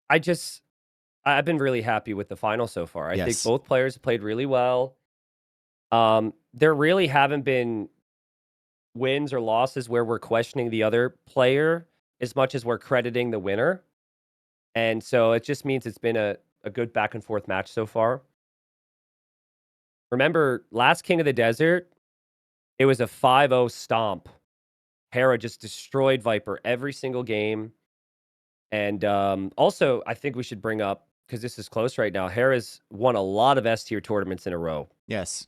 I've been really happy with the final so far. I think both players played really well. There really haven't been wins or losses where we're questioning the other player as much as we're crediting the winner. And so it just means it's been a good back and forth match so far. Remember, last King of the Desert, it was a 5-0 stomp. Hera just destroyed Viper every single game. And also, I think we should bring up, because this is close right now, Hera's won a lot of S-tier tournaments in a row. Yes.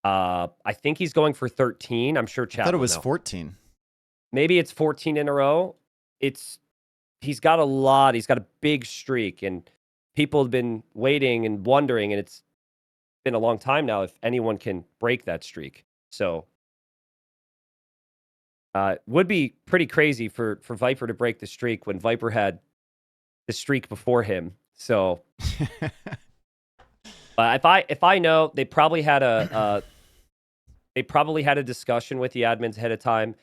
I think he's going for 13. I'm sure chat. I thought it was 14. Maybe it's 14 in a row. He's got a lot. He's got a big streak, and people have been waiting and wondering, and it's been a long time now if anyone can break that streak. So would be pretty crazy for Viper to break the streak when Viper had the streak before him. So if I know, they probably had a discussion with the admins ahead of time.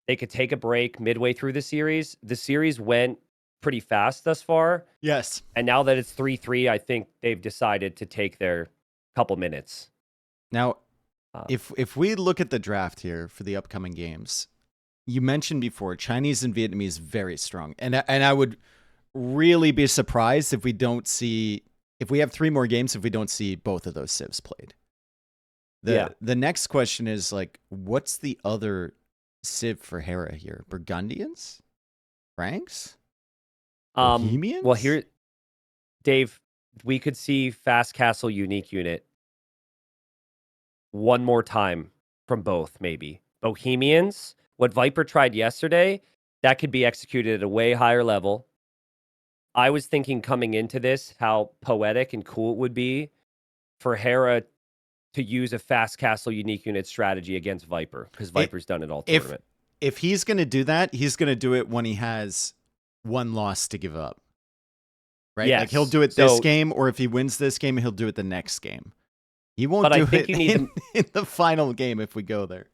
They could take a break midway through the series. The series went pretty fast thus far. Yes. And now that it's 3-3, I think they've decided to take their couple minutes. Now, if we look at the draft here for the upcoming games, you mentioned before Chinese and Vietnamese very strong, and I would really be surprised if we have 3 more games if we don't see both of those civs played. The next question is like, what's the other civ for Hera here? Burgundians, Franks, Bohemians? Well, here, Dave, we could see Fast Castle Unique Unit one more time from both, maybe. Bohemians, what Viper tried yesterday, that could be executed at a way higher level. I was thinking coming into this how poetic and cool it would be for Hera to use a Fast Castle Unique Unit strategy against Viper, because Viper's done it all tournament. If he's going to do that, he's going to do it when he has one loss to give up. Right? Yes. Like he'll do it this game, or if he wins this game, he'll do it the next game. He won't do it in the final game if we go there.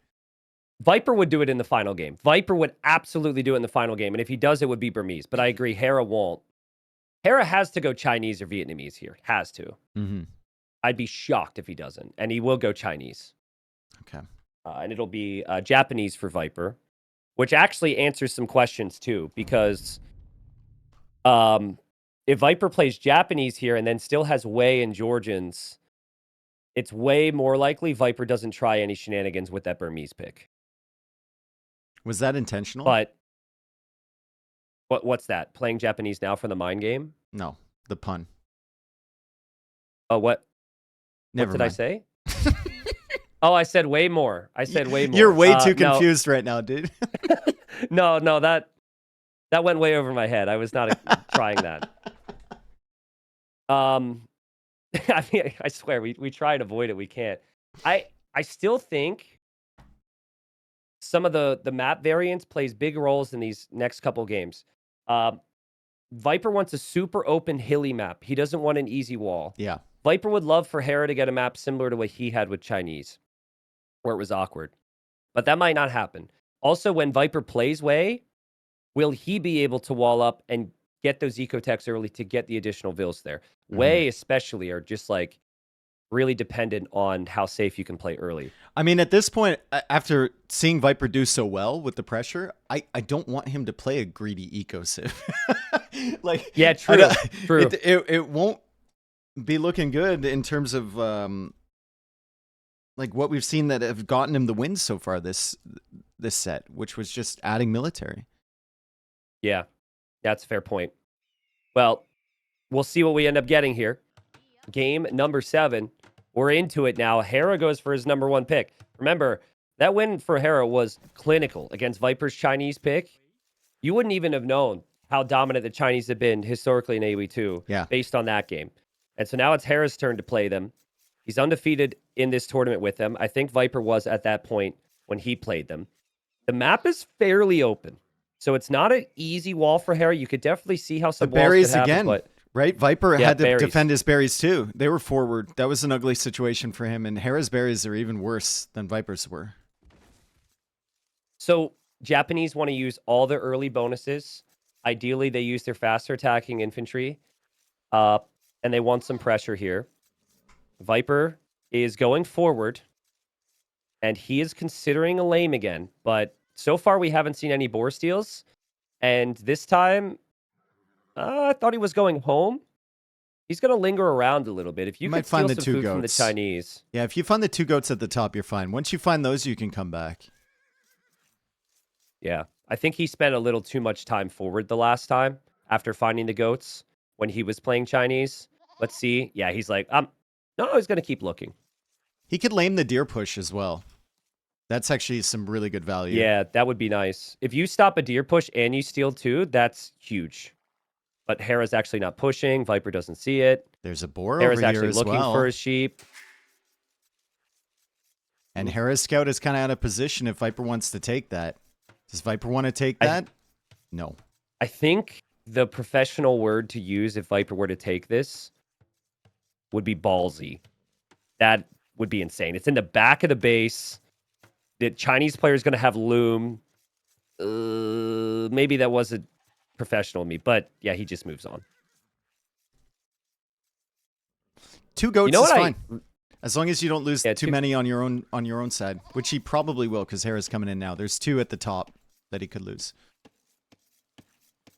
Viper would do it in the final game. Viper would absolutely do it in the final game. And if he does, it would be Burmese. But I agree, Hera won't. Hera has to go Chinese or Vietnamese here. Has to. Mm-hmm. I'd be shocked if he doesn't. And he will go Chinese. Okay. And it'll be Japanese for Viper, which actually answers some questions too. Because if Viper plays Japanese here and then still has Wei and Georgians, it's way more likely Viper doesn't try any shenanigans with that Burmese pick. Was that intentional? But what's that? Playing Japanese now for the mind game? No, the pun. Oh, what? Never what did mind. I say? Oh, I said way more. I said way more. You're way too confused right now, dude. No, that went way over my head. I was not trying that. I mean, I swear, we try and avoid it. We can't. I still think some of the map variants plays big roles in these next couple games. Viper wants a super open hilly map. He doesn't want an easy wall. Yeah. Viper would love for Hera to get a map similar to what he had with Chinese, where it was awkward. But that might not happen. Also, when Viper plays Wei, will he be able to wall up and get those ecotechs early to get the additional vills there? Mm-hmm. Wei especially are just like really dependent on how safe you can play early. I mean, at this point, after seeing Viper do so well with the pressure, I don't want him to play a greedy eco civ. Like, yeah, true. True. It won't be looking good in terms of like what we've seen that have gotten him the wins so far this set, which was just adding military. Yeah, that's a fair point. Well, we'll see what we end up getting here. Game number 7. We're into it now. Hera goes for his number 1 pick. Remember, that win for Hera was clinical against Viper's Chinese pick. You wouldn't even have known how dominant the Chinese have been historically in AoE 2 based on that game. And so now it's Hera's turn to play them. He's undefeated in this tournament with them. I think Viper was at that point when he played them. The map is fairly open. So it's not an easy wall for Hera. You could definitely see how some walls berries could happen, again, but right? Viper had to berries. defend his berries too. They were forward. That was an ugly situation for him. And Hera's berries are even worse than Viper's were. So Japanese want to use all their early bonuses. Ideally, they use their faster attacking infantry. And they want some pressure here. Viper is going forward. And he is considering a lame again. But so far, we haven't seen any boar steals. And this time, I thought he was going home. He's going to linger around a little bit. If you could steal some food from the Chinese. Yeah, if you find the 2 goats at the top, you're fine. Once you find those, you can come back. Yeah. I think he spent a little too much time forward the last time after finding the goats when he was playing Chinese. Let's see. Yeah, he's like, no, he's going to keep looking. He could lame the deer push as well. That's actually some really good value. Yeah, that would be nice. If you stop a deer push and you steal 2, that's huge. But Hera's actually not pushing. Viper doesn't see it. There's a boar Hera's over here actually as looking well. for his sheep. And Hera's scout is kind of out of position if Viper wants to take that. Does Viper want to take that? No. I think the professional word to use if Viper were to take this would be ballsy. That would be insane. It's in the back of the base. The Chinese player is going to have loom. Maybe that wasn't professional of me, but yeah, he just moves on. 2 goats You know is what fine. As long as you don't lose too many on your own side, which he probably will because Hera's coming in now. There's 2 at the top that he could lose.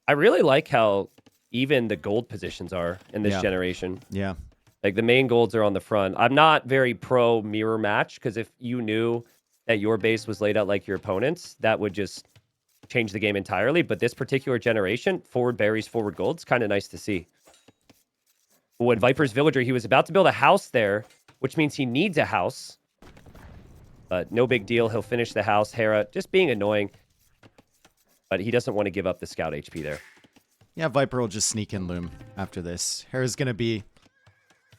I really like how even the gold positions are in this generation. Yeah. Like the main golds are on the front. I'm not very pro mirror match because if you knew that your base was laid out like your opponent's, that would just change the game entirely. But this particular generation, forward berries, forward golds, kind of nice to see. When Viper's villager, he was about to build a house there, which means he needs a house. But no big deal. He'll finish the house. Hera just being annoying. But he doesn't want to give up the scout HP there. Yeah, Viper will just sneak in loom after this. Hera's going to be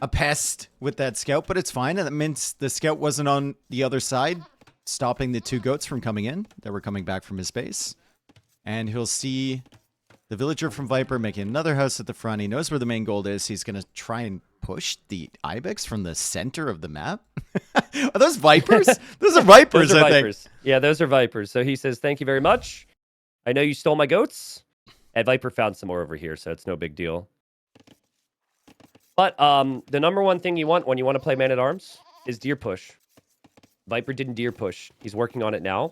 a pest with that scout, but it's fine. That means the scout wasn't on the other side, stopping the 2 goats from coming in that were coming back from his base. And he'll see the villager from Viper making another house at the front. He knows where the main gold is. He's going to try and push the ibex from the center of the map. Are those vipers? Those are vipers, Those are I vipers. think. Yeah, those are vipers. So he says, thank you very much. I know you stole my goats. And Viper found some more over here, so it's no big deal. But the number one thing you want when you want to play Man-at-Arms is deer push. Viper didn't deer push. He's working on it now.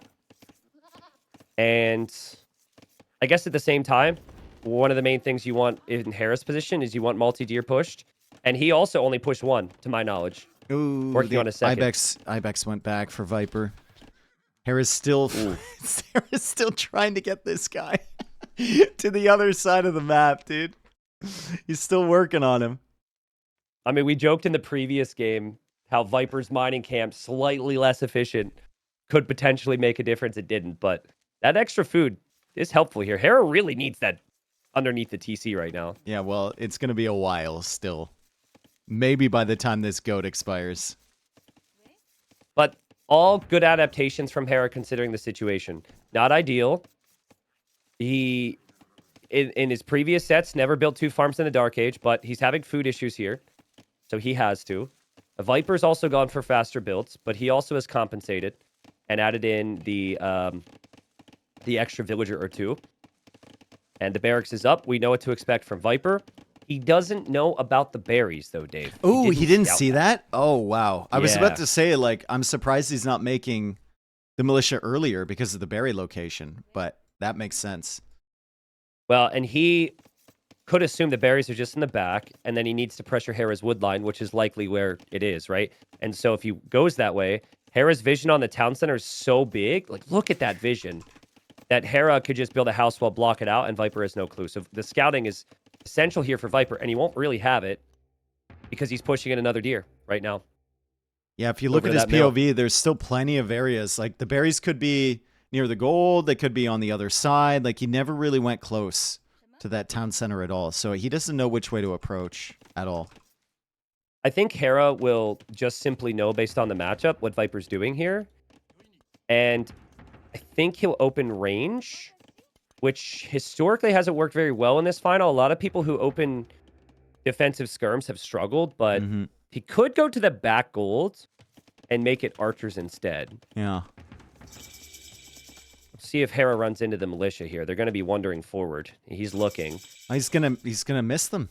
And I guess at the same time, one of the main things you want in Hera's position is you want multi-deer pushed. And he also only pushed 1, to my knowledge. Ooh, Working on a second. Ibex went back for Viper. Hera's still trying to get this guy to the other side of the map, dude. He's still working on him. I mean, we joked in the previous game how Viper's mining camp, slightly less efficient, could potentially make a difference. It didn't, but that extra food is helpful here. Hera really needs that underneath the TC right now. Yeah, well, it's going to be a while still. Maybe by the time this goat expires. But all good adaptations from Hera considering the situation. Not ideal. He, in his previous sets, never built 2 farms in the Dark Age, but he's having food issues here. So he has to. The Viper's also gone for faster builds, but he also has compensated and added in the extra villager or 2. And the barracks is up. We know what to expect from Viper. He doesn't know about the berries, though, Dave. Oh, he didn't see that? Oh, wow. I was about to say, like, I'm surprised he's not making the militia earlier because of the berry location, but that makes sense. Well, and he could assume the berries are just in the back, and then he needs to pressure Hera's wood line, which is likely where it is, right? And so if he goes that way, Hera's vision on the town center is so big. Like, look at that vision. That Hera could just build a house while block it out, and Viper has no clue. So the scouting is essential here for Viper, and he won't really have it because he's pushing in another deer right now. Yeah, if you look at his POV, there's still plenty of areas. Like, the berries could be near the gold. They could be on the other side. Like, he never really went close to that town center at all. So he doesn't know which way to approach at all. I think Hera will just simply know based on the matchup what Viper's doing here. And I think he'll open range, which historically hasn't worked very well in this final. A lot of people who open defensive skirms have struggled, but he could go to the back gold and make it archers instead. Yeah. See if Hera runs into the militia here. They're going to be wandering forward. He's looking. He's gonna miss them.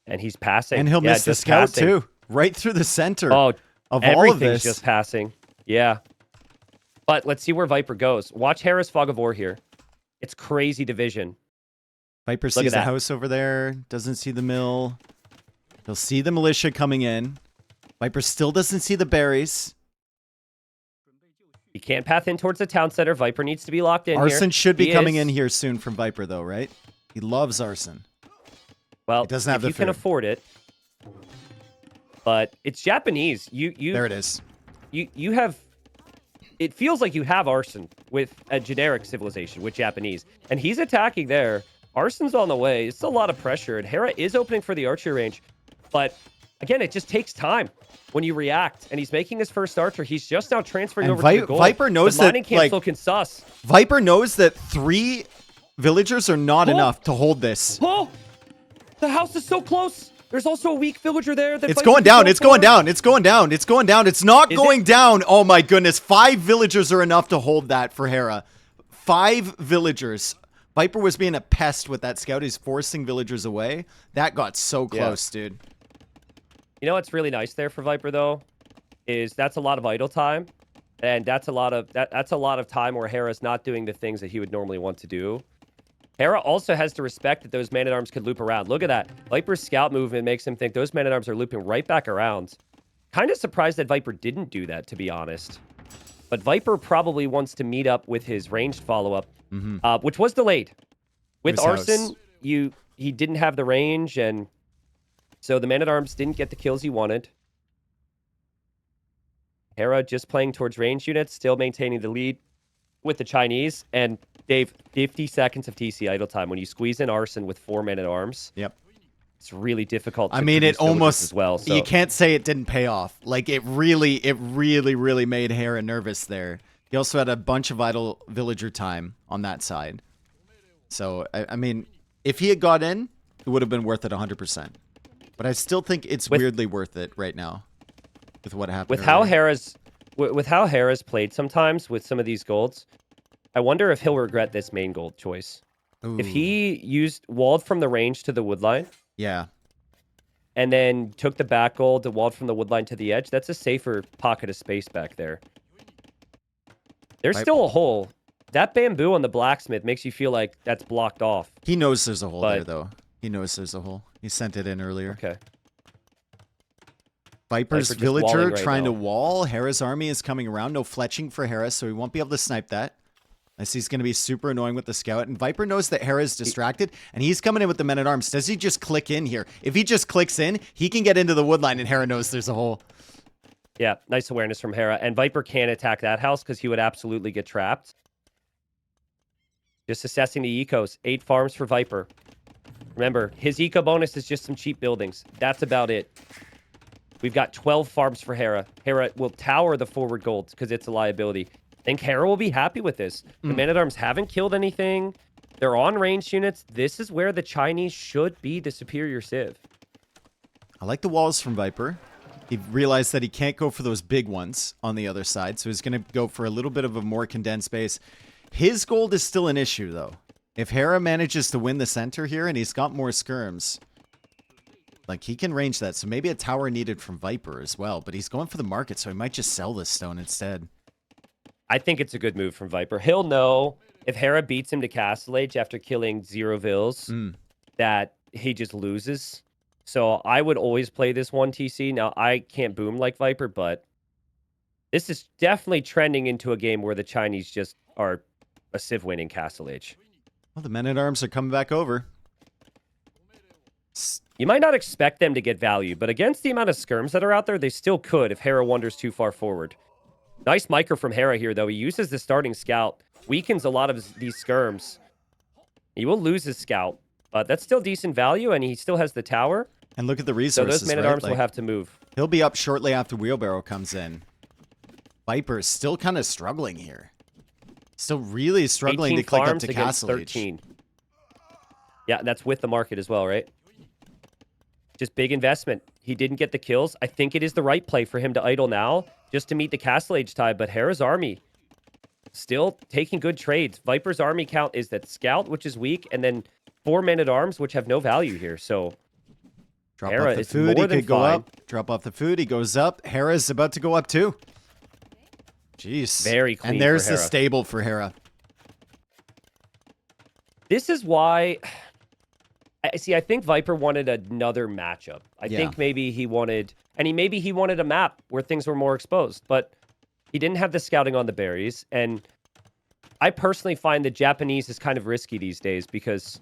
And he's passing. And he'll miss the scout too. Right through the center of all of this. Everything's just passing. Yeah. But let's see where Viper goes. Watch Hera's Fog of War here. It's crazy division. Viper sees a house over there. Doesn't see the mill. He'll see the militia coming in. Viper still doesn't see the berries. He can't path in towards the town center. Viper needs to be locked in here. Arson should be coming in here soon from Viper, though, right? He loves Arson. Well, he doesn't have if you can afford it. But it's Japanese. There it is. You have... It feels like you have Arson with a generic civilization with Japanese. And he's attacking there. Arson's on the way. It's a lot of pressure, and Hera is opening for the archer range. But again, it just takes time when you react. And he's making his first archer. He's just now transferring over to the gold. Viper knows the mining that, camp's looking sus. Viper knows that 3 villagers are not enough to hold this. Oh, the house is so close. There's also a weak villager there. It's going down. It's going down. It's going down. It's going down. It's not going down. Oh my goodness. 5 villagers are enough to hold that for Hera. 5 villagers. Viper was being a pest with that scout. He's forcing villagers away. That got so close, dude. You know what's really nice there for Viper though, is that's a lot of idle time, and that's a lot of time where Hera's not doing the things that he would normally want to do. Hera also has to respect that those man-at-arms could loop around. Look at that. Viper's scout movement makes him think those man-at-arms are looping right back around. Kind of surprised that Viper didn't do that, to be honest. But Viper probably wants to meet up with his ranged follow-up, which was delayed. With Arson, he didn't have the range, and so the man-at-arms didn't get the kills he wanted. Hera just playing towards range units, still maintaining the lead with the Chinese. And Dave, 50 seconds of TC idle time. When you squeeze in Arson with 4 men-at-arms, it's really difficult to it almost as well. So. You can't say it didn't pay off. Like it really made Hera nervous there. He also had a bunch of idle villager time on that side. So I mean, if he had got in, it would have been worth it 100%. But I still think it's weirdly worth it right now with what happened. With how Hera's played sometimes with some of these golds, I wonder if he'll regret this main gold choice. Ooh. If he walled from the range to the wood line. Yeah. And then took the back gold to walled from the wood line to the edge, that's a safer pocket of space back there. There's still a hole. That bamboo on the blacksmith makes you feel like that's blocked off. He knows there's a hole there, though. He knows there's a hole. He sent it in earlier. Okay. Viper's villager trying to wall. Hera's army is coming around. No fletching for Hera, so he won't be able to snipe that. I see he's going to be super annoying with the scout. And Viper knows that Hera is distracted, and he's coming in with the men-at-arms. Does he just click in here? If he just clicks in, he can get into the wood line, and Hera knows there's a hole. Yeah, nice awareness from Hera. And Viper can't attack that house because he would absolutely get trapped. Just assessing the ecos. 8 farms for Viper. Remember, his eco bonus is just some cheap buildings. That's about it. We've got 12 farms for Hera. Hera will tower the forward gold because it's a liability. I think Hera will be happy with this. The men-at-arms haven't killed anything. They're on ranged units. This is where the Chinese should be the superior civ. I like the walls from Viper. He realized that he can't go for those big ones on the other side, so he's going to go for a little bit of a more condensed base. His gold is still an issue, though. If Hera manages to win the center here and he's got more skirms, like he can range that. So maybe a tower needed from Viper as well, but he's going for the market, so he might just sell this stone instead. I think it's a good move from Viper. He'll know if Hera beats him to Castle Age after killing 0 vills, that he just loses. So I would always play this 1 TC. Now, I can't boom like Viper, but this is definitely trending into a game where the Chinese just are a civ winning Castle Age. Well, the men-at-arms are coming back over. You might not expect them to get value, but against the amount of skirms that are out there, they still could if Hera wanders too far forward. Nice micro from Hera here, though. He uses the starting scout, weakens a lot of these skirms. He will lose his scout, but that's still decent value, and he still has the tower. And look at the resources, so those men-at-arms will have to move. He'll be up shortly after Wheelbarrow comes in. Viper is still kind of struggling here. Still really struggling to click up to Castle Age. 13. Yeah, that's with the market as well, right? Just big investment. He didn't get the kills. I think it is the right play for him to idle now just to meet the Castle Age tide, but Hera's army still taking good trades. Viper's army count is that scout, which is weak, and then 4 men-at-arms, which have no value here, so drop Hera off the food, he could go up. Drop off the food, he goes up. Hera's about to go up too. Jeez. Very clean. And there's the stable for Hera. This is why... I think Viper wanted another matchup. I think maybe he wanted... And maybe he wanted a map where things were more exposed. But he didn't have the scouting on the berries. And I personally find the Japanese is kind of risky these days because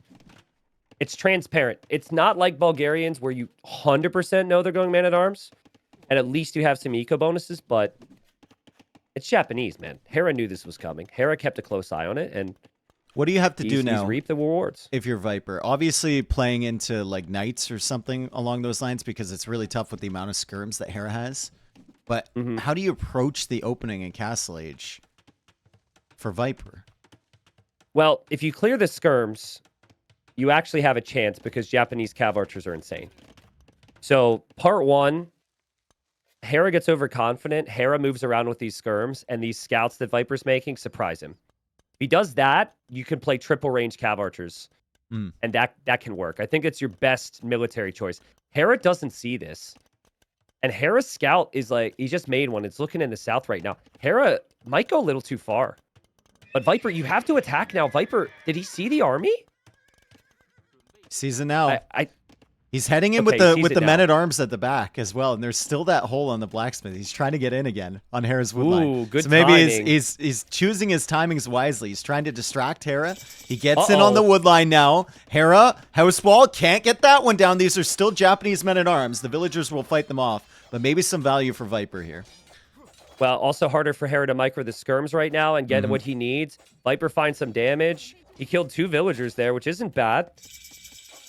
it's transparent. It's not like Bulgarians where you 100% know they're going man-at-arms. And at least you have some eco bonuses, but... It's Japanese, man. Hera knew this was coming. Hera kept a close eye on it, and What do you have to do now? He's reaped the rewards. If you're Viper, obviously playing into like Knights or something along those lines, because it's really tough with the amount of skirms that Hera has. But how do you approach the opening in Castle Age for Viper? Well, if you clear the skirms, you actually have a chance because Japanese cav archers are insane. So part 1, Hera gets overconfident. Hera moves around with these skirms, and these scouts that Viper's making surprise him. If he does that, you can play triple range cav archers, and that can work. I think it's your best military choice. Hera doesn't see this, and Hera's scout is like, he just made one. It's looking in the south right now. Hera might go a little too far, but Viper, you have to attack now. Viper, did he see the army? Sees it now. He's heading in with the men at arms at the back as well, and there's still that hole on the blacksmith. He's trying to get in again on Hera's woodline. Ooh, good so maybe timing. he's choosing his timings wisely. He's trying to distract Hera. He gets in on the woodline now. Hera, house wall, can't get that one down. These are still Japanese men at arms. The villagers will fight them off, but maybe some value for Viper here. Well, also harder for Hera to micro the skirms right now and get what he needs. Viper finds some damage. He killed 2 villagers there, which isn't bad.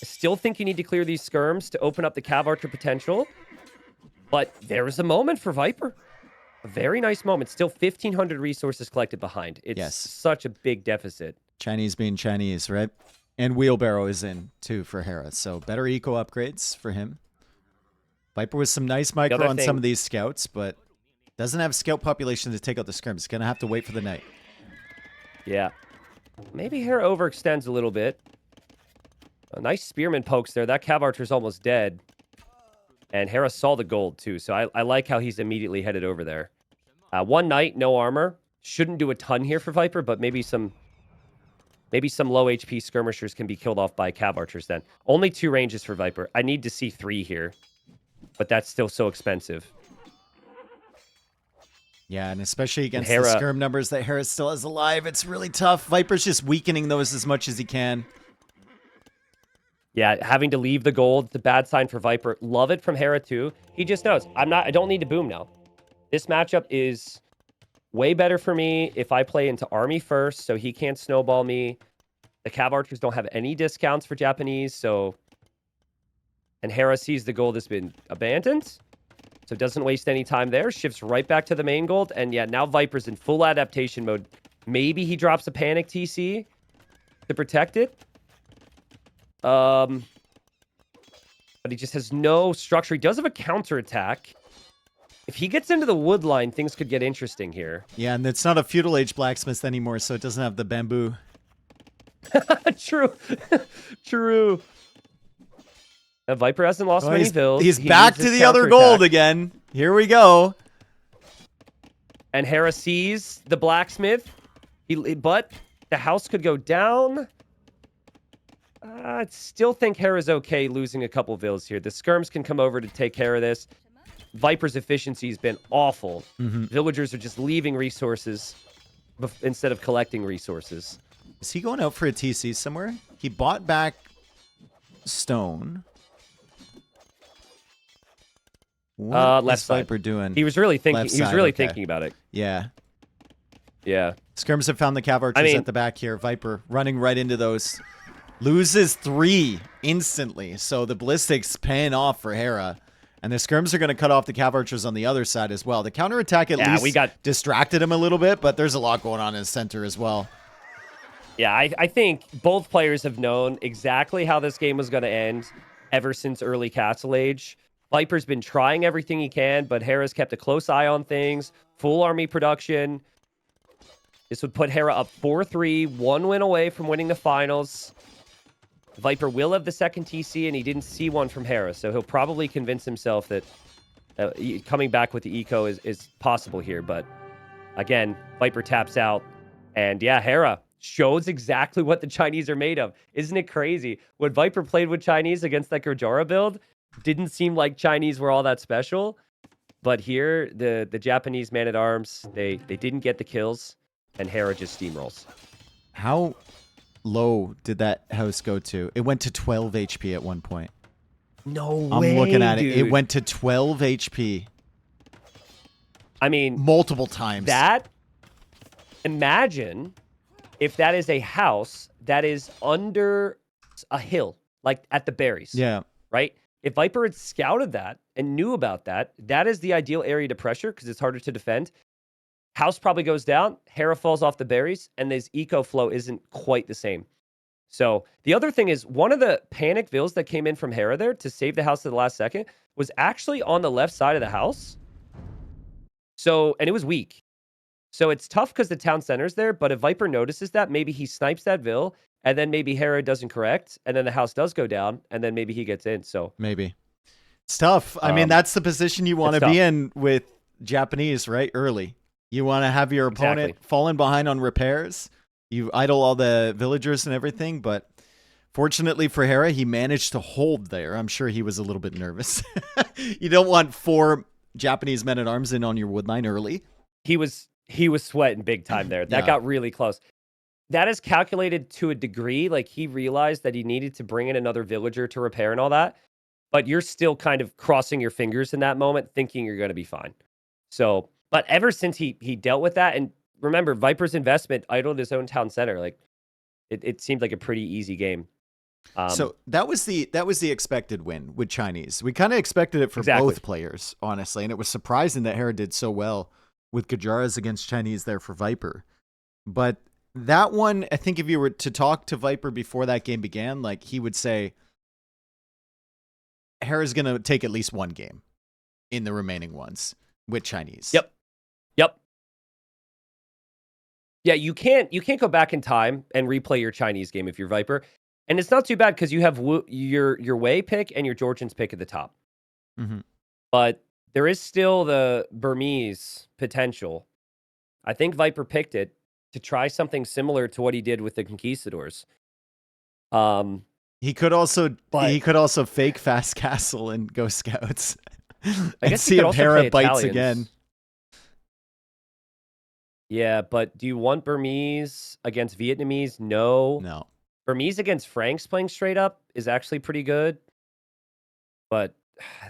I still think you need to clear these skirms to open up the cav archer potential. But there is a moment for Viper. A very nice moment. Still 1,500 resources collected behind. It's such a big deficit. Chinese being Chinese, right? And Wheelbarrow is in, too, for Hera. So better eco upgrades for him. Viper with some nice micro on some of these scouts, but doesn't have scout population to take out the skirms. Going to have to wait for the night. Yeah. Maybe Hera overextends a little bit. A nice spearman pokes there. That cav archer's almost dead. And Hera saw the gold, too. So I like how he's immediately headed over there. 1 knight, no armor. Shouldn't do a ton here for Viper, but maybe some low HP skirmishers can be killed off by cav archers then. Only 2 ranges for Viper. I need to see 3 here. But that's still so expensive. Yeah, and especially against the skirm numbers that Hera still has alive, it's really tough. Viper's just weakening those as much as he can. Yeah, having to leave the gold, it's a bad sign for Viper. Love it from Hera too. He just knows, I don't need to boom now. This matchup is way better for me if I play into army first, so he can't snowball me. The cav archers don't have any discounts for Japanese, so... And Hera sees the gold has been abandoned, so doesn't waste any time there. Shifts right back to the main gold, and yeah, now Viper's in full adaptation mode. Maybe he drops a panic TC to protect it. But he just has no structure. He does have a counterattack. If he gets into the wood line, things could get interesting here. Yeah, and it's not a feudal age blacksmith anymore, so it doesn't have the bamboo. True. True. Viper hasn't lost many builds. He's back to the other gold again. Here we go. And Hera sees the blacksmith. But the house could go down. I still think Hera's okay losing a couple vills here. The skirms can come over to take care of this. Viper's efficiency has been awful. Villagers are just leaving resources instead of collecting resources. Is he going out for a TC somewhere? He bought back stone. What left is side. Viper doing? He was really thinking. Left He was side, really okay. thinking about it. Yeah. Yeah. Skirms have found the cav archers at the back here. Viper running right into those. Loses 3 instantly. So the ballistics paying off for Hera. And the skirms are going to cut off the cav archers on the other side as well. The counterattack at least distracted him a little bit, but there's a lot going on in his center as well. Yeah, I think both players have known exactly how this game was going to end ever since early Castle Age. Viper's been trying everything he can, but Hera's kept a close eye on things. Full army production. This would put Hera up 4-3, 1 win away from winning the finals. Viper will have the second TC, and he didn't see one from Hera, so he'll probably convince himself that coming back with the eco is possible here. But again, Viper taps out, and yeah, Hera shows exactly what the Chinese are made of. Isn't it crazy? When Viper played with Chinese against that Gurjara build, didn't seem like Chinese were all that special. But here, the Japanese man-at-arms, they didn't get the kills, and Hera just steamrolls. How low did that house go to? It went to 12 HP at one point. No way, I'm looking at dude. it. It went to 12 HP. I mean... multiple times. That... Imagine if that is a house that is under a hill, like at the berries. Yeah. Right? If Viper had scouted that and knew about that, that is the ideal area to pressure because it's harder to defend. House probably goes down, Hera falls off the berries, and this eco flow isn't quite the same. So the other thing is one of the panic vills that came in from Hera there to save the house at the last second was actually on the left side of the house. So, and it was weak. So it's tough because the town center's there, but if Viper notices that, maybe he snipes that vill, and then maybe Hera doesn't correct, and then the house does go down, and then maybe he gets in. So maybe. It's tough. I mean, that's the position you want to be in with Japanese, right? Early. You want to have your opponent falling behind on repairs. You idle all the villagers and everything, but fortunately for Hera, he managed to hold there. I'm sure he was a little bit nervous. You don't want 4 Japanese men-at-arms in on your wood line early. He was sweating big time there. That got really close. That is calculated to a degree. Like, he realized that he needed to bring in another villager to repair and all that. But you're still kind of crossing your fingers in that moment, thinking you're going to be fine. So, but ever since he dealt with that, and remember, Viper's investment idled his own town center. Like, it seemed like a pretty easy game. So that was the expected win with Chinese. We kind of expected it for both players, honestly, and it was surprising that Hera did so well with Gajaras against Chinese there for Viper. But that one, I think if you were to talk to Viper before that game began, like, he would say Hera's going to take at least one game in the remaining ones with Chinese. Yep. Yeah, you can't go back in time and replay your Chinese game if you're Viper. And it's not too bad because you have your Wei pick and your Georgians pick at the top. Mm-hmm. But there is still the Burmese potential. I think Viper picked it to try something similar to what he did with the Conquistadors. He could also fake fast castle and go scouts. I guess see if Hera bites again. Yeah, but do you want Burmese against Vietnamese? No. Burmese against Franks playing straight up is actually pretty good. But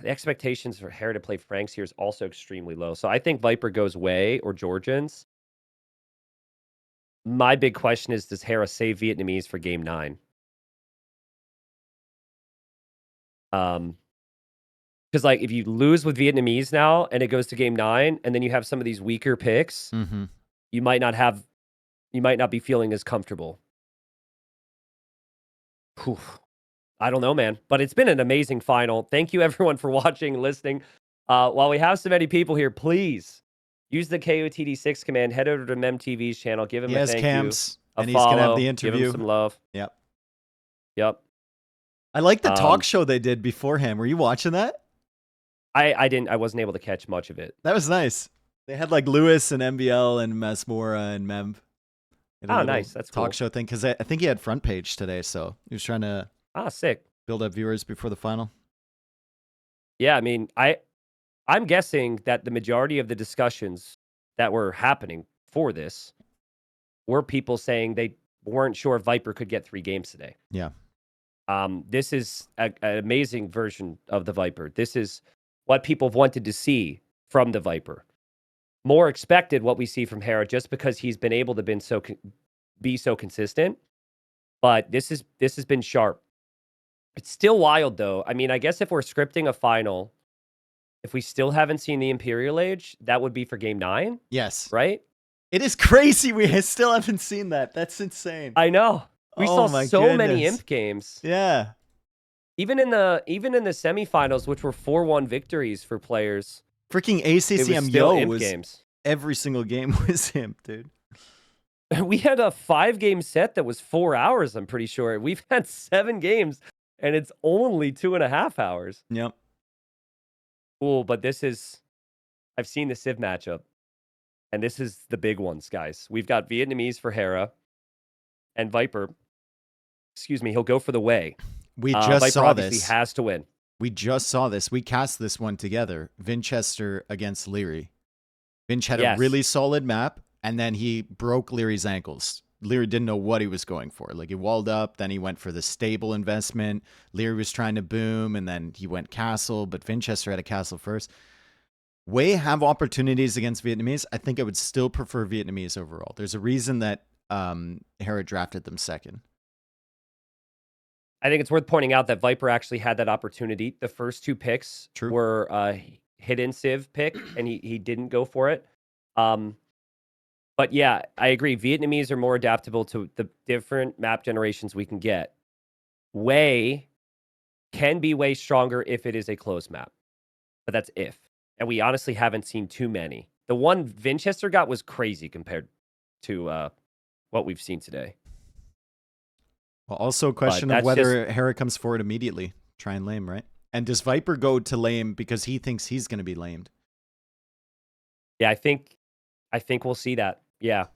the expectations for Hera to play Franks here is also extremely low. So I think Viper goes Wei or Georgians. My big question is, does Hera save Vietnamese for game 9? Because, like, if you lose with Vietnamese now and it goes to game 9, and then you have some of these weaker picks, you might not be feeling as comfortable. Whew. I don't know, man. But it's been an amazing final. Thank you, everyone, for watching and listening. While we have so many people here, please use the KOTD6 command. Head over to MembTV's channel. Give him a thank you. And follow, he's going to have the interview. Give him some love. Yep. I like the talk show they did beforehand. Were you watching that? I wasn't able to catch much of it. That was nice. They had like Lewis and MBL and Masmora and Mem. Oh, nice. That's cool. Talk show thing, because I think he had front page today, so he was trying to sick. Build up viewers before the final. Yeah, I mean, I'm guessing that the majority of the discussions that were happening for this were people saying they weren't sure if Viper could get 3 games today. Yeah. This is an amazing version of the Viper. This is what people have wanted to see from the Viper. More expected what we see from Hera just because he's been able to be so consistent. But this has been sharp. It's still wild, though. I mean, I guess if we're scripting a final, if we still haven't seen the Imperial Age, that would be for game 9. Yes. Right? It is crazy. We still haven't seen that. That's insane. I know. We saw so many Imp games. Yeah. Even in the semifinals, which were 4-1 victories for players. Freaking ACCM Yo was games. Every single game was Imp, dude. We had a 5-game set that was 4 hours, I'm pretty sure. We've had 7 games, and it's only 2.5 hours. Yep. Cool, but I've seen the Civ matchup, and this is the big ones, guys. We've got Vietnamese for Hera, and Viper, he'll go for the Wei. We just Viper saw obviously this. Has to win. We just saw this. We cast this one together. Winchester against Leary. Vinch had a really solid map, and then he broke Leary's ankles. Leary didn't know what he was going for. Like, he walled up, then he went for the stable investment. Leary was trying to boom, and then he went castle, but Winchester had a castle first. Wei have opportunities against Vietnamese. I think I would still prefer Vietnamese overall. There's a reason that Hera drafted them second. I think it's worth pointing out that Viper actually had that opportunity. The first 2 picks True. were hidden Civ pick, and he didn't go for it. But yeah, I agree. Vietnamese are more adaptable to the different map generations we can get. Way can be way stronger if it is a closed map, but that's if. And we honestly haven't seen too many. The one Vinchester got was crazy compared to what we've seen today. Well, also a question of whether Hera comes forward immediately. Try and lame, right? And does Viper go to lame because he thinks he's going to be lamed? Yeah, I think we'll see that. Yeah.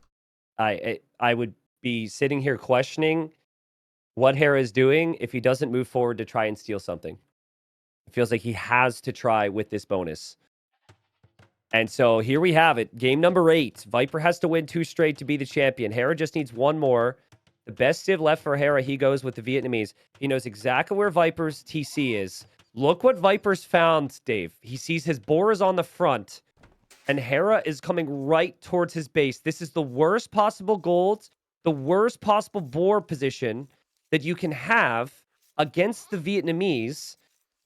I would be sitting here questioning what Hera is doing if he doesn't move forward to try and steal something. It feels like he has to try with this bonus. And so here we have it. Game number 8. Viper has to win 2 straight to be the champion. Hera just needs 1 more. The best Civ left for Hera, he goes with the Vietnamese. He knows exactly where Viper's TC is. Look what Viper's found, Dave. He sees his boar is on the front, and Hera is coming right towards his base. This is the worst possible gold, the worst possible boar position that you can have against the Vietnamese.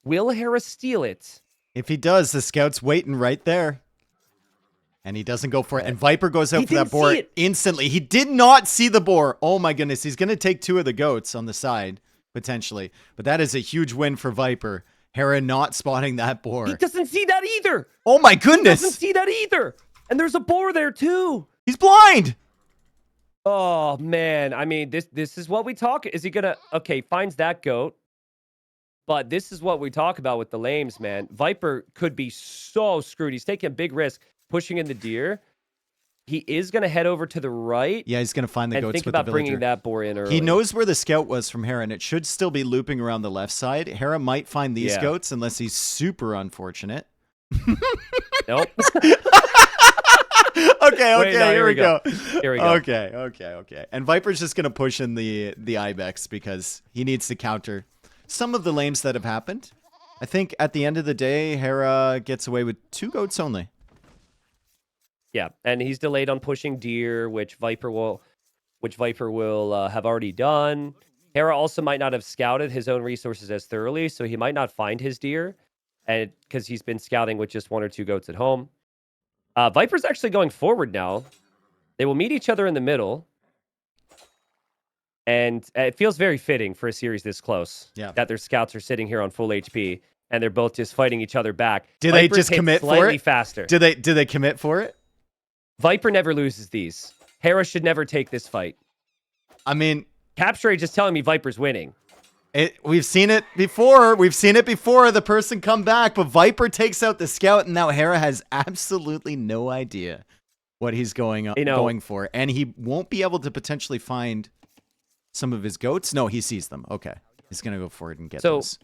Will Hera steal it? If he does, the scout's waiting right there. And he doesn't go for it. And Viper goes out for that boar instantly. He did not see the boar. Oh my goodness. He's going to take 2 of the goats on the side, potentially. But that is a huge win for Viper. Hera not spotting that boar. He doesn't see that either. Oh my goodness. He doesn't see that either. And there's a boar there too. He's blind. Oh man. I mean, this is what we talk. Is he going to, okay, finds that goat. But this is what we talk about with the lames, man. Viper could be so screwed. He's taking a big risk. Pushing in the deer, he is going to head over to the right. Yeah, he's going to find the goats with the villager. Think about bringing that boar in early. He knows where the scout was from Hera, and it should still be looping around the left side. Hera might find these goats unless he's super unfortunate. Nope. Okay, here we go. Here we go. Okay. And Viper's just going to push in the Ibex because he needs to counter some of the lames that have happened. I think at the end of the day, Hera gets away with 2 goats only. Yeah, and he's delayed on pushing deer, which Viper will have already done. Hera also might not have scouted his own resources as thoroughly, so he might not find his deer, and because he's been scouting with just 1 or 2 goats at home. Viper's actually going forward now. They will meet each other in the middle, and it feels very fitting for a series this close. Yeah. That their scouts are sitting here on full HP, and they're both just fighting each other back. Do they just commit for it? Faster. Do they commit for it? Viper never loses these. Hera should never take this fight. I mean, Capture just telling me Viper's winning. We've seen it before. The person come back, but Viper takes out the scout, and now Hera has absolutely no idea what he's going for, and he won't be able to potentially find some of his goats. No, he sees them. Okay, he's gonna go forward and get those.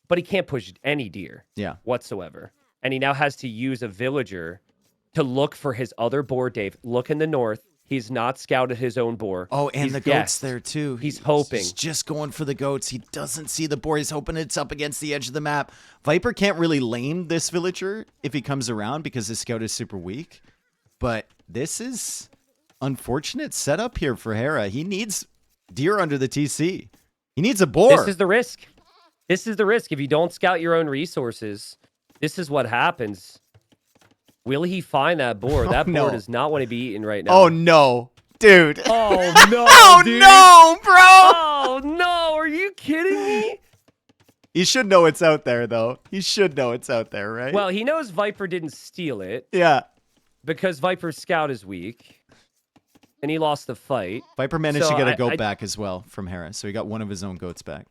But he can't push any deer. Yeah, whatsoever, and he now has to use a villager to look for his other boar, Dave. Look in the north. He's not scouted his own boar. Oh, and the goat's there too. He's hoping. He's just going for the goats. He doesn't see the boar. He's hoping it's up against the edge of the map. Viper can't really lame this villager if he comes around because his scout is super weak. But this is unfortunate setup here for Hera. He needs deer under the TC. He needs a boar. This is the risk. If you don't scout your own resources, this is what happens. Will he find that boar? That boar does not want to be eaten right now. Oh, no. Dude. Oh, no, Oh, dude. no, bro. Oh, no. Are you kidding me? He should know it's out there, though. He should know it's out there, right? Well, he knows Viper didn't steal it. Yeah. Because Viper's scout is weak. And he lost the fight. Viper managed to get a goat back as well from Hera, so he got one of his own goats back.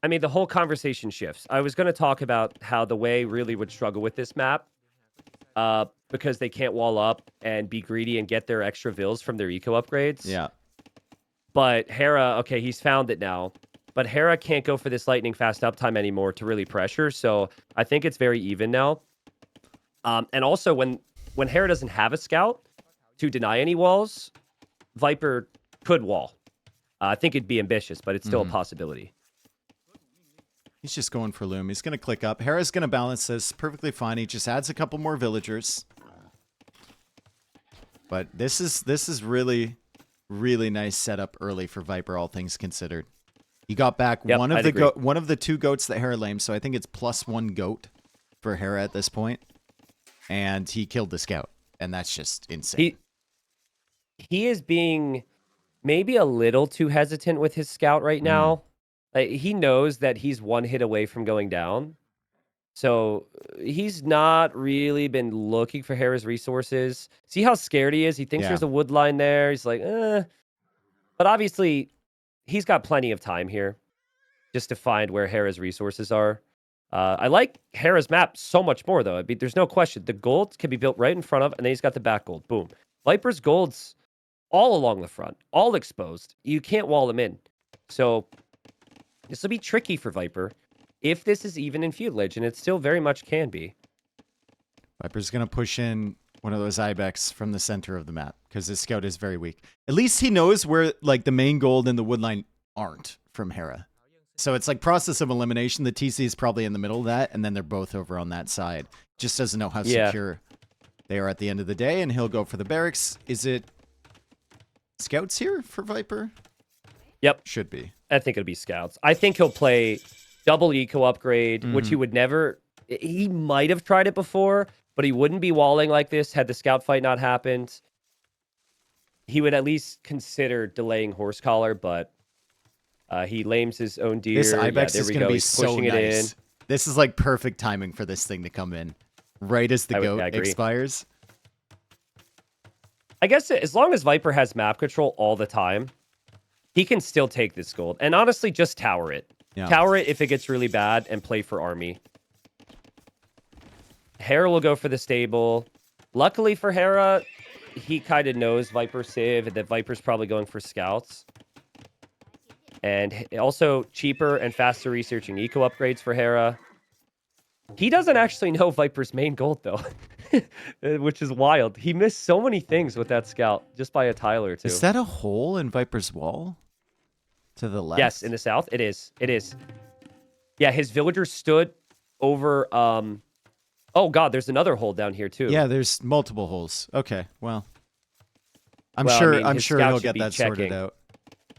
I mean, the whole conversation shifts. I was going to talk about how the Way really would struggle with this map. Because they can't wall up and be greedy and get their extra vills from their eco upgrades. Yeah. But Hera, okay, he's found it now. But Hera can't go for this lightning fast uptime anymore to really pressure. So I think it's very even now. And also, when Hera doesn't have a scout to deny any walls, Viper could wall. I think it'd be ambitious, but it's still a possibility. He's just going for loom. He's going to click up. Hera's going to balance this perfectly fine. He just adds a couple more villagers. But this is really, really nice setup early for Viper, all things considered. He got back Yep, one of I'd the agree. one of the 2 goats that Hera lamed, so I think it's +1 goat for Hera at this point. And he killed the scout, and that's just insane. He is being maybe a little too hesitant with his scout right now. Like, he knows that he's 1 hit away from going down. So he's not really been looking for Hera's resources. See how scared he is? He thinks Yeah. there's a wood line there. He's like, eh. But obviously, he's got plenty of time here just to find where Hera's resources are. I like Hera's map so much more, though. I mean, there's no question. The gold can be built right in front of, and then he's got the back gold. Boom. Viper's gold's all along the front, all exposed. You can't wall them in. So this will be tricky for Viper if this is even in Feudalage, and it still very much can be. Viper's going to push in one of those Ibex from the center of the map because his scout is very weak. At least he knows where like the main gold and the woodline aren't from Hera. So it's like process of elimination. The TC is probably in the middle of that, and then they're both over on that side. Just doesn't know how secure they are at the end of the day, and he'll go for the barracks. Is it scouts here for Viper? Yep. Should be. I think it'll be scouts. I think he'll play double eco upgrade, which he would never... He might have tried it before, but he wouldn't be walling like this had the scout fight not happened. He would at least consider delaying horse collar, but he lames his own deer. This Ibex is going to be He's so pushing it nice. in. This is like perfect timing for this thing to come in, right as the goat expires. I guess as long as Viper has map control all the time, he can still take this gold. And honestly, just tower it. Yeah. Tower it if it gets really bad and play for army. Hera will go for the stable. Luckily for Hera, he kind of knows Viper Civ and that Viper's probably going for scouts. And also cheaper and faster researching eco upgrades for Hera. He doesn't actually know Viper's main gold, though, which is wild. He missed so many things with that scout just by a tile or two. Is that a hole in Viper's wall? To the left? Yes, in the south. It is. It is. Yeah, his villagers stood over... Oh, God, there's another hole down here, too. Yeah, there's multiple holes. Okay, well. I'm Well, I sure mean, I'm his sure scout he'll should get be that sorted checking. out.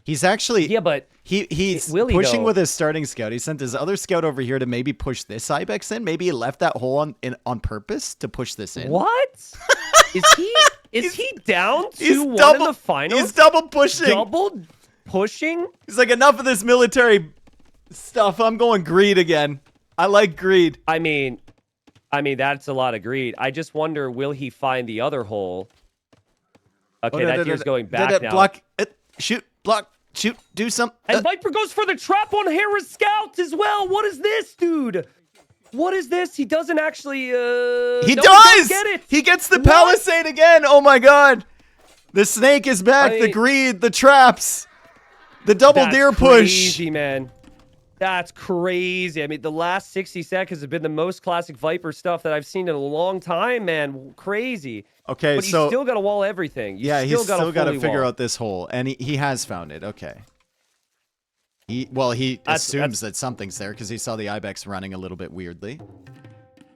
He's actually... Yeah, but... He's Will he, pushing though? with his starting scout. He sent his other scout over here to maybe push this Ibex in. Maybe he left that hole on purpose to push this in. What? Is he down He's 2-1 in the finals? He's double pushing. Double pushing? He's like, enough of this military stuff. I'm going greed again. I like greed. I mean, that's a lot of greed. I just wonder, will he find the other hole? Okay, that deer's going back now. Block. Shoot. Block. Shoot. Do something. And Viper goes for the trap on Hera's scout as well. What is this, dude? What is this? He doesn't actually... He no, does! He doesn't get it. He gets the palisade again. Oh, my God. The snake is back. The greed. The traps. The double deer push. Crazy, man. That's crazy. I mean, the last 60 seconds have been the most classic Viper stuff that I've seen in a long time, man. Crazy. Okay, but so... you still got to wall everything. He's still got to figure out this hole. And he has found it. Okay. He assumes that something's there because he saw the Ibex running a little bit weirdly.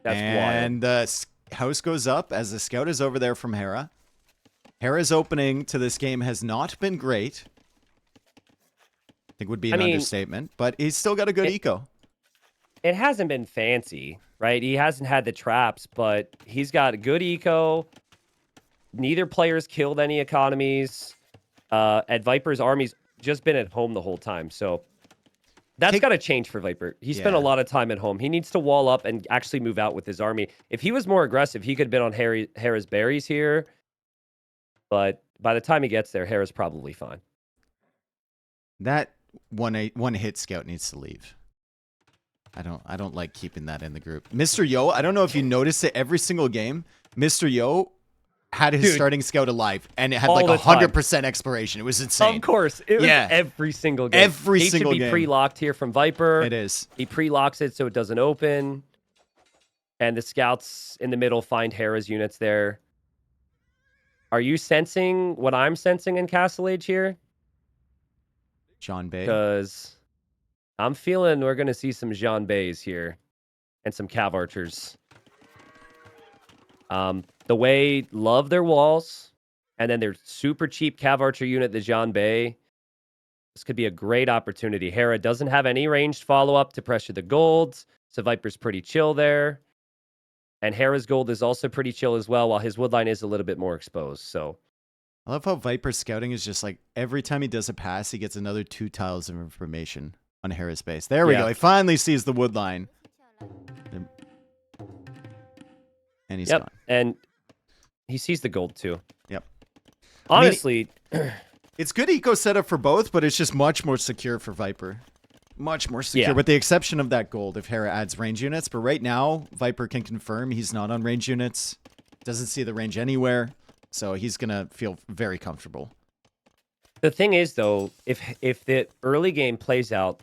That's wild. And the house goes up as the scout is over there from Hera. Hera's opening to this game has not been great. I think would be an understatement, but he's still got a good eco. It hasn't been fancy, right? He hasn't had the traps, but he's got a good eco. Neither player's killed any economies. And Viper's army's just been at home the whole time, so that's got to change for Viper. He spent a lot of time at home. He needs to wall up and actually move out with his army. If he was more aggressive, he could have been on Hera's berries here, but by the time he gets there, Hera's probably fine. That one hit scout needs to leave. I don't like keeping that in the group. Mr. Yo, I don't know if you noticed it every single game. Mr. Yo had his starting scout alive, and it had like 100% expiration. It was insane. Of course. It was every single game. Every single game. Should be pre-locked here from Viper. It is. He pre-locks it so it doesn't open. And the scouts in the middle find Hera's units there. Are you sensing what I'm sensing in Castle Age here? John Bay. Because I'm feeling we're going to see some Jean Bays here. And some Cav Archers. The way love their walls. and then their super cheap Cav Archer unit, the Jean Bay. This could be a great opportunity. Hera doesn't have any ranged follow-up to pressure the golds, so Viper's pretty chill there. And Hera's gold is also pretty chill as well, while his woodline is a little bit more exposed. So I love how Viper's scouting is just like every time he does a pass, he gets another 2 tiles of information on Hera's base. There we go. He finally sees the woodline. And he's gone. And he sees the gold too. Yep. Honestly, it's good eco setup for both, but it's just much more secure for Viper. Much more secure, with the exception of that gold if Hera adds range units. But right now, Viper can confirm he's not on range units. Doesn't see the range anywhere. So he's going to feel very comfortable. The thing is, though, if the early game plays out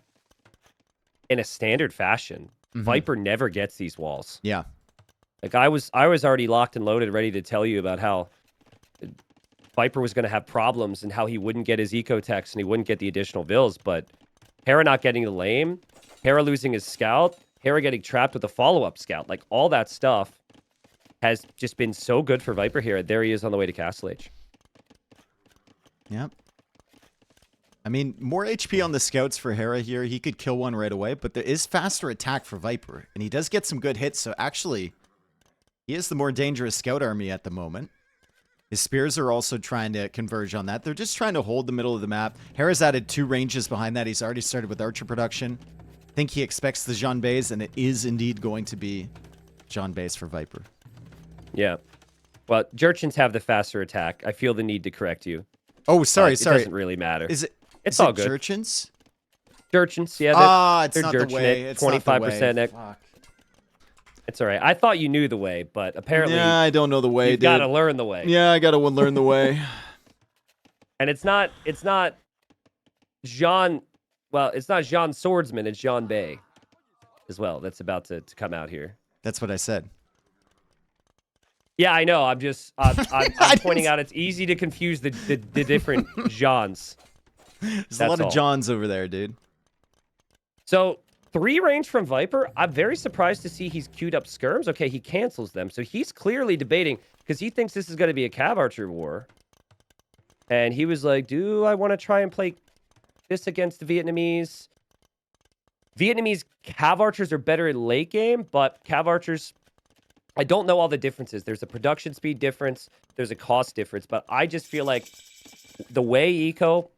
in a standard fashion, Viper never gets these walls. Yeah. Like I was already locked and loaded, ready to tell you about how Viper was going to have problems and how he wouldn't get his eco techs and he wouldn't get the additional vills. But Hera not getting the lame, Hera losing his scout, Hera getting trapped with a follow-up scout, like all that stuff has just been so good for Viper here. There he is on the way to Castle Age. Yep. I mean, more HP on the scouts for Hera here. He could kill one right away, but there is faster attack for Viper, and he does get some good hits, so actually, he is the more dangerous scout army at the moment. His spears are also trying to converge on that. They're just trying to hold the middle of the map. Hera's added 2 ranges behind that. He's already started with archer production. I think he expects the Jean Bays, and it is indeed going to be Jean Bays for Viper. Yeah. Well, Georgians have the faster attack. I feel the need to correct you. Oh, sorry. It doesn't really matter. It's all good. Georgians? Georgians, yeah. It's not the way. It's 25% not the way. It's all right. I thought you knew the way, but apparently I don't know the way, you got to learn the way. Yeah, I got to learn the way. And it's not Jean, well, it's not Jean Swordsman, it's Jean Bay as well. That's about to come out here. That's what I said. Yeah, I know. I'm just I'm pointing out it's easy to confuse the different Jeans. There's a lot of Johns over there, dude. So 3 range from Viper. I'm very surprised to see he's queued up skirms. Okay, he cancels them. So he's clearly debating because he thinks this is going to be a Cav Archer war. And he was like, do I want to try and play this against the Vietnamese? Vietnamese Cav Archers are better in late game, but Cav Archers, I don't know all the differences. There's a production speed difference. There's a cost difference. But I just feel like the way eco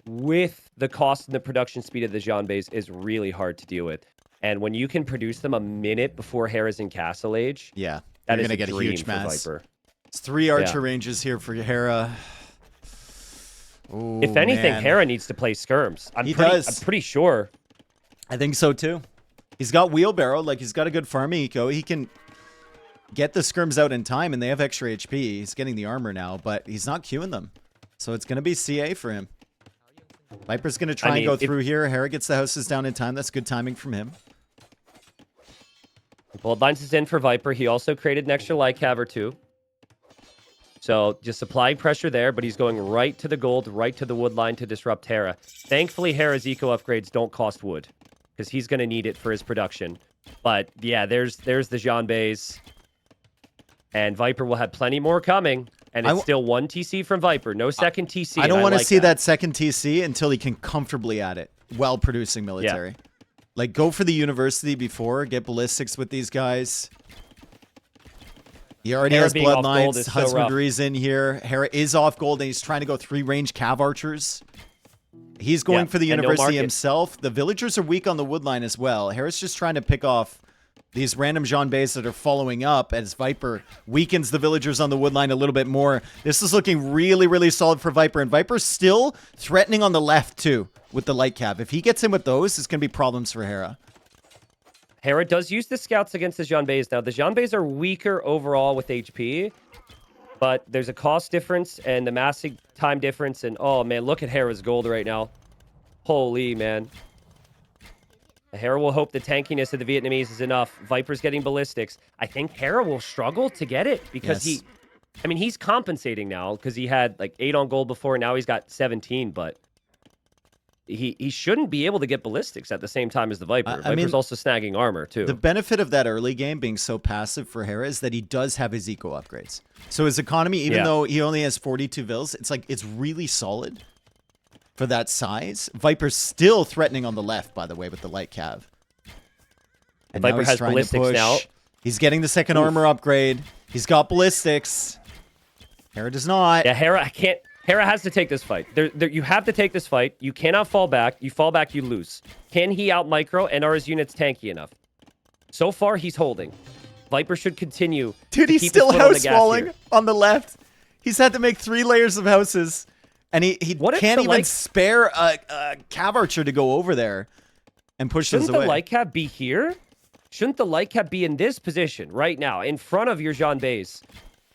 with the cost and the production speed of the Jean Bays is really hard to deal with. And when you can produce them a minute before Hera's in Castle Age, that you're is going to get a huge mass. Viper. It's 3 archer ranges here for Hera. Ooh, if anything, man. Hera needs to play skirms. I'm pretty sure. I think so too. He's got wheelbarrow, like he's got a good farming eco. He can get the skirms out in time, and they have extra HP. He's getting the armor now, but he's not queuing them. So it's going to be CA for him. Viper's going to try and go through here. Hera gets the houses down in time. That's good timing from him. Bloodlines is in for Viper. He also created an extra light cav or 2. So just applying pressure there, but he's going right to the gold, right to the wood line to disrupt Hera. Thankfully, Hera's eco upgrades don't cost wood because he's going to need it for his production. But yeah, there's the Jean Bays. And Viper will have plenty more coming. And it's still 1 TC from Viper. No second TC. I don't want to see that second TC until he can comfortably add it while producing military. Yeah. Like, go for the university before. Get ballistics with these guys. He already has bloodlines. Husbandry's in here. Hera is off gold, and he's trying to go 3-range Cav Archers. He's going for the university himself. The villagers are weak on the woodline as well. Hera's just trying to pick off these random Jean Bays that are following up as Viper weakens the villagers on the woodline a little bit more. This is looking really, really solid for Viper. And Viper's still threatening on the left, too, with the light cap. If he gets in with those, it's going to be problems for Hera. Hera does use the scouts against the Jean Bays. Now, the Jean Bays are weaker overall with HP, but there's a cost difference and the massing time difference. And, oh, man, look at Hera's gold right now. Holy, man. Hera will hope the tankiness of the Vietnamese is enough. Viper's getting ballistics. I think Hera will struggle to get it because he's compensating now because he had like 8 on gold before. Now he's got 17, but he shouldn't be able to get ballistics at the same time as the Viper. I mean, Viper's also snagging armor too. The benefit of that early game being so passive for Hera is that he does have his eco upgrades. So his economy, even though he only has 42 vills, it's like it's really solid for that size. Viper's still threatening on the left, by the way, with the light cav. And Viper has trying to ballistics push. now. He's getting the second armor upgrade. He's got ballistics. Hera does not. Yeah, Hera has to take this fight. You have to take this fight. You cannot fall back. You fall back, you lose. Can he out micro, and are his units tanky enough? So far, he's holding. Viper should continue. Dude, he's still house falling on the left. He's had to make 3 layers of houses, and he can't even spare a cav archer to go over there and push those away. Shouldn't the light cab be here? Shouldn't the light cab be in this position right now, in front of your Jean Bays?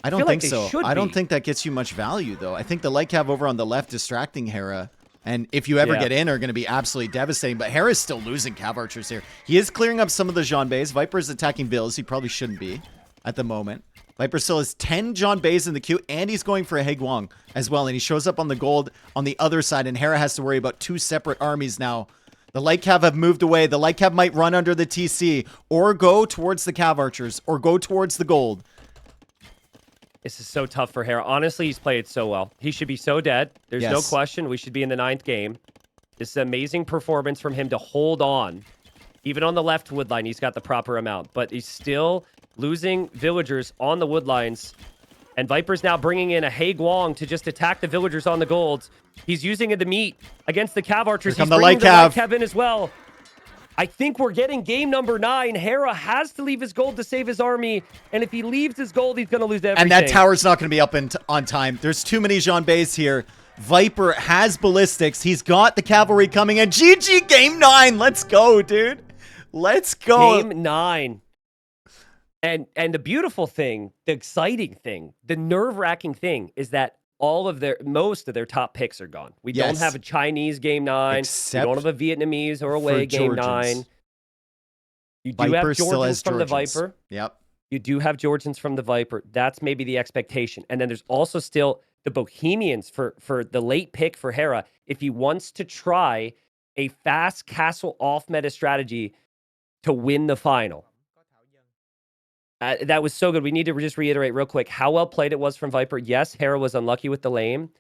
I don't think so. I don't think that gets you much value, though. I think the light cav over on the left distracting Hera, and if you ever get in, are going to be absolutely devastating. But Hera's still losing cav archers here. He is clearing up some of the Jean Bays. Viper's attacking Bills. He probably shouldn't be at the moment. Viper still has 10 Jean Bays in the queue, and he's going for a Haegwang as well. And he shows up on the gold on the other side, and Hera has to worry about 2 separate armies now. The light cav have moved away. The light cav might run under the TC, or go towards the cav archers, or go towards the gold. This is so tough for Hera. Honestly, he's played so well. He should be so dead. There's no question. We should be in the 9th game. This is an amazing performance from him to hold on. Even on the left wood line, he's got the proper amount. But he's still losing villagers on the wood lines. And Viper's now bringing in a Haegwang to just attack the villagers on the golds. He's using it to meet against the cav archers. He's bringing the light cav in as well. I think we're getting game number 9. Hera has to leave his gold to save his army. And if he leaves his gold, he's going to lose everything. And that tower's not going to be up on time. There's too many Jean Bays here. Viper has ballistics. He's got the cavalry coming in. GG game 9. Let's go, dude. Let's go. Game 9. And the beautiful thing, the exciting thing, the nerve-wracking thing is that most of their top picks are gone. We don't have a Chinese game 9. We don't have a Vietnamese or away game 9. You do have Georgians from the Viper. Yep. You do have Georgians from the Viper. That's maybe the expectation. And then there's also still the Bohemians for the late pick for Hera. If he wants to try a fast castle off meta strategy to win the final. That was so good. We need to just reiterate real quick how well played it was from Viper. Yes, Hera was unlucky with the lane,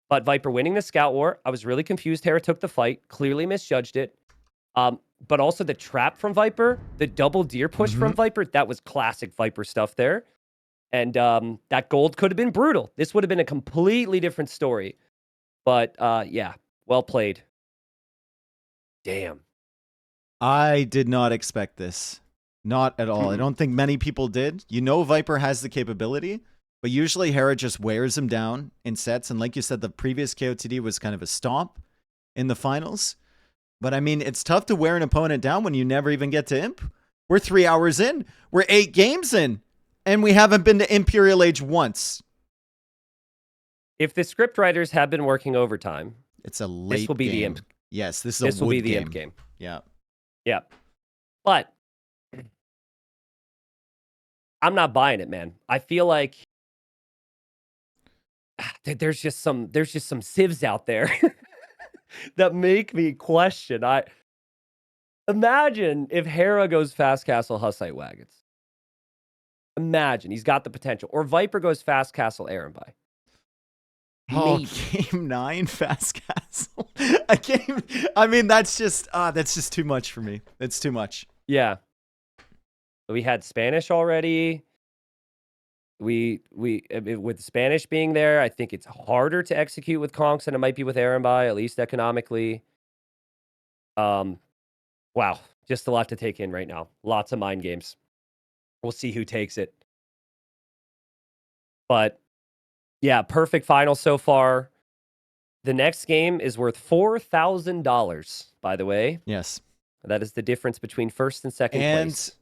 but Viper winning the Scout War. I was really confused. Hera took the fight, clearly misjudged it. But also the trap from Viper, the double deer push from Viper, that was classic Viper stuff there. And that gold could have been brutal. This would have been a completely different story. But yeah, well played. Damn. I did not expect this. Not at all. I don't think many people did. You know Viper has the capability, but usually Hera just wears him down in sets. And like you said, the previous KOTD was kind of a stomp in the finals. But I mean, it's tough to wear an opponent down when you never even get to Imp. We're 3 hours in. We're 8 games in. And we haven't been to Imperial Age once. If the script writers have been working overtime, it's a late this will be game. the Imp. Yes, this will be the Imp game. Yeah. Yeah. But I'm not buying it, man. I feel like there's just some civs out there that make me question. I imagine if Hera goes fast castle Hussite wagons. Imagine he's got the potential, or Viper goes fast castle Ehrenby. Oh, game 9 fast castle. A game. I mean, that's just too much for me. It's too much. Yeah. We had Spanish already. With Spanish being there, I think it's harder to execute with Conks than it might be with Ehrenby, at least economically. Wow, just a lot to take in right now. Lots of mind games. We'll see who takes it. But yeah, perfect final so far. The next game is worth $4,000, by the way. Yes. That is the difference between first and second place.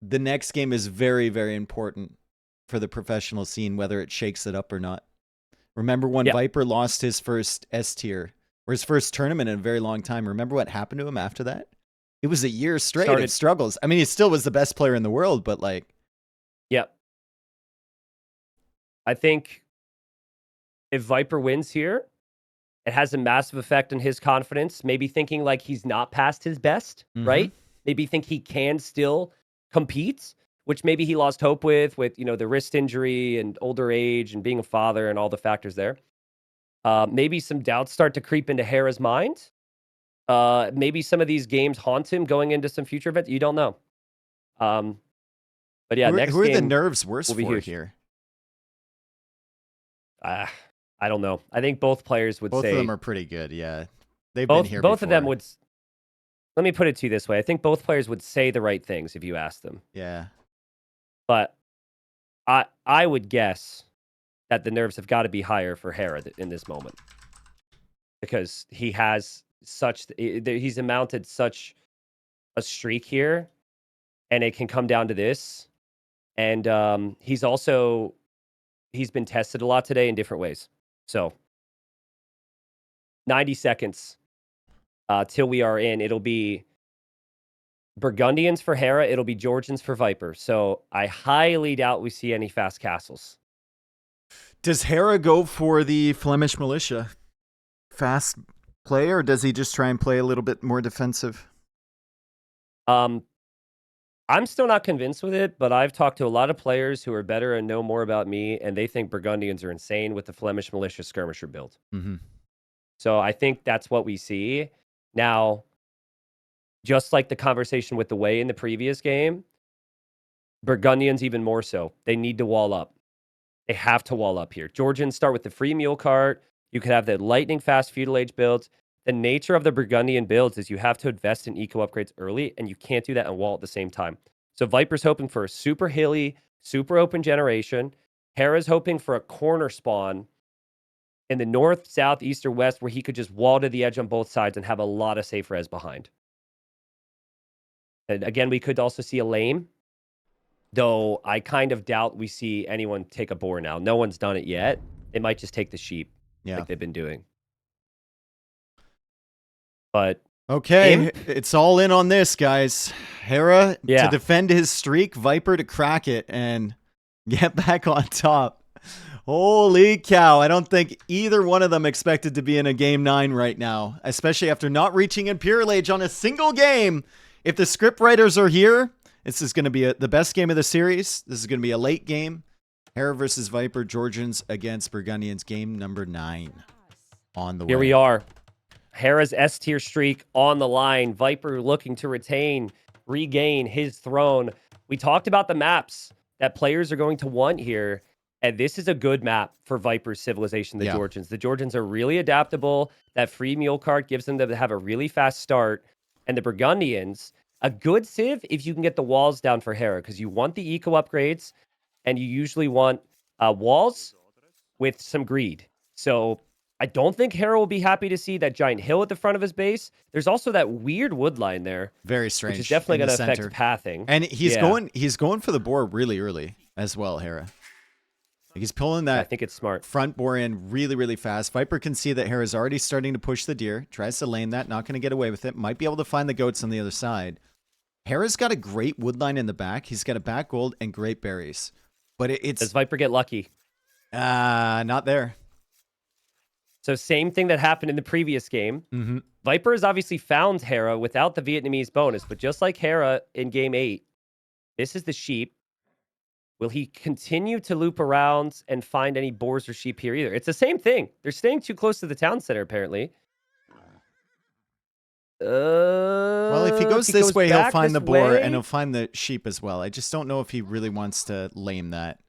The next game is very, very important for the professional scene, whether it shakes it up or not. Remember when Viper lost his first S tier, or his first tournament in a very long time? Remember what happened to him after that? It was a year straight of struggles. I mean, he still was the best player in the world, but like... Yep. I think if Viper wins here, It has a massive effect on his confidence, maybe thinking like he's not past his best, right? Maybe think he can still compete, which maybe he lost hope with, the wrist injury and older age and being a father and all the factors there. Maybe some doubts start to creep into Hera's mind. Maybe some of these games haunt him going into some future events. You don't know. But yeah, next who are the game nerves worse will be for huge. here? I don't know. I think both players would Both say of them are pretty good. Yeah, they've been here both before. of them would. Let me put it to you this way: I think both players would say the right things if you asked them. Yeah. But I would guess that the nerves have got to be higher for Hera in this moment because he has he's amounted such a streak here, and it can come down to this. And he's been tested a lot today in different ways. So 90 seconds till we are in. It'll be Burgundians for Hera. It'll be Georgians for Viper. So I highly doubt we see any fast castles. Does Hera go for the Flemish militia fast play, or does he just try and play a little bit more defensive? I'm still not convinced with it, but I've talked to a lot of players who are better and know more about me, and they think Burgundians are insane with the Flemish militia skirmisher build. So I think that's what we see. Now, just like the conversation with the way in the previous game, Burgundians even more so. They need to wall up. They have to wall up here. Georgians start with the free mule cart. You could have the lightning fast feudal age builds. The nature of the Burgundian builds is you have to invest in eco upgrades early, and you can't do that and wall at the same time. So Viper's hoping for a super hilly, super open generation. Hera's hoping for a corner spawn in the north, south, east, or west where he could just wall to the edge on both sides and have a lot of safe res behind. And again, we could also see a lame, though I kind of doubt we see anyone take a boar now. No one's done it yet. They might just take the sheep like they've been doing. But okay, it's all in on this, guys. Hera to defend his streak, Viper to crack it and get back on top. Holy cow. I don't think either one of them expected to be in a game 9 right now, especially after not reaching Imperial Age on a single game. If the script writers are here, this is going to be the best game of the series. This is going to be a late game. Hera versus Viper, Georgians against Burgundians, game number 9 on the way. Here we are. Hera's S-tier streak on the line. Viper looking to regain his throne. We talked about the maps that players are going to want here, and this is a good map for Viper's civilization, the Georgians. The Georgians are really adaptable. That free mule cart gives them to have a really fast start. And the Burgundians, a good civ if you can get the walls down for Hera, because you want the eco upgrades, and you usually want walls with some greed. So I don't think Hera will be happy to see that giant hill at the front of his base. There's also that weird wood line there. Very strange. Which is definitely going to affect pathing. And he's going for the boar really early as well, Hera. He's pulling that I think it's smart. Front boar in really, really fast. Viper can see that Hera's already starting to push the deer. Tries to lane that. Not going to get away with it. Might be able to find the goats on the other side. Hera's got a great wood line in the back. He's got a back gold and great berries. But it's... Does Viper get lucky? Not there. So same thing that happened in the previous game. Viper has obviously found Hera without the Vietnamese bonus. But just like Hera in game 8, this is the sheep. Will he continue to loop around and find any boars or sheep here either? It's the same thing. They're staying too close to the town center, apparently. Well, if he goes this way, he'll find the boar and he'll find the sheep as well. I just don't know if he really wants to lame that.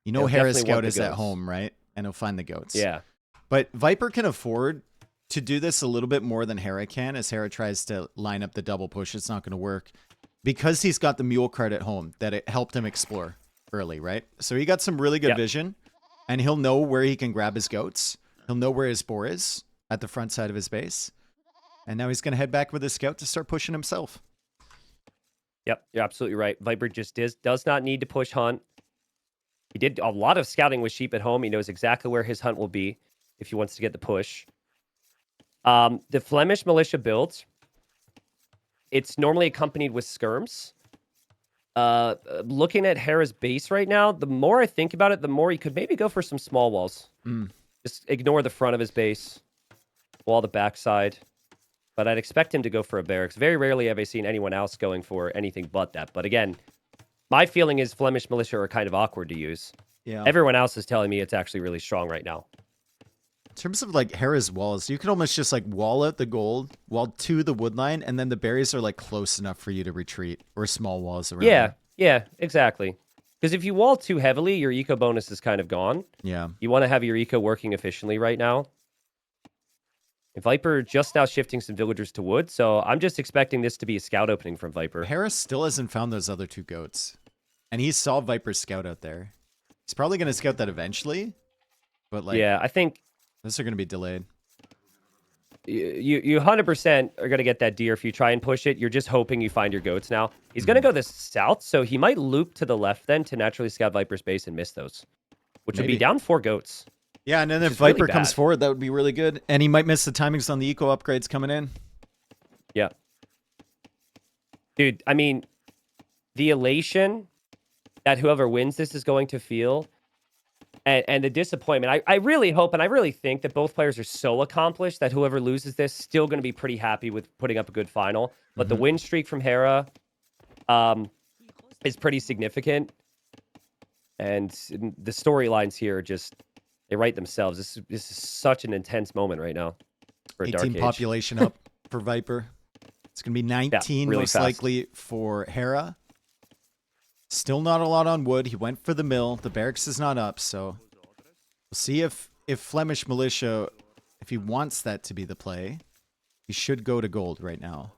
You know, Hera's scout is at home, right? And he'll find the goats. Yeah. But Viper can afford to do this a little bit more than Hera can, as Hera tries to line up the double push. It's not going to work. Because he's got the mule cart at home, that it helped him explore early, right? So he got some really good vision, and he'll know where he can grab his goats. He'll know where his boar is at the front side of his base. And now he's going to head back with his scout to start pushing himself. Yep, you're absolutely right. Viper just does not need to push hunt. He did a lot of scouting with sheep at home. He knows exactly where his hunt will be if he wants to get the push. The Flemish militia builds. It's normally accompanied with skirms. Looking at Hera's base right now, the more I think about it, the more he could maybe go for some small walls. Just ignore the front of his base, wall the backside. But I'd expect him to go for a barracks. Very rarely have I seen anyone else going for anything but that. But again, my feeling is Flemish militia are kind of awkward to use. Yeah. Everyone else is telling me it's actually really strong right now. In terms of like Hera's walls, you could almost just like wall out the gold, wall to the wood line, and then the berries are like close enough for you to retreat, or small walls around. Yeah, exactly. Because if you wall too heavily, your eco bonus is kind of gone. Yeah. You want to have your eco working efficiently right now. And Viper just now shifting some villagers to wood, so I'm just expecting this to be a scout opening from Viper. Hera still hasn't found those other 2 goats. And he saw Viper's scout out there. He's probably going to scout that eventually. But like, yeah, I think those are going to be delayed. you 100% are going to get that deer if you try and push it. You're just hoping you find your goats now. He's going to go the south, so he might loop to the left then to naturally scout Viper's base and miss those. Which would be down 4 goats. Yeah, and then if Viper comes forward, that would be really good. And he might miss the timings on the eco upgrades coming in. Yeah. Dude, I mean, the elation that whoever wins this is going to feel, and the disappointment. I really hope and I really think that both players are so accomplished that whoever loses this still going to be pretty happy with putting up a good final. But the win streak from Hera is pretty significant. And the storylines here just... they write themselves. This is such an intense moment right now for 18 population up for Viper. It's going to be 19 really most fast. likely for Hera. Still not a lot on wood. He went for the mill. The barracks is not up, so we'll see if Flemish militia, if he wants that to be the play, he should go to gold right now.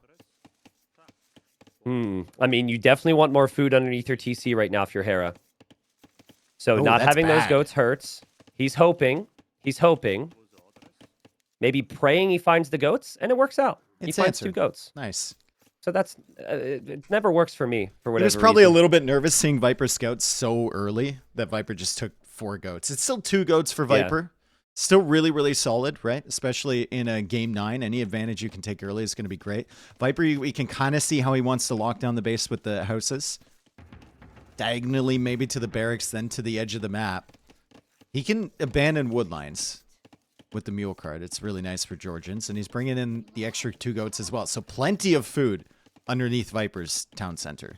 I mean, you definitely want more food underneath your TC right now if you're Hera. So not that's having those bad. goats hurts. He's hoping, maybe praying he finds the goats, and it works out. He It's finds answered. 2 goats. Nice. So that's, it never works for me, for whatever He was probably reason. a little bit nervous seeing Viper scouts so early that Viper just took 4 goats. It's still 2 goats for Viper. Still really, really solid, right? Especially in a game 9. Any advantage you can take early is going to be great. Viper, we can kind of see how he wants to lock down the base with the houses. Diagonally, maybe to the barracks, then to the edge of the map. He can abandon wood lines with the mule card. It's really nice for Georgians. And he's bringing in the extra 2 goats as well. So plenty of food underneath Viper's town center.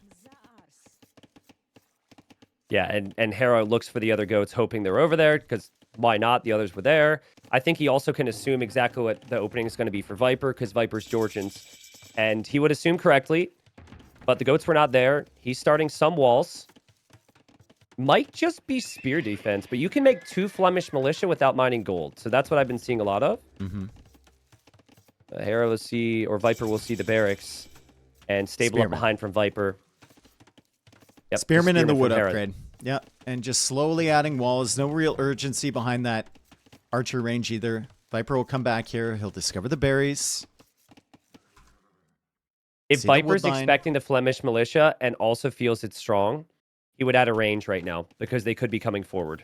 Yeah, and Hera looks for the other goats, hoping they're over there, because why not? The others were there. I think he also can assume exactly what the opening is going to be for Viper, because Viper's Georgians. And he would assume correctly, but the goats were not there. He's starting some walls. Might just be spear defense, but you can make 2 Flemish militia without mining gold. So that's what I've been seeing a lot of. Hera will see, or Viper will see the barracks and stable up behind from Viper. Yep, Spearman in the wood from Hera. upgrade. Yeah, and just slowly adding walls. No real urgency behind that archer range either. Viper will come back here. He'll discover the berries. If See the Viper's wood line. expecting the Flemish militia and also feels it's strong, he would add a range right now because they could be coming forward.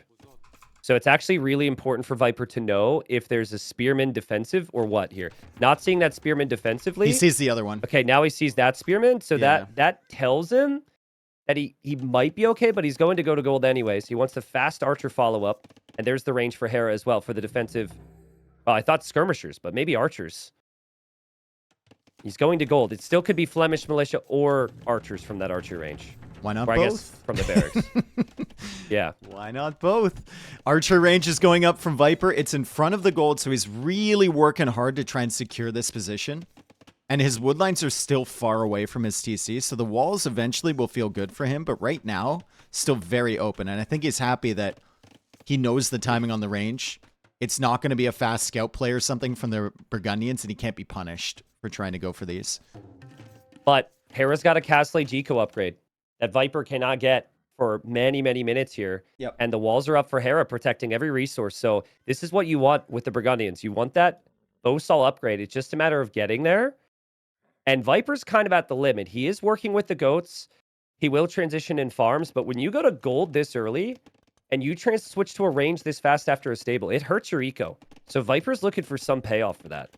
So it's actually really important for Viper to know if there's a spearman defensive or what here. Not seeing that spearman defensively. He sees the other one. Okay, now he sees that spearman. So Yeah. that tells him that he might be okay, but he's going to go to gold anyways. He wants the fast archer follow-up. And there's the range for Hera as well for the defensive. Well, I thought skirmishers, but maybe archers. He's going to gold. It still could be Flemish militia or archers from that archer range. Why not Or I both? guess from the barracks. Yeah. Why not both? Archer range is going up from Viper. It's in front of the gold, so he's really working hard to try and secure this position. And his wood lines are still far away from his TC, so the walls eventually will feel good for him. But right now, still very open. And I think he's happy that he knows the timing on the range. It's not going to be a fast scout play or something from the Burgundians, and he can't be punished for trying to go for these. But Hera's got a Castle Age eco upgrade that Viper cannot get for many, many minutes here. Yep. And the walls are up for Hera, protecting every resource. So this is what you want with the Burgundians. You want that Bosal upgrade. It's just a matter of getting there. And Viper's kind of at the limit. He is working with the goats. He will transition in farms. But when you go to gold this early and you switch to a range this fast after a stable, it hurts your eco. So Viper's looking for some payoff for that.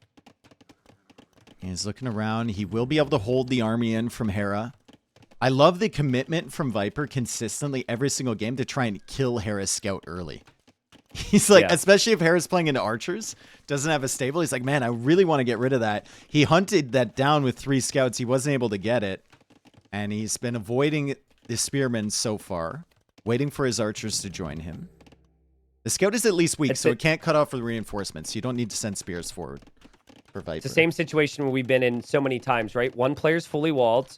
He's looking around. He will be able to hold the army in from Hera. I love the commitment from Viper consistently every single game to try and kill Hera's scout early. He's like, Yeah. especially if Hera's playing into archers, doesn't have a stable. He's like, man, I really want to get rid of that. He hunted that down with 3 scouts. He wasn't able to get it. And he's been avoiding the spearmen so far, waiting for his archers to join him. The scout is at least weak, so it can't cut off with reinforcements. You don't need to send spears forward for Viper. It's the same situation we've been in so many times, right? One player's fully walled,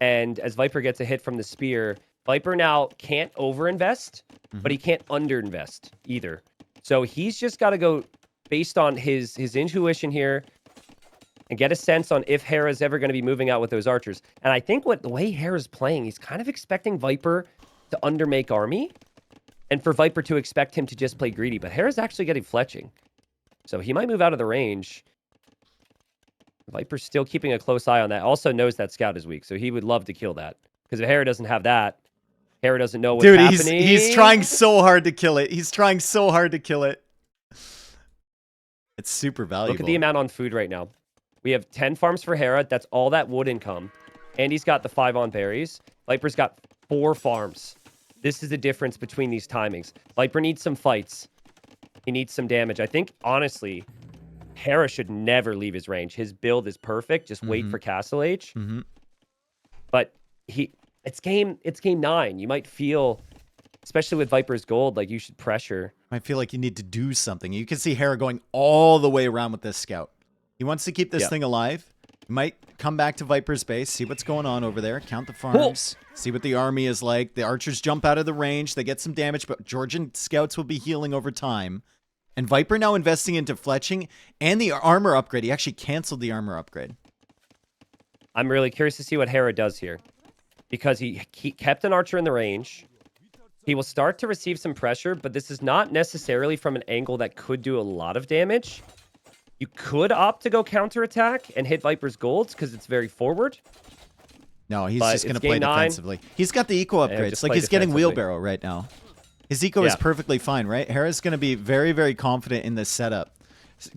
and as Viper gets a hit from the spear, Viper now can't overinvest, but he can't underinvest either. So he's just got to go based on his intuition here and get a sense on if Hera's ever going to be moving out with those archers. And I think the way Hera's playing, he's kind of expecting Viper to undermake army and for Viper to expect him to just play greedy. But Hera's actually getting fletching. So he might move out of the range. Viper's still keeping a close eye on that. Also knows that scout is weak, so he would love to kill that. Because if Hera doesn't have that, Hera doesn't know what's happening. He's trying so hard to kill it. He's trying so hard to kill it. It's super valuable. Look at the amount on food right now. We have 10 farms for Hera. That's all that wood income. And he's got the 5 on berries. Viper's got 4 farms. This is the difference between these timings. Viper needs some fights. He needs some damage. I think, honestly, Hera should never leave his range. His build is perfect. Just wait for Castle Age. But it's game 9. You might feel, especially with Viper's gold, like you should pressure. I feel like you need to do something. You can see Hera going all the way around with this scout. He wants to keep this thing alive. He might come back to Viper's base, see what's going on over there, count the farms, see what the army is like. The archers jump out of the range. They get some damage, but Georgian scouts will be healing over time. And Viper now investing into fletching and the armor upgrade. He actually canceled the armor upgrade. I'm really curious to see what Hera does here. Because he kept an archer in the range. He will start to receive some pressure, but this is not necessarily from an angle that could do a lot of damage. You could opt to go counterattack and hit Viper's golds because it's very forward. No, he's just going to play defensively. He's got the eco upgrades. Like he's getting wheelbarrow right now. His eco is perfectly fine, right? Hera's going to be very, very confident in this setup.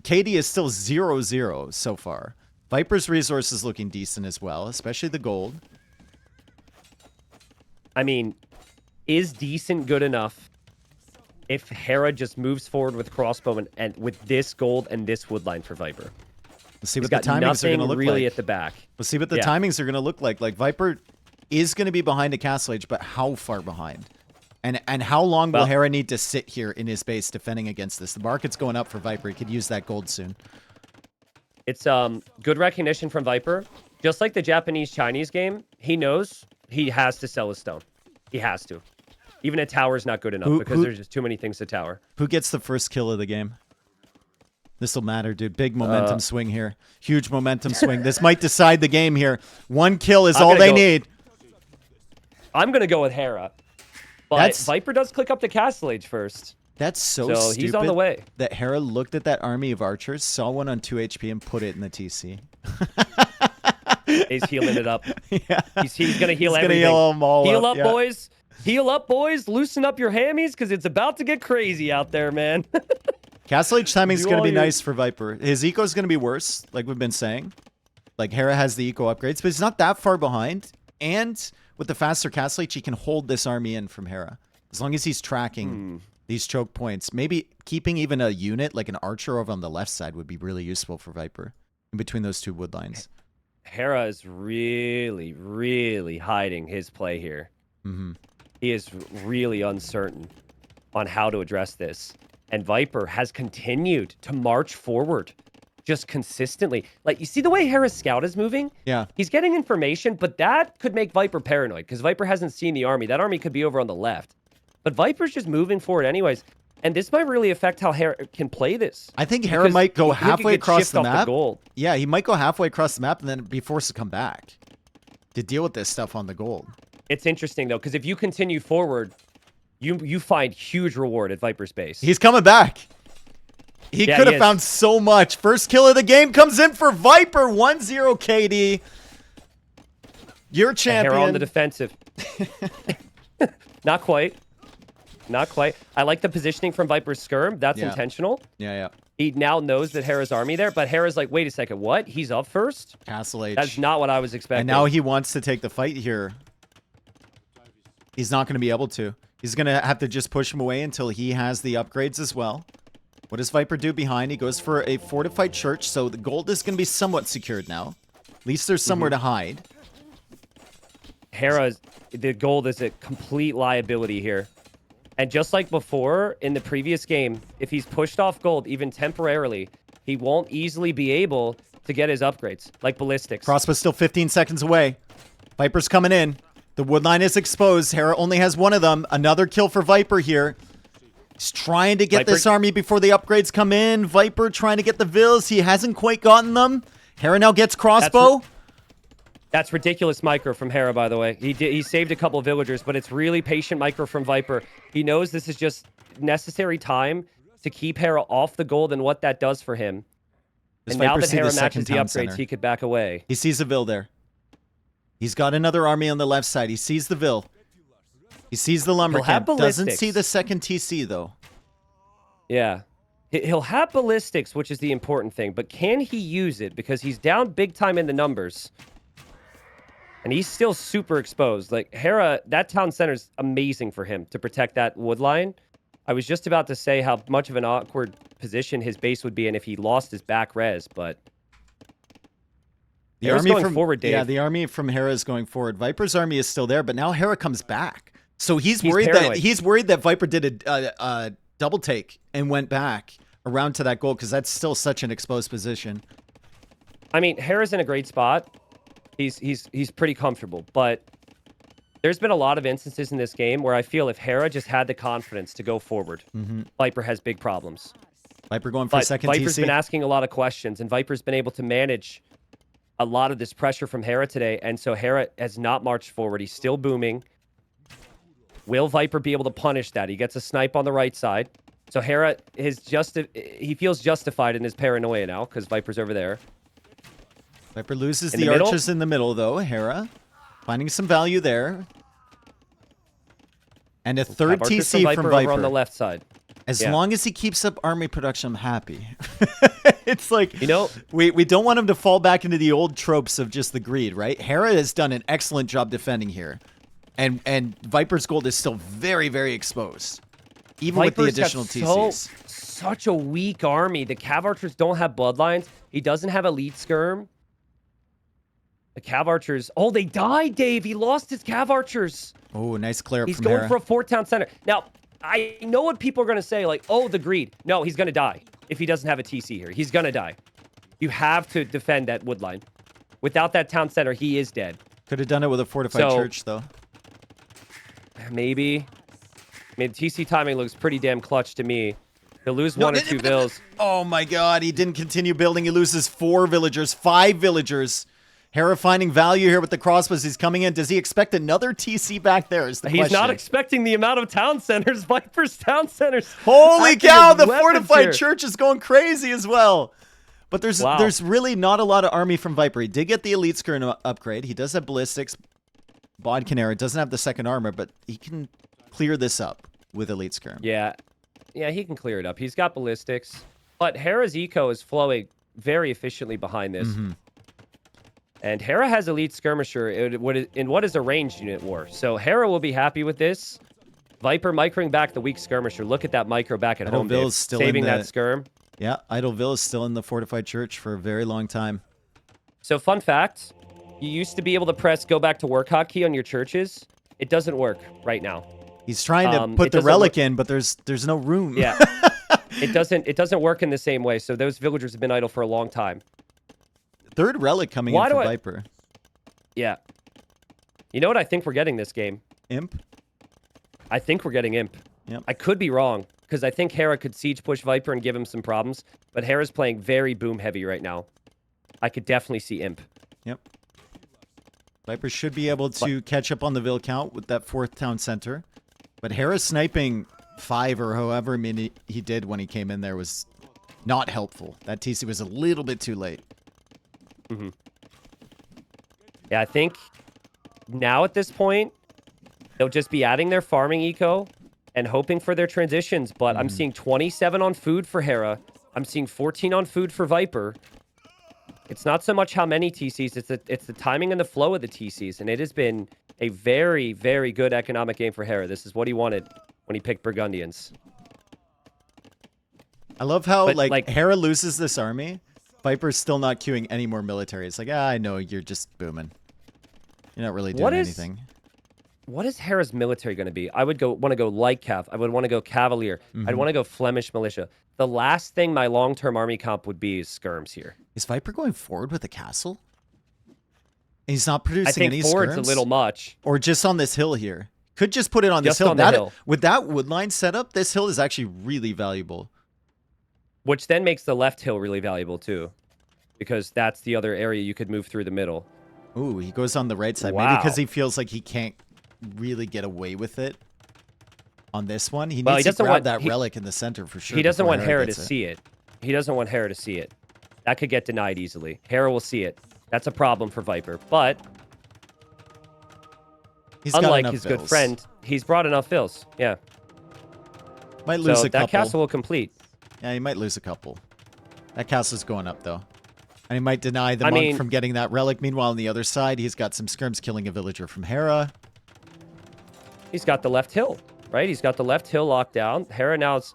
KD is still 0-0 so far. Viper's resource is looking decent as well, especially the gold. I mean, is decent good enough if Hera just moves forward with crossbow and with this gold and this woodline for Viper? Let's see what the timings are going to look really like. At the back. Let's see what the timings are going to look like. Like Viper is going to be behind a Castle Age, but how far behind? And how long will Hera need to sit here in his base defending against this? The market's going up for Viper. He could use that gold soon. It's good recognition from Viper. Just like the Japanese-Chinese game, he knows he has to sell his stone. He has to. Even a tower is not good enough because there's just too many things to tower. Who gets the first kill of the game? This will matter, dude. Big momentum swing here. Huge momentum swing. This might decide the game here. 1 kill is all they need. I'm going to go with Hera. But Viper does click up the Castle Age first. That's so stupid. He's on the way. That Hera looked at that army of archers, saw one on 2 HP, and put it in the TC. He's healing it up. Yeah. He's going to heal everything. He's going to heal them all Heal up, boys. Heal up, boys. Loosen up your hammies because it's about to get crazy out there, man. Castle Age timing is going to be nice for Viper. His eco is going to be worse, like we've been saying. Like, Hera has the eco upgrades, but he's not that far behind. And with the faster Castle Age, he can hold this army in from Hera. As long as he's tracking these choke points. Maybe keeping even a unit, like an archer over on the left side, would be really useful for Viper in between those 2 wood lines. Hera is really, really hiding his play here. He is really uncertain on how to address this. And Viper has continued to march forward just consistently. Like, you see the way Hera's scout is moving? Yeah. He's getting information, but that could make Viper paranoid because Viper hasn't seen the army. That army could be over on the left. But Viper's just moving forward anyways. And this might really affect how Hera can play this. I think Hera might go halfway across the map. Gold. Yeah, he might go halfway across the map and then be forced to come back to deal with this stuff on the gold. It's interesting, though, because if you continue forward, you find huge reward at Viper's base. He's coming back. He could have found so much. First kill of the game comes in for Viper. 1-0 KD. Your champion. Hera on the defensive. Not quite. Not quite. I like the positioning from Viper's skirm. That's intentional. Yeah. He now knows that Hera's army there, but Hera's like, wait a second, what? He's up first? Castle Age. That's not what I was expecting. And now he wants to take the fight here. He's not going to be able to. He's going to have to just push him away until he has the upgrades as well. What does Viper do behind? He goes for a fortified church, so the gold is going to be somewhat secured now. At least there's somewhere to hide. Hera, the gold is a complete liability here. And just like before, in the previous game, if he's pushed off gold, even temporarily, he won't easily be able to get his upgrades, like ballistics. Crossbow's still 15 seconds away. Viper's coming in. The wood line is exposed. Hera only has one of them. Another kill for Viper here. He's trying to get this army before the upgrades come in. Viper trying to get the vills. He hasn't quite gotten them. Hera now gets crossbow. That's ridiculous micro from Hera, by the way. He saved a couple of villagers, but it's really patient micro from Viper. He knows this is just necessary time to keep Hera off the gold and what that does for him. Does and now Viper that see Hera the second matches the town upgrades, center? he could back away. He sees a vill there. He's got another army on the left side. He sees the vill. He sees the lumber camp. Doesn't see the second TC, though. Yeah. He'll have ballistics, which is the important thing, but can he use it? Because he's down big time in the numbers. And he's still super exposed. Like, Hera, that town center is amazing for him to protect that wood line. I was just about to say how much of an awkward position his base would be in if he lost his back res, but... The Hera's army going from forward, Dave. Yeah, the army from Hera is going forward. Viper's army is still there, but now Hera comes back. So he's worried that Viper did a double take and went back around to that goal because that's still such an exposed position. I mean, Hera's in a great spot. He's pretty comfortable, but there's been a lot of instances in this game where I feel if Hera just had the confidence to go forward, Viper has big problems. Viper going for a second Viper's TC. been asking a lot of questions, and Viper's been able to manage a lot of this pressure from Hera today, and so Hera has not marched forward. He's still booming. Will Viper be able to punish that? He gets a snipe on the right side. So Hera he feels justified in his paranoia now because Viper's over there. Viper loses the archers in the middle, though. Hera finding some value there. And a third TC from Viper. Over on the left side. As long as he keeps up army production, I'm happy. It's like, you know, we don't want him to fall back into the old tropes of just the greed, right? Hera has done an excellent job defending here. And Viper's gold is still very, very exposed. Even with the additional TCs. Such a weak army. The Cav Archers don't have bloodlines. He doesn't have elite skirm. The Cav Archers... Oh, they died, Dave. He lost his Cav Archers. Oh, nice clear up He's from going Hera. for a 4th town center. Now, I know what people are going to say, like, oh, the greed. No, he's going to die if he doesn't have a TC here. He's going to die. You have to defend that wood line. Without that town center, he is dead. Could have done it with a fortified church, though. Maybe. I mean, TC timing looks pretty damn clutch to me. He'll lose one or two vills. Oh my god, he didn't continue building. He loses 4 villagers, 5 villagers. Hera finding value here with the crossbows. He's coming in. Does he expect another TC back there is the question. He's not expecting the amount of town centers. Viper's town centers. Holy cow, the fortified church is going crazy as well. But there's really not a lot of army from Viper. He did get the elite skirm upgrade. He does have ballistics. Bodkinera doesn't have the second armor, but he can clear this up with elite skirm. Yeah, he can clear it up. He's got ballistics. But Hera's eco is flowing very efficiently behind this. And Hera has elite skirmisher in what is a ranged unit war. So Hera will be happy with this. Viper microing back the weak skirmisher. Look at that micro back at home, Dave, saving that skirm. Yeah, Idleville is still in the fortified church for a very long time. So fun fact, you used to be able to press go back to work hotkey on your churches. It doesn't work right now. He's trying to put the relic in, but there's no room. Yeah. It doesn't work in the same way. So those villagers have been idle for a long time. Third relic coming in for Viper. Yeah. You know what I think we're getting this game? Imp? I think we're getting Imp. Yep. I could be wrong, because I think Hera could siege push Viper and give him some problems, but Hera's playing very boom heavy right now. I could definitely see Imp. Yep. Viper should be able to catch up on the Vill count with that 4th town center. But Hera sniping 5 or however many he did when he came in there was not helpful. That TC was a little bit too late. Yeah, I think now at this point, they'll just be adding their farming eco and hoping for their transitions. But I'm seeing 27 on food for Hera. I'm seeing 14 on food for Viper. It's not so much how many TCs, it's the timing and the flow of the TCs. And it has been a very, very good economic game for Hera. This is what he wanted when he picked Burgundians. I love how, But, like, like- Hera loses this army. Viper's still not queuing any more military. It's like, I know, you're just booming. You're not really doing anything. What is Hera's military going to be? I would want to go light cav. I would want to go cavalier. I'd want to go Flemish militia. The last thing my long-term army comp would be is skirms here. Is Viper going forward with the castle? He's not producing I think any forward's skirms? a little much. Or just on this hill here. Could just put it on this Just hill. on the hill. With that woodline setup, this hill is actually really valuable. Which then makes the left hill really valuable too. Because that's the other area you could move through the middle. Ooh, he goes on the right side. Wow. Maybe because he feels like he can't really get away with it on this one. He Well, needs he to doesn't grab want- that he- relic in the center for sure. He doesn't before want Hera to gets it. see it. He doesn't want Hera to see it. That could get denied easily. Hera will see it. That's a problem for Viper. But He's got unlike enough his good bills. friend, he's brought enough fills. Yeah. Might lose So a couple. that castle will complete. Yeah, he might lose a couple. That castle's going up, though. And he might deny the I monk mean- from getting that relic. Meanwhile, on the other side, he's got some skirms killing a villager from Hera. He's got the left hill, right? He's got the left hill locked down. Hera now is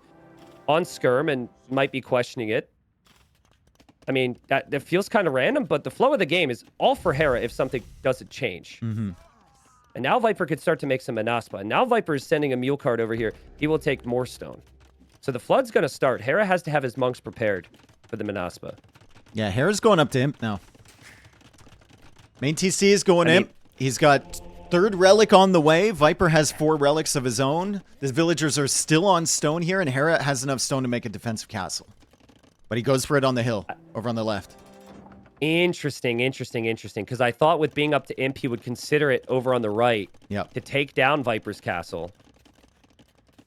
on skirm and might be questioning it. I mean, that feels kind of random, but the flow of the game is all for Hera if something doesn't change. Mm-hmm. And now Viper could start to make some Manaspa. And now Viper is sending a mule card over here. He will take more stone. So the flood's going to start. Hera has to have his monks prepared for the Manaspa. Yeah, Hera's going up to Imp now. Main TC is going Imp. He's got third relic on the way. Viper has 4 relics of his own. The villagers are still on stone here, and Hera has enough stone to make a defensive castle. But he goes for it on the hill, over on the left. Interesting. Because I thought with being up to Imp, he would consider it over on the right Yep. to take down Viper's castle.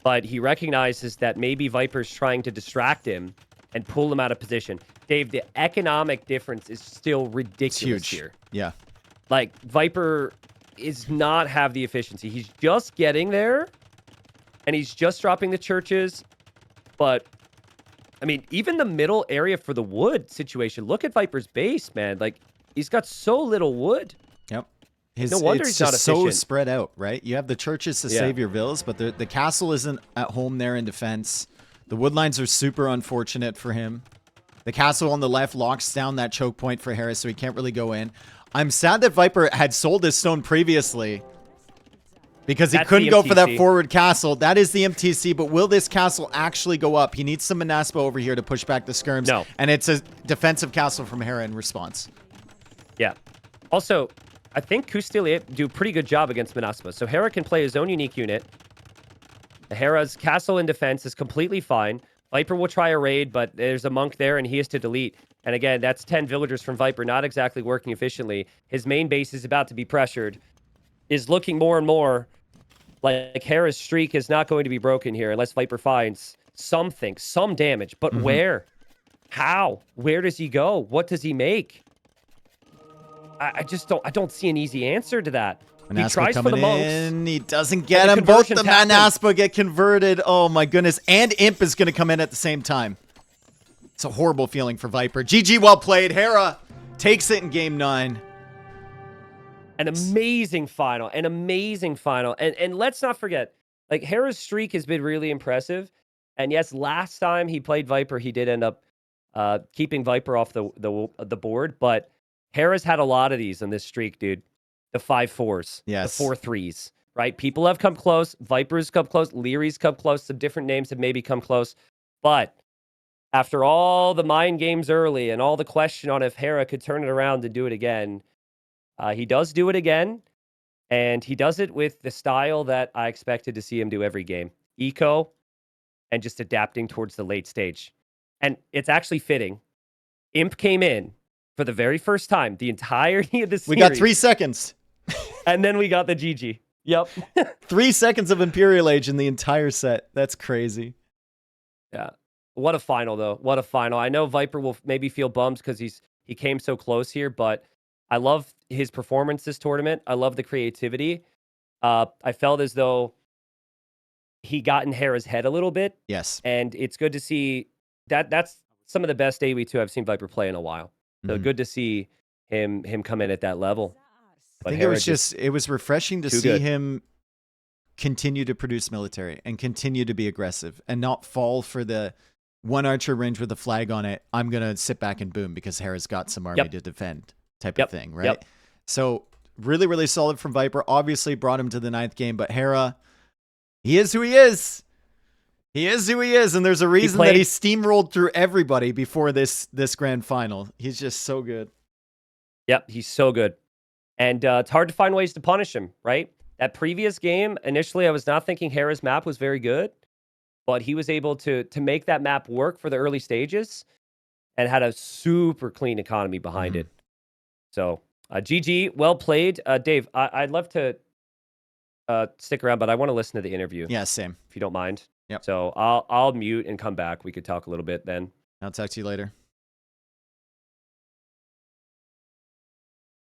But he recognizes that maybe Viper's trying to distract him and pull him out of position. Dave, the economic difference is still ridiculous It's huge. here. Yeah. Like, Viper is not have the efficiency. He's just getting there, and he's just dropping the churches. But, I mean, even the middle area for the wood situation, look at Viper's base, man. Like, he's got so little wood. Yep. No wonder it's he's not just so efficient. spread out, right? You have the churches to Yeah. save your villas, but the castle isn't at home there in defense. The woodlines are super unfortunate for him. The castle on the left locks down that choke point for Harris, so he can't really go in. I'm sad that Viper had sold his stone previously because he That's couldn't the go for that MTC. forward castle. That is the MTC, but will this castle actually go up? He needs some Manaspa over here to push back the skirms. No. And it's a defensive castle from Hera in response. Yeah. Also, I think Kustili do a pretty good job against Manaspa. So Hera can play his own unique unit. Hera's castle in defense is completely fine. Viper will try a raid, but there's a monk there and he has to delete. And again, that's 10 villagers from Viper, not exactly working efficiently. His main base is about to be pressured. Is looking more and more like Hera's streak is not going to be broken here unless Viper finds something, some damage. But where? How? Where does he go? What does he make? I just don't see an easy answer to that. He Manaspa tries for the coming monks. in. He doesn't get the him. Both the conversions happen. Manaspa get converted. Oh my goodness. And Imp is going to come in at the same time. It's a horrible feeling for Viper. GG, well played. Hera takes it in game 9. An amazing final. And let's not forget, like, Hera's streak has been really impressive. And yes, last time he played Viper, he did end up keeping Viper off the board. But Hera's had a lot of these on this streak, dude. The 5-4s, Yes. the 4-3s, right? People have come close. Viper's come close. Leary's come close. Some different names have maybe come close. But after all the mind games early and all the question on if Hera could turn it around and do it again, he does do it again. And he does it with the style that I expected to see him do every game. Eco and just adapting towards the late stage. And it's actually fitting. Imp came in for the very first time, the entirety of the series. We got 3 seconds. And then we got the GG. Yep. 3 seconds of Imperial Age in the entire set. That's crazy. Yeah. What a final, though. What a final. I know Viper will maybe feel bummed because he came so close here, but I love his performance this tournament. I love the creativity. I felt as though he got in Hera's head a little bit, Yes. and it's good to see that. That's some of the best AoE2 I've seen Viper play in a while. So good to see him come in at that level. But think Hera it was refreshing to too see good. him continue to produce military and continue to be aggressive and not fall for the one archer range with a flag on it. I'm going to sit back and boom because Hera's got some army to defend type of thing, right? So really, really solid from Viper. Obviously brought him to the 9th game, but Hera, he is who he is. He is who he is, and there's a reason that he steamrolled through everybody before this grand final. He's just so good. Yep, he's so good. And it's hard to find ways to punish him, right? That previous game, initially I was not thinking Hera's map was very good, but he was able to make that map work for the early stages and had a super clean economy behind it. So GG, well played. Dave, I'd love to stick around, but I want to listen to the interview. Yeah, same. If you don't mind. Yep. So I'll mute and come back. We could talk a little bit then. I'll talk to you later.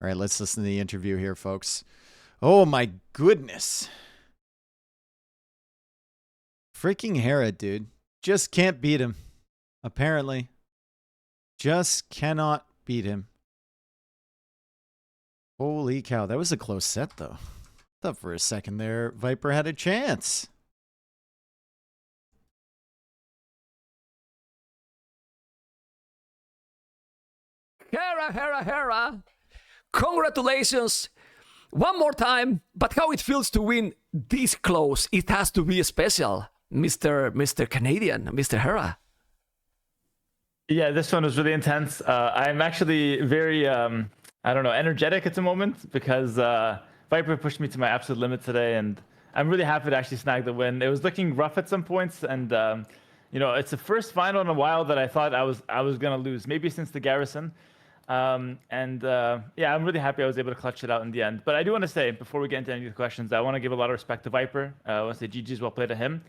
All right, let's listen to the interview here, folks. Oh my goodness. Freaking Hera, dude. Just can't beat him. Apparently. Just cannot beat him. Holy cow. That was a close set, though. I thought for a second there, Viper had a chance. Hera. Congratulations. One more time, but how it feels to win this close, it has to be special, Mr. Canadian, Mr. Hera. Yeah, this one was really intense. I'm actually very, energetic at the moment because Viper pushed me to my absolute limit today, and I'm really happy to actually snag the win. It was looking rough at some points, and it's the first final in a while that I thought I was gonna lose, maybe since the Garrison. I'm really happy I was able to clutch it out in the end. But I do want to say, before we get into any of the questions, I want to give a lot of respect to Viper. I want to say GG's well played to him.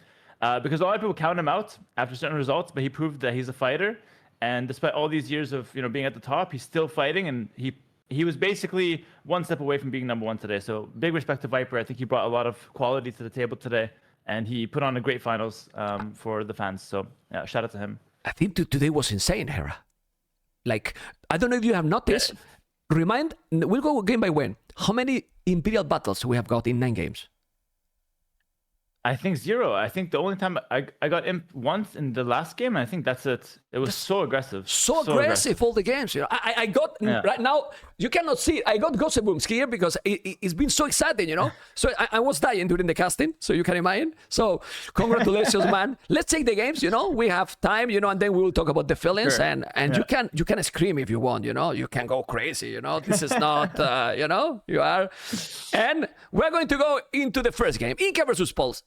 Because a lot of people count him out after certain results, but he proved that he's a fighter. And despite all these years of being at the top, he's still fighting, and he was basically one step away from being number one today. So big respect to Viper. I think he brought a lot of quality to the table today, and he put on a great finals for the fans. So yeah, shout out to him. I think today was insane, Hera. Like, I don't know if you have noticed. We'll go game by game. How many Imperial battles we have got in 9 games? I think 0. I think the only time I got imp once in the last game, and I think that's it. It was so aggressive. So aggressive all the games. I got right now. You cannot see it. I got Gossebooms here because it's been so exciting. So I was dying during the casting. So you can imagine. So congratulations, man. Let's take the games. We have time. And then we will talk about the feelings. Sure. And you can scream if you want. You can go crazy. This is not. You are. And we're going to go into the first game. Inca versus Pulse.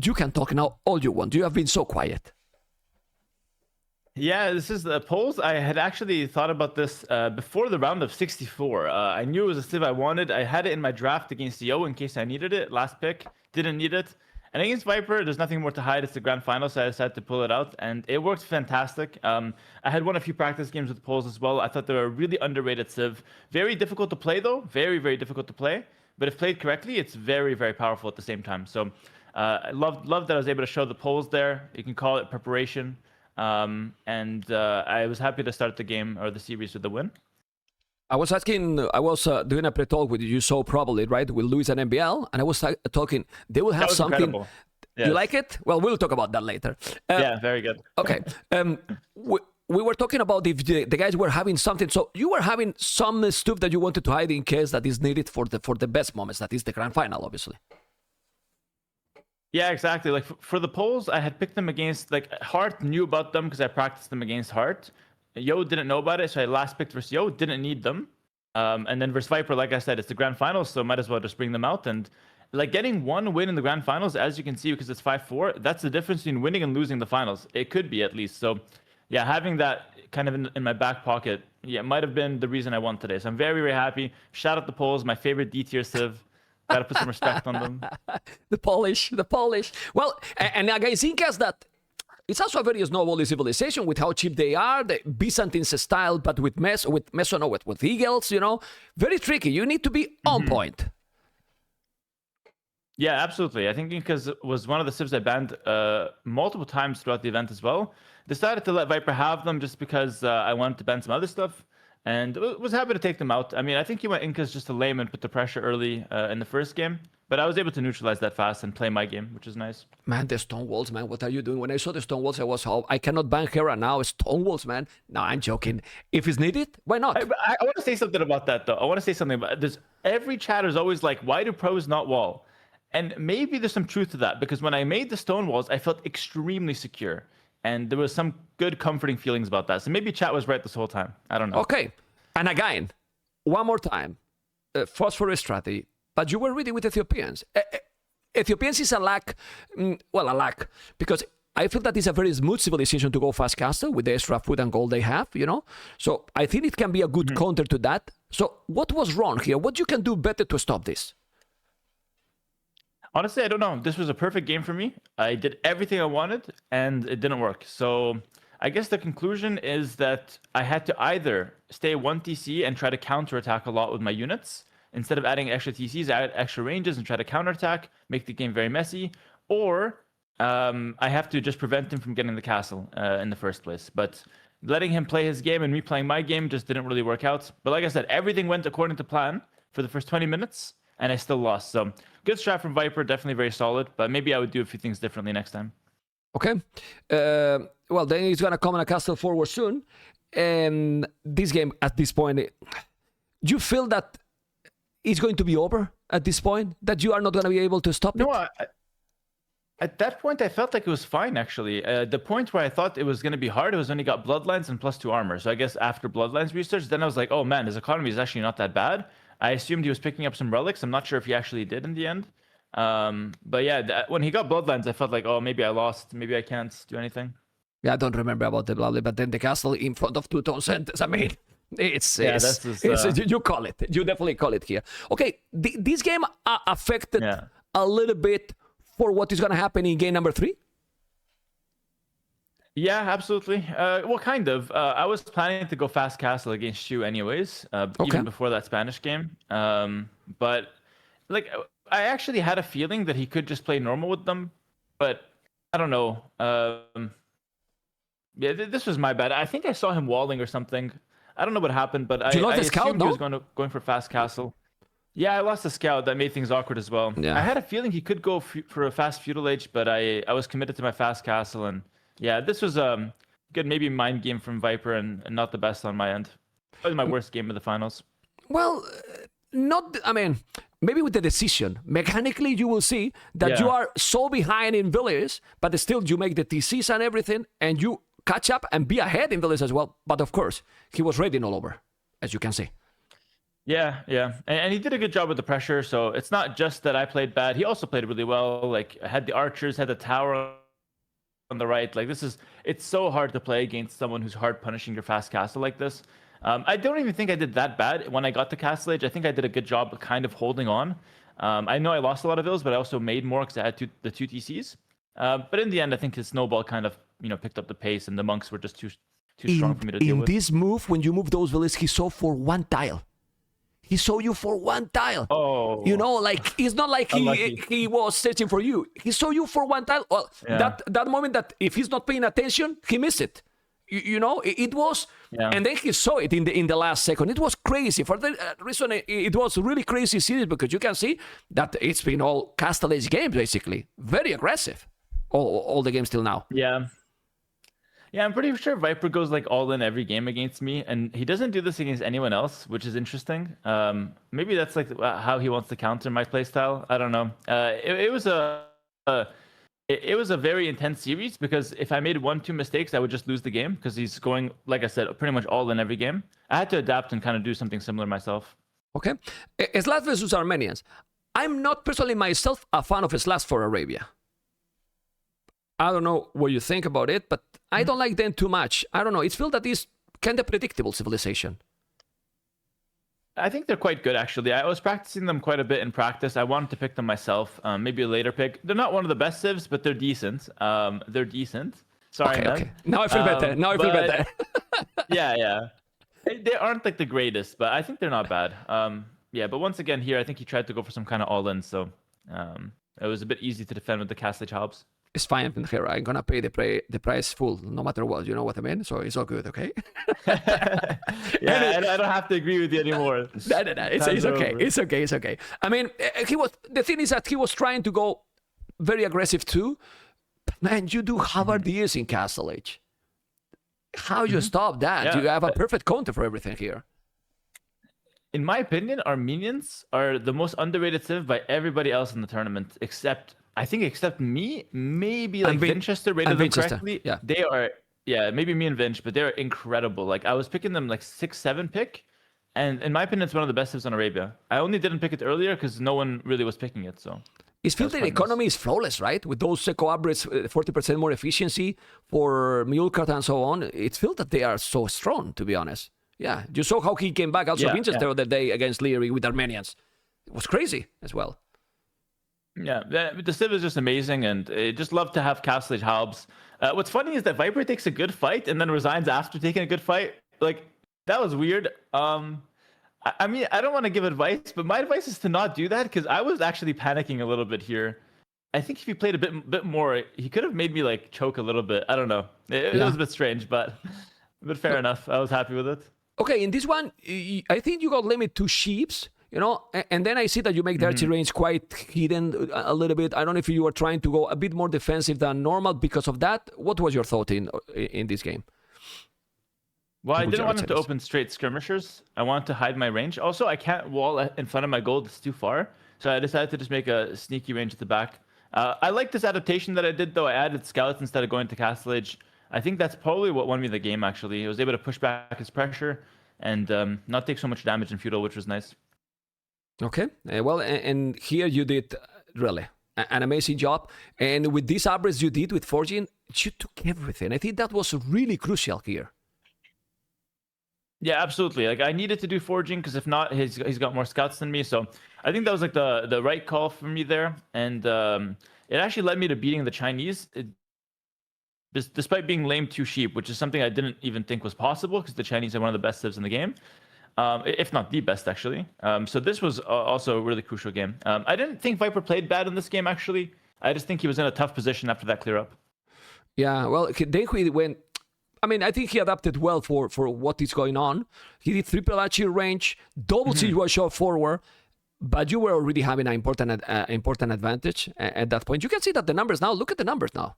You can talk now all you want. You have been so quiet. Yeah, this is the polls. I had actually thought about this before the round of 64. I knew it was a civ I wanted. I had it in my draft against Yo in case I needed it. Last pick, didn't need it. And against Viper, there's nothing more to hide. It's the grand final, so I decided to pull it out. And it worked fantastic. I had won a few practice games with polls as well. I thought they were a really underrated civ. Very difficult to play, though. Very, very difficult to play. But if played correctly, it's very, very powerful at the same time. So I loved that I was able to show the polls there. You can call it preparation. I was happy to start the game or the series with the win. I was doing a pre-talk with you, so probably, right, with Luis and MBL, and I was talking, they will have something. Incredible. Yes. You like it? Well, we'll talk about that later. Yeah, very good. Okay. We were talking about if the guys were having something. So you were having some stuff that you wanted to hide in case that is needed for the best moments. That is the grand final, obviously. Yeah, exactly. Like for the polls, I had picked them against, like, Hart knew about them because I practiced them against Hart. Yo didn't know about it, so I last picked versus Yo, didn't need them. And then versus Viper, like I said, it's the grand finals, so might as well just bring them out. And like getting one win in the grand finals, as you can see, because it's 5-4, that's the difference between winning and losing the finals. It could be, at least. So yeah, having that kind of in my back pocket, yeah, might have been the reason I won today. So I'm very, very happy. Shout out the polls, my favorite D tier civ. Gotta put some respect on them. The polish. Well, and against Incas, that it's also a very snowball civilization with how cheap they are, the Byzantine style, but with eagles, very tricky. You need to be on point. Yeah, absolutely. I think Incas was one of the civs I banned multiple times throughout the event as well. Decided to let Viper have them just because I wanted to ban some other stuff. and was happy to take them out. I mean, I think he went Incas just to lame and put the pressure early in the first game, but I was able to neutralize that fast and play my game, which is nice. Man, the stone walls, man. What are you doing? When I saw the stone walls, I was, oh, I cannot ban Hera now. Stone walls, man. No, I'm joking. If it's needed, why not? I want to say something about that, though. I want to say something about this. Every chatter is always like, why do pros not wall? And maybe there's some truth to that, because when I made the stone walls, I felt extremely secure. And there was some good comforting feelings about that. So maybe chat was right this whole time. I don't know. Okay. And again, one more time, phosphorus strategy. But you were ready with Ethiopians. Ethiopians is a lack, because I feel that it's a very smooth civilization to go fast castle with the extra food and gold they have, you know? So I think it can be a good counter to that. So what was wrong here? What you can do better to stop this? Honestly, I don't know. This was a perfect game for me. I did everything I wanted, and it didn't work. So I guess the conclusion is that I had to either stay 1 TC and try to counterattack a lot with my units. Instead of adding extra TCs, I add extra ranges and try to counterattack, make the game very messy. Or I have to just prevent him from getting the castle in the first place. But letting him play his game and me playing my game just didn't really work out. But like I said, everything went according to plan for the first 20 minutes. And I still lost. So good strat from Viper, definitely very solid. But maybe I would do a few things differently next time. Okay. Well, then he's going to come on a castle forward soon. And this game, at this point, do you feel that it's going to be over at this point? That you are not going to be able to stop it? No, at that point, I felt like it was fine, actually. The point where I thought it was going to be hard, it was when he got Bloodlines and +2 armor. So I guess after Bloodlines research, then I was like, oh man, his economy is actually not that bad. I assumed he was picking up some relics. I'm not sure if he actually did in the end. But yeah, when he got Bloodlines, I felt like, oh, maybe I lost. Maybe I can't do anything. Yeah, I don't remember about the Bloodline, but then the castle in front of 2 town centers. I mean, you call it. You definitely call it here. Okay, this game affected a little bit for what is going to happen in game number 3? Yeah, absolutely. Well, kind of. I was planning to go fast castle against Shu anyways, even before that Spanish game. But like, I actually had a feeling that he could just play normal with them, but I don't know. Yeah, this was my bad. I think I saw him walling or something. I don't know what happened, but I assumed he was going for fast castle. Yeah, I lost the scout. That made things awkward as well. Yeah. I had a feeling he could go for a fast feudal age, but I was committed to my fast castle, and yeah, this was good, maybe mind game from Viper, and not the best on my end. Probably my worst game of the finals. Well, I mean, maybe with the decision. Mechanically, you will see that you are so behind in village, but still you make the TCs and everything, and you catch up and be ahead in village as well. But of course, he was ready all over, as you can see. Yeah. And he did a good job with the pressure, so it's not just that I played bad. He also played really well. Like, had the archers, had the tower on the right. Like, it's so hard to play against someone who's hard punishing your fast castle like this. I don't even think I did that bad when I got to castle age. I think I did a good job of kind of holding on. I know I lost a lot of villas, but I also made more because I had the 2 TCs. But in the end, I think his snowball kind of picked up the pace, and the monks were just too strong for me to deal with. In this move, when you move those villas, he saw for 1 tile. He saw you for 1 tile. Oh. Like, it's not like he was searching for you. He saw you for 1 tile. Well, that moment that if he's not paying attention, he missed it. It was, and then he saw it in the last second. It was crazy. For that reason, it was really crazy series, because you can see that it's been all Castle Age games, basically. Very aggressive. All the games till now. Yeah, I'm pretty sure Viper goes like all in every game against me, and he doesn't do this against anyone else, which is interesting. Maybe that's like how he wants to counter my playstyle. I don't know. It was a very intense series, because if I made 1-2 mistakes, I would just lose the game, because he's going, like I said, pretty much all in every game. I had to adapt and kind of do something similar myself. Okay. Slav versus Armenians. I'm not personally myself a fan of Slav for Arabia. I don't know what you think about it, but I don't like them too much. I don't know. It's feel that is kind of predictable civilization. I think they're quite good, actually. I was practicing them quite a bit in practice. I wanted to pick them myself. Maybe a later pick. They're not one of the best civs, but they're decent. Sorry, okay. Now I feel better. Yeah. They aren't like the greatest, but I think they're not bad. But once again here, I think he tried to go for some kind of all-in, so it was a bit easy to defend with the Castle Hobbs. It's fine here. I'm gonna pay the price full, no matter what. You know what I mean? So it's all good, okay? Yeah, I don't have to agree with you anymore. No. It's okay. Over. It's okay. It's okay. I mean, the thing is that he was trying to go very aggressive too. But man, you do halberdiers in Castle Age. How you stop that? Yeah. You have a perfect counter for everything here. In my opinion, Armenians are the most underrated civ by everybody else in the tournament, except me, maybe like Winchester rated them correctly. Yeah. They are, maybe me and Vinch, but they're incredible. Like I was picking them like 6-7 pick, and in my opinion, it's one of the best civs on Arabia. I only didn't pick it earlier because no one really was picking it. So it's feel the economy is flawless, right? With those co-upgrades, 40% more efficiency for mule cart and so on. It's feel that they are so strong, to be honest. Yeah, you saw how he came back also Winchester the other day against Leary with Armenians. It was crazy as well. Yeah, the civ is just amazing, and I just love to have Castle Age Halbs. What's funny is that Viper takes a good fight and then resigns after taking a good fight. Like, that was weird. I mean, I don't want to give advice, but my advice is to not do that, because I was actually panicking a little bit here. I think if he played a bit more, he could have made me like choke a little bit. I don't know. It was a bit strange, but fair enough. I was happy with it. Okay, in this one, I think you got limit to sheeps, you know, and then I see that you make the archery range quite hidden a little bit. I don't know if you were trying to go a bit more defensive than normal because of that. What was your thought in this game? Well, I didn't want him to open straight skirmishers. I wanted to hide my range. Also, I can't wall in front of my gold. It's too far. So I decided to just make a sneaky range at the back. I like this adaptation that I did, though. I added scouts instead of going to Castle Age. I think that's probably what won me the game, actually. I was able to push back his pressure and not take so much damage in feudal, which was nice. Okay. Well, and here you did really an amazing job. And with these upgrades you did with forging, you took everything. I think that was really crucial here. Yeah, absolutely. Like I needed to do forging because if not, he's got more scouts than me. So I think that was like the right call for me there. And it actually led me to beating the Chinese. Despite being lame 2 sheep, which is something I didn't even think was possible because the Chinese are one of the best civs in the game, if not the best, actually. So this was also a really crucial game. I didn't think Viper played bad in this game, actually. I just think he was in a tough position after that clear up. Yeah, well, then he went... I mean, I think he adapted well for what is going on. He did triple archery range, double siege was shot forward, but you were already having an important advantage at that point. You can see that the numbers now, look at the numbers now.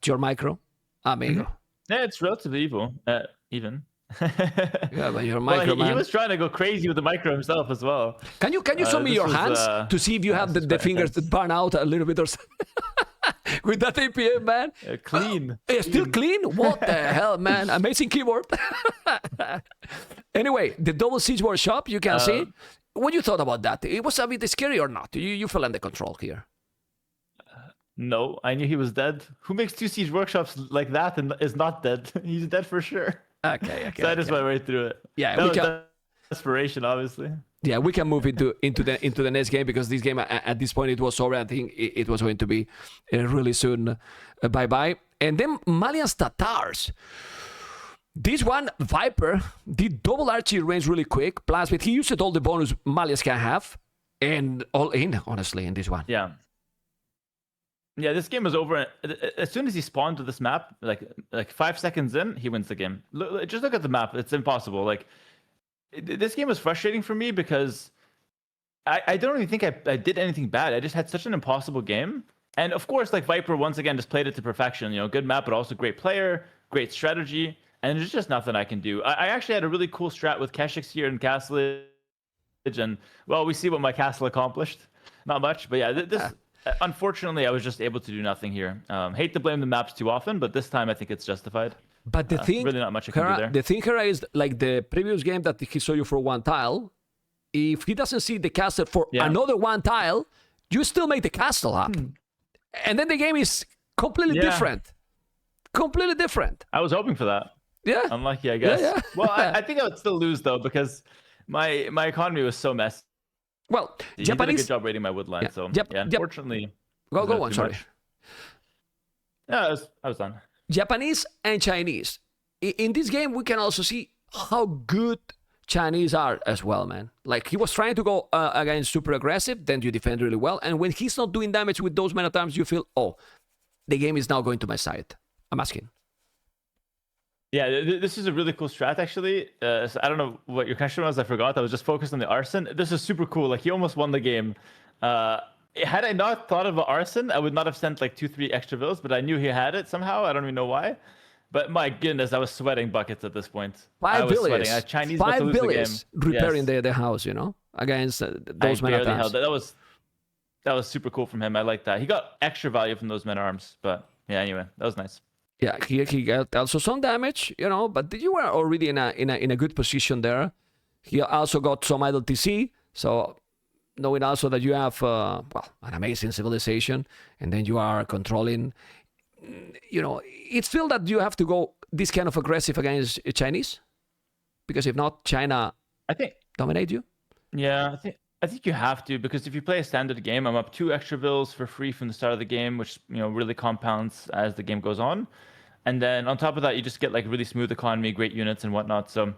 Your micro, amigo. Yeah, it's relatively even. Yeah, but your micro, he was trying to go crazy with the micro himself as well. Can you show me your hands to see if you have the fingers that burn out a little bit or something? With that APM, man. Clean. Still clean? What the hell, man? Amazing keyboard. Anyway, the double siege workshop, you can see. What you thought about that? It was a bit scary or not? You fell under control here. No, I knew he was dead. Who makes 2 siege workshops like that and is not dead? He's dead for sure. Okay. So I just went right through it. Yeah, that was desperation, obviously. Yeah, we can move into the next game because this game at this point it was over. I think it was going to be really soon. Bye. And then Malians Tatars. This one, Viper did double archery range really quick. Plus, he used all the bonus Malians can have, and all in honestly in this one. Yeah, this game was over. As soon as he spawned to this map, like 5 seconds in, he wins the game. Just look at the map. It's impossible. Like, this game was frustrating for me because I don't even think I did anything bad. I just had such an impossible game. And of course, like Viper, once again, just played it to perfection. You know, good map, but also great player, great strategy. And there's just nothing I can do. I actually had a really cool strat with Keshix here in Castle Age. And, well, we see what my castle accomplished. Not much, but yeah, unfortunately, I was just able to do nothing here. Hate to blame the maps too often, but this time I think it's justified. But the thing, really not much I can do there. The thing here is like the previous game that he saw you for 1 tile. If he doesn't see the castle for another 1 tile, you still make the castle up. And then the game is completely different. Completely different. I was hoping for that. Yeah. Unlucky, I guess. Yeah. Well, I think I would still lose, though, because my economy was so messy. Well, he Japanese... did a good job raiding my woodline, so unfortunately... Go on, sorry. No, I was done. Japanese and Chinese. In this game, we can also see how good Chinese are as well, man. Like, he was trying to go against super aggressive, then you defend really well. And when he's not doing damage with those many times, you feel, oh, the game is now going to my side? I'm asking. Yeah, this is a really cool strat, actually. So I don't know what your question was. I forgot. I was just focused on the arson. This is super cool. Like, he almost won the game. Had I not thought of the arson, I would not have sent like 2-3 extra villas, but I knew he had it somehow. I don't even know why. But my goodness, I was sweating buckets at this point. Five villas. Chinese Five about to lose villas the game. repairing Yes. the house, you know, against those I men at barely arms. held that was super cool from him. I like that. He got extra value from those men at arms. But yeah, anyway, that was nice. Yeah, he got also some damage, you know, but you were already in a good position there. He also got some idle TC, so knowing also that you have an amazing civilization, and then you are controlling, you know, it's still that you have to go this kind of aggressive against Chinese, because if not, China I think dominate you. Yeah, I think you have to, because if you play a standard game, I'm up 2 extra vills for free from the start of the game, which, you know, really compounds as the game goes on. And then on top of that, you just get like really smooth economy, great units and whatnot. So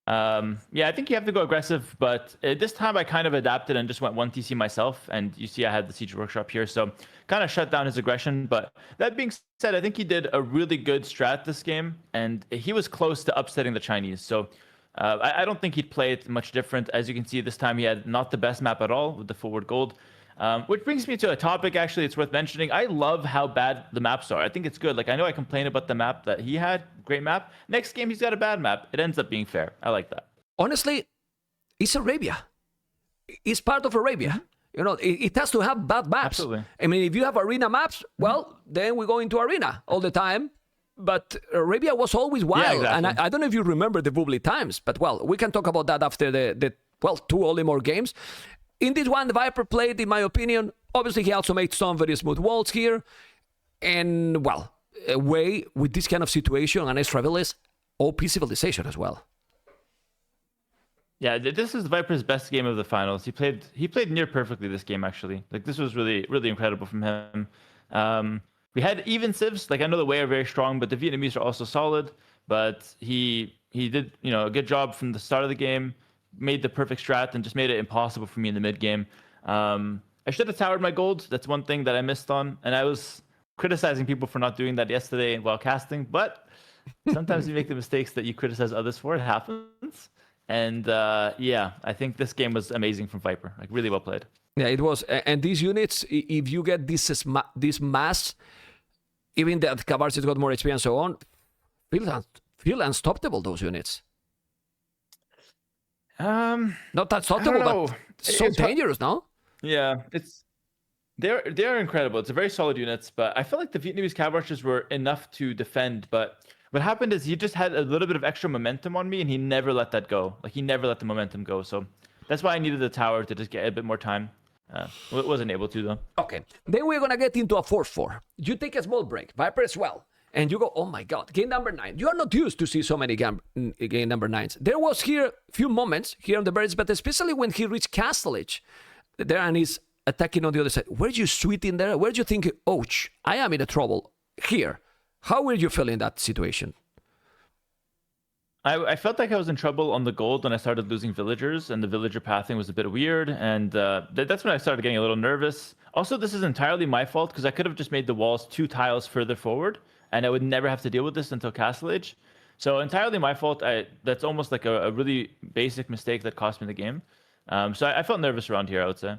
yeah, I think you have to go aggressive, but this time I kind of adapted and just went 1 TC myself. And you see I had the Siege Workshop here, so kind of shut down his aggression. But that being said, I think he did a really good strat this game, and he was close to upsetting the Chinese. So I don't think he'd play it much different. As you can see, this time he had not the best map at all with the forward gold. Which brings me to a topic, actually, it's worth mentioning. I love how bad the maps are. I think it's good. Like, I know I complain about the map that he had. Great map. Next game, he's got a bad map. It ends up being fair. I like that. Honestly, it's Arabia. It's part of Arabia. You know, it has to have bad maps. Absolutely. I mean, if you have arena maps, well, then we go into arena all the time. But Arabia was always wild. Yeah, exactly. And I don't know if you remember the bubbly times, but well, we can talk about that after the 2 only more games. In this one, the Viper played, in my opinion, obviously he also made some very smooth walls here. And, well, away with this kind of situation, and extra villas, OP civilization as well. Yeah, this is Viper's best game of the finals. He played near perfectly this game, actually. Like, this was really, really incredible from him. We had even civs. Like, I know the Wei are very strong, but the Vietnamese are also solid. But he did, you know, a good job from the start of the game. Made the perfect strat and just made it impossible for me in the mid game. I should have towered my gold. That's one thing that I missed on, and I was criticizing people for not doing that yesterday while casting. But sometimes you make the mistakes that you criticize others for. It happens. And yeah, I think this game was amazing from Viper. Like, really well played. Yeah, it was. And these units, if you get this mass, even that Kavars has got more HP and so on, feel unstoppable, those units. Not unstoppable, but so dangerous, no? Yeah, they're incredible. It's a very solid units, but I feel like the Vietnamese cav archers were enough to defend. But what happened is he just had a little bit of extra momentum on me, and he never let that go. Like, he never let the momentum go. So that's why I needed the tower to just get a bit more time. Wasn't able to, though. Okay, then we're gonna get into a 4-4. You take a small break, Viper as well. And you go, oh my God, game number 9. You are not used to see so many game number 9s. There was here a few moments here on the birds, but especially when he reached Castle Edge there and he's attacking on the other side. Were you sweet in there? Where did you think, ouch, I am in a trouble here? How were you feeling that situation? I felt like I was in trouble on the gold when I started losing villagers, and the villager pathing was a bit weird, and that's when I started getting a little nervous. Also, this is entirely my fault, because I could have just made the walls 2 tiles further forward, and I would never have to deal with this until Castle Age. So entirely my fault. That's almost like a really basic mistake that cost me the game. So I felt nervous around here, I would say.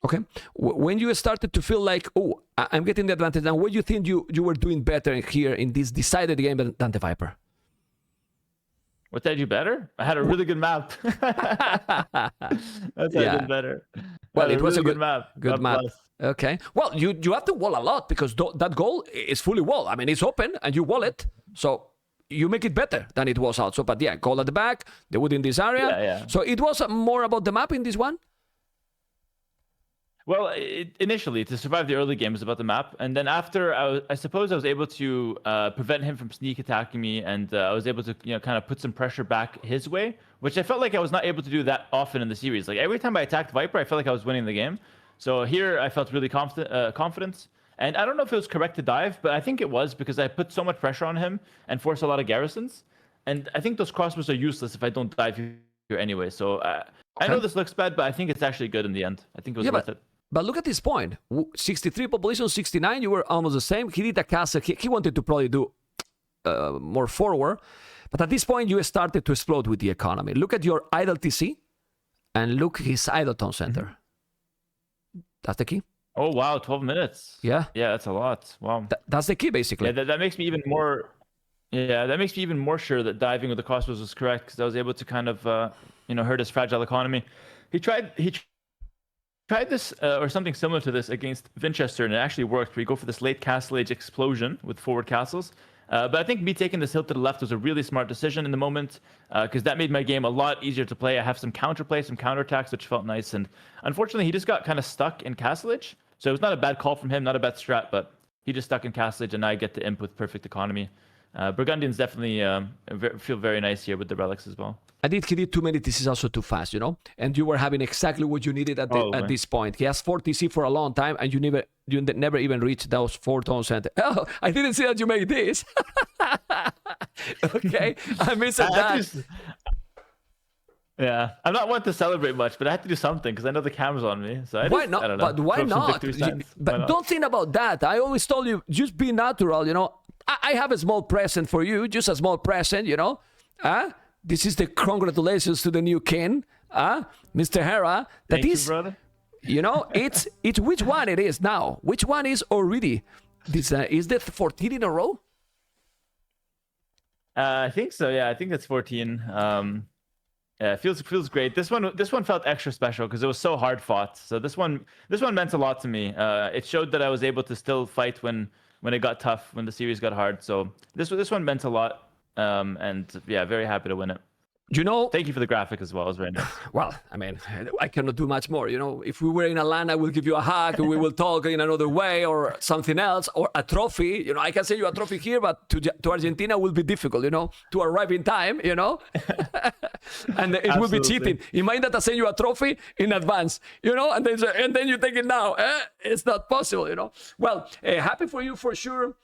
Okay. When you started to feel like, oh, I'm getting the advantage now, what do you think you were doing better here in this decided game than the Viper? What did I do better? I had a really good map. That's how I did better. Well, it was really a good map. Good map. Plus. Okay. Well, you have to wall a lot because that goal is fully wall. I mean, it's open and you wall it. So you make it better than it was also. But yeah, goal at the back, the wood in this area. Yeah. So it was more about the map in this one? Well, initially, to survive the early game was about the map. And then after, I suppose I was able to prevent him from sneak attacking me. And I was able to, kind of put some pressure back his way, which I felt like I was not able to do that often in the series. Like, every time I attacked Viper, I felt like I was winning the game. So here, I felt really confident. And I don't know if it was correct to dive, but I think it was because I put so much pressure on him and forced a lot of garrisons. And I think those crossbows are useless if I don't dive here anyway. So I know this looks bad, but I think it's actually good in the end. I think it was worth it. But look at this point. 63 population, 69. You were almost the same. He did a castle. He wanted to probably do more forward. But at this point, you started to explode with the economy. Look at your idle TC and look his idle town center. That's the key. Oh, wow. 12 minutes. Yeah. Yeah, that's a lot. Wow. That's the key, basically. Yeah, that makes me even more... Yeah, that makes me even more sure that diving with the crossbows was correct, because I was able to kind of, hurt his fragile economy. He tried this or something similar to this against Winchester, and it actually worked. We go for this late Castle Age explosion with forward castles. But I think me taking this hill to the left was a really smart decision in the moment, because that made my game a lot easier to play. I have some counterplay, some counterattacks, which felt nice. And unfortunately, he just got kind of stuck in Castle Age. So it was not a bad call from him, not a bad strat, but he just stuck in Castle Age, and I get to imp with perfect economy. Burgundians definitely feel very nice here with the relics as well. He did too many TCs also too fast, and you were having exactly what you needed at this point. He has 4 TC for a long time, and you never even reached those 4 town center. Oh, I didn't see that you made this. Okay, I missed that. Yeah, I'm not one to celebrate much, but I had to do something because I know the camera's on me. So why not? I don't know, but why not? Don't think about that. I always told you, just be natural. I have a small present for you, just a small present. This is the congratulations to the new king, Mr. Hera. Thank you, brother. It's which one it is now. Which one is already? This is that 14 in a row? I think so. Yeah, I think that's 14. Yeah, it feels great. This one felt extra special because it was so hard fought. So this one meant a lot to me. It showed that I was able to still fight when it got tough, when the series got hard. So this one meant a lot. And yeah, very happy to win it. Thank you for the graphic as well. It was very nice. Well, I mean, I cannot do much more. If we were in a land, I will give you a hug, and we will talk in another way, or something else, or a trophy. I can send you a trophy here, but to Argentina will be difficult. To arrive in time. And it will be cheating. Imagine that I send you a trophy in advance. And then you take it now. It's not possible. Well, happy for you for sure.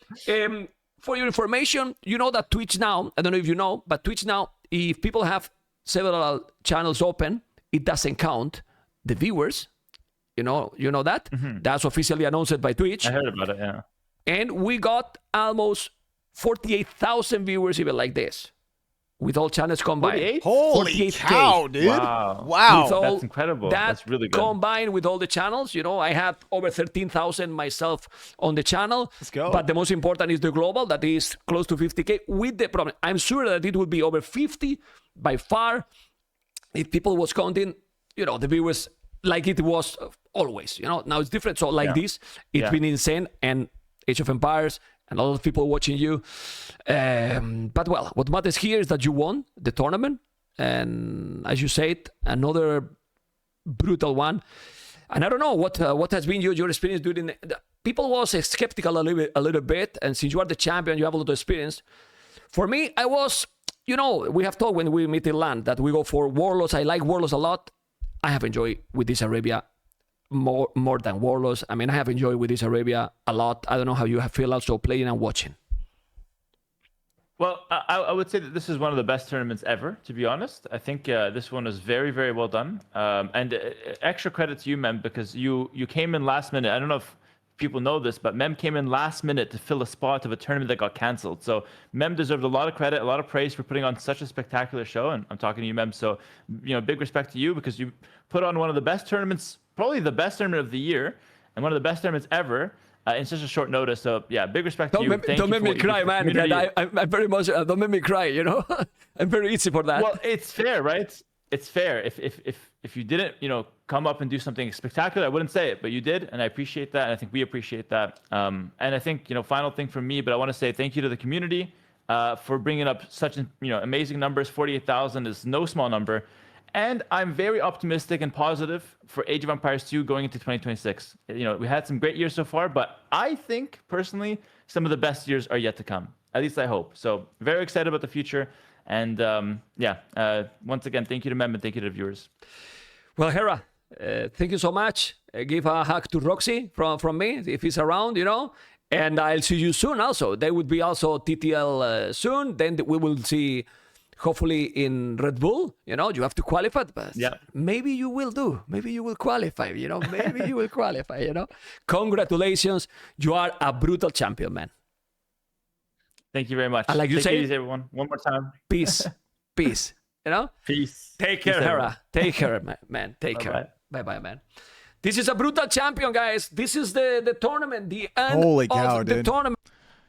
For your information, that Twitch now, I don't know if you know, but Twitch now, if people have several channels open, it doesn't count the viewers. You know that? Mm-hmm. That's officially announced by Twitch. I heard about it, yeah. And we got almost 48,000 viewers even like this, with all channels combined. 48? Holy cow, dude. Wow. That's incredible. That's really good. Combined with all the channels, I have over 13,000 myself on the channel. Let's go. But the most important is the global, that is close to 50K. With the problem, I'm sure that it will be over 50 by far if people was counting, the viewers like it was always. Now it's different. So this, it's been insane. And Age of Empires, and a lot of people watching you. But well, what matters here is that you won the tournament. And as you said, another brutal one. And I don't know what has been your experience during people was skeptical a little bit. And since you are the champion, you have a lot of experience. For me, I was, we have talked when we meet in land that we go for warlords. I like warlords a lot. I have enjoyed with this Arabia more than warlords. I mean, I have enjoyed with this Arabia a lot. I don't know how you feel also playing and watching. Well, I would say that this is one of the best tournaments ever, to be honest. I think this one was very, very well done. And extra credit to you, Mem, because you came in last minute. I don't know if people know this, but Mem came in last minute to fill a spot of a tournament that got canceled. So Mem deserved a lot of credit, a lot of praise for putting on such a spectacular show. And I'm talking to you, Mem. So, big respect to you because you put on one of the best tournaments, probably the best tournament of the year, and one of the best tournaments ever. In such a short notice, so yeah, big respect to you. Don't make me cry, man. I'm very much. Don't make me cry. I'm very easy for that. Well, it's fair, right? It's fair. If you didn't, come up and do something spectacular, I wouldn't say it, but you did, and I appreciate that, and I think we appreciate that. And I think final thing from me, but I want to say thank you to the community for bringing up such amazing numbers. 48,000 is no small number. And I'm very optimistic and positive for Age of Empires 2 going into 2026. We had some great years so far, but I think, personally, some of the best years are yet to come. At least I hope. So very excited about the future. And once again, thank you to Mem and thank you to the viewers. Well, Hera, thank you so much. Give a hug to Roxy from me, if he's around, And I'll see you soon also. There would be also TTL soon. Then we will see hopefully in Red Bull, you know, you have to qualify, but Yeah. maybe you will do. Maybe you will qualify, you know, maybe you will qualify, you know. Congratulations. You are a brutal champion, man. Thank you very much. And like you Take say- it easy, everyone. One more time. Peace. Peace. You know? Peace. Take care, Peace, everyone. Hera. Take care, man. Take care. Bye-bye, man. This is a brutal champion, guys. This is the tournament, the end Holy of cow, the dude. tournament.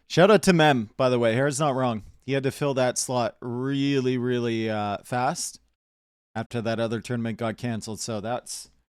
Shout out to Mem, by the way. Hair's not wrong. He had to fill that slot really, really fast after that other tournament got canceled. So that's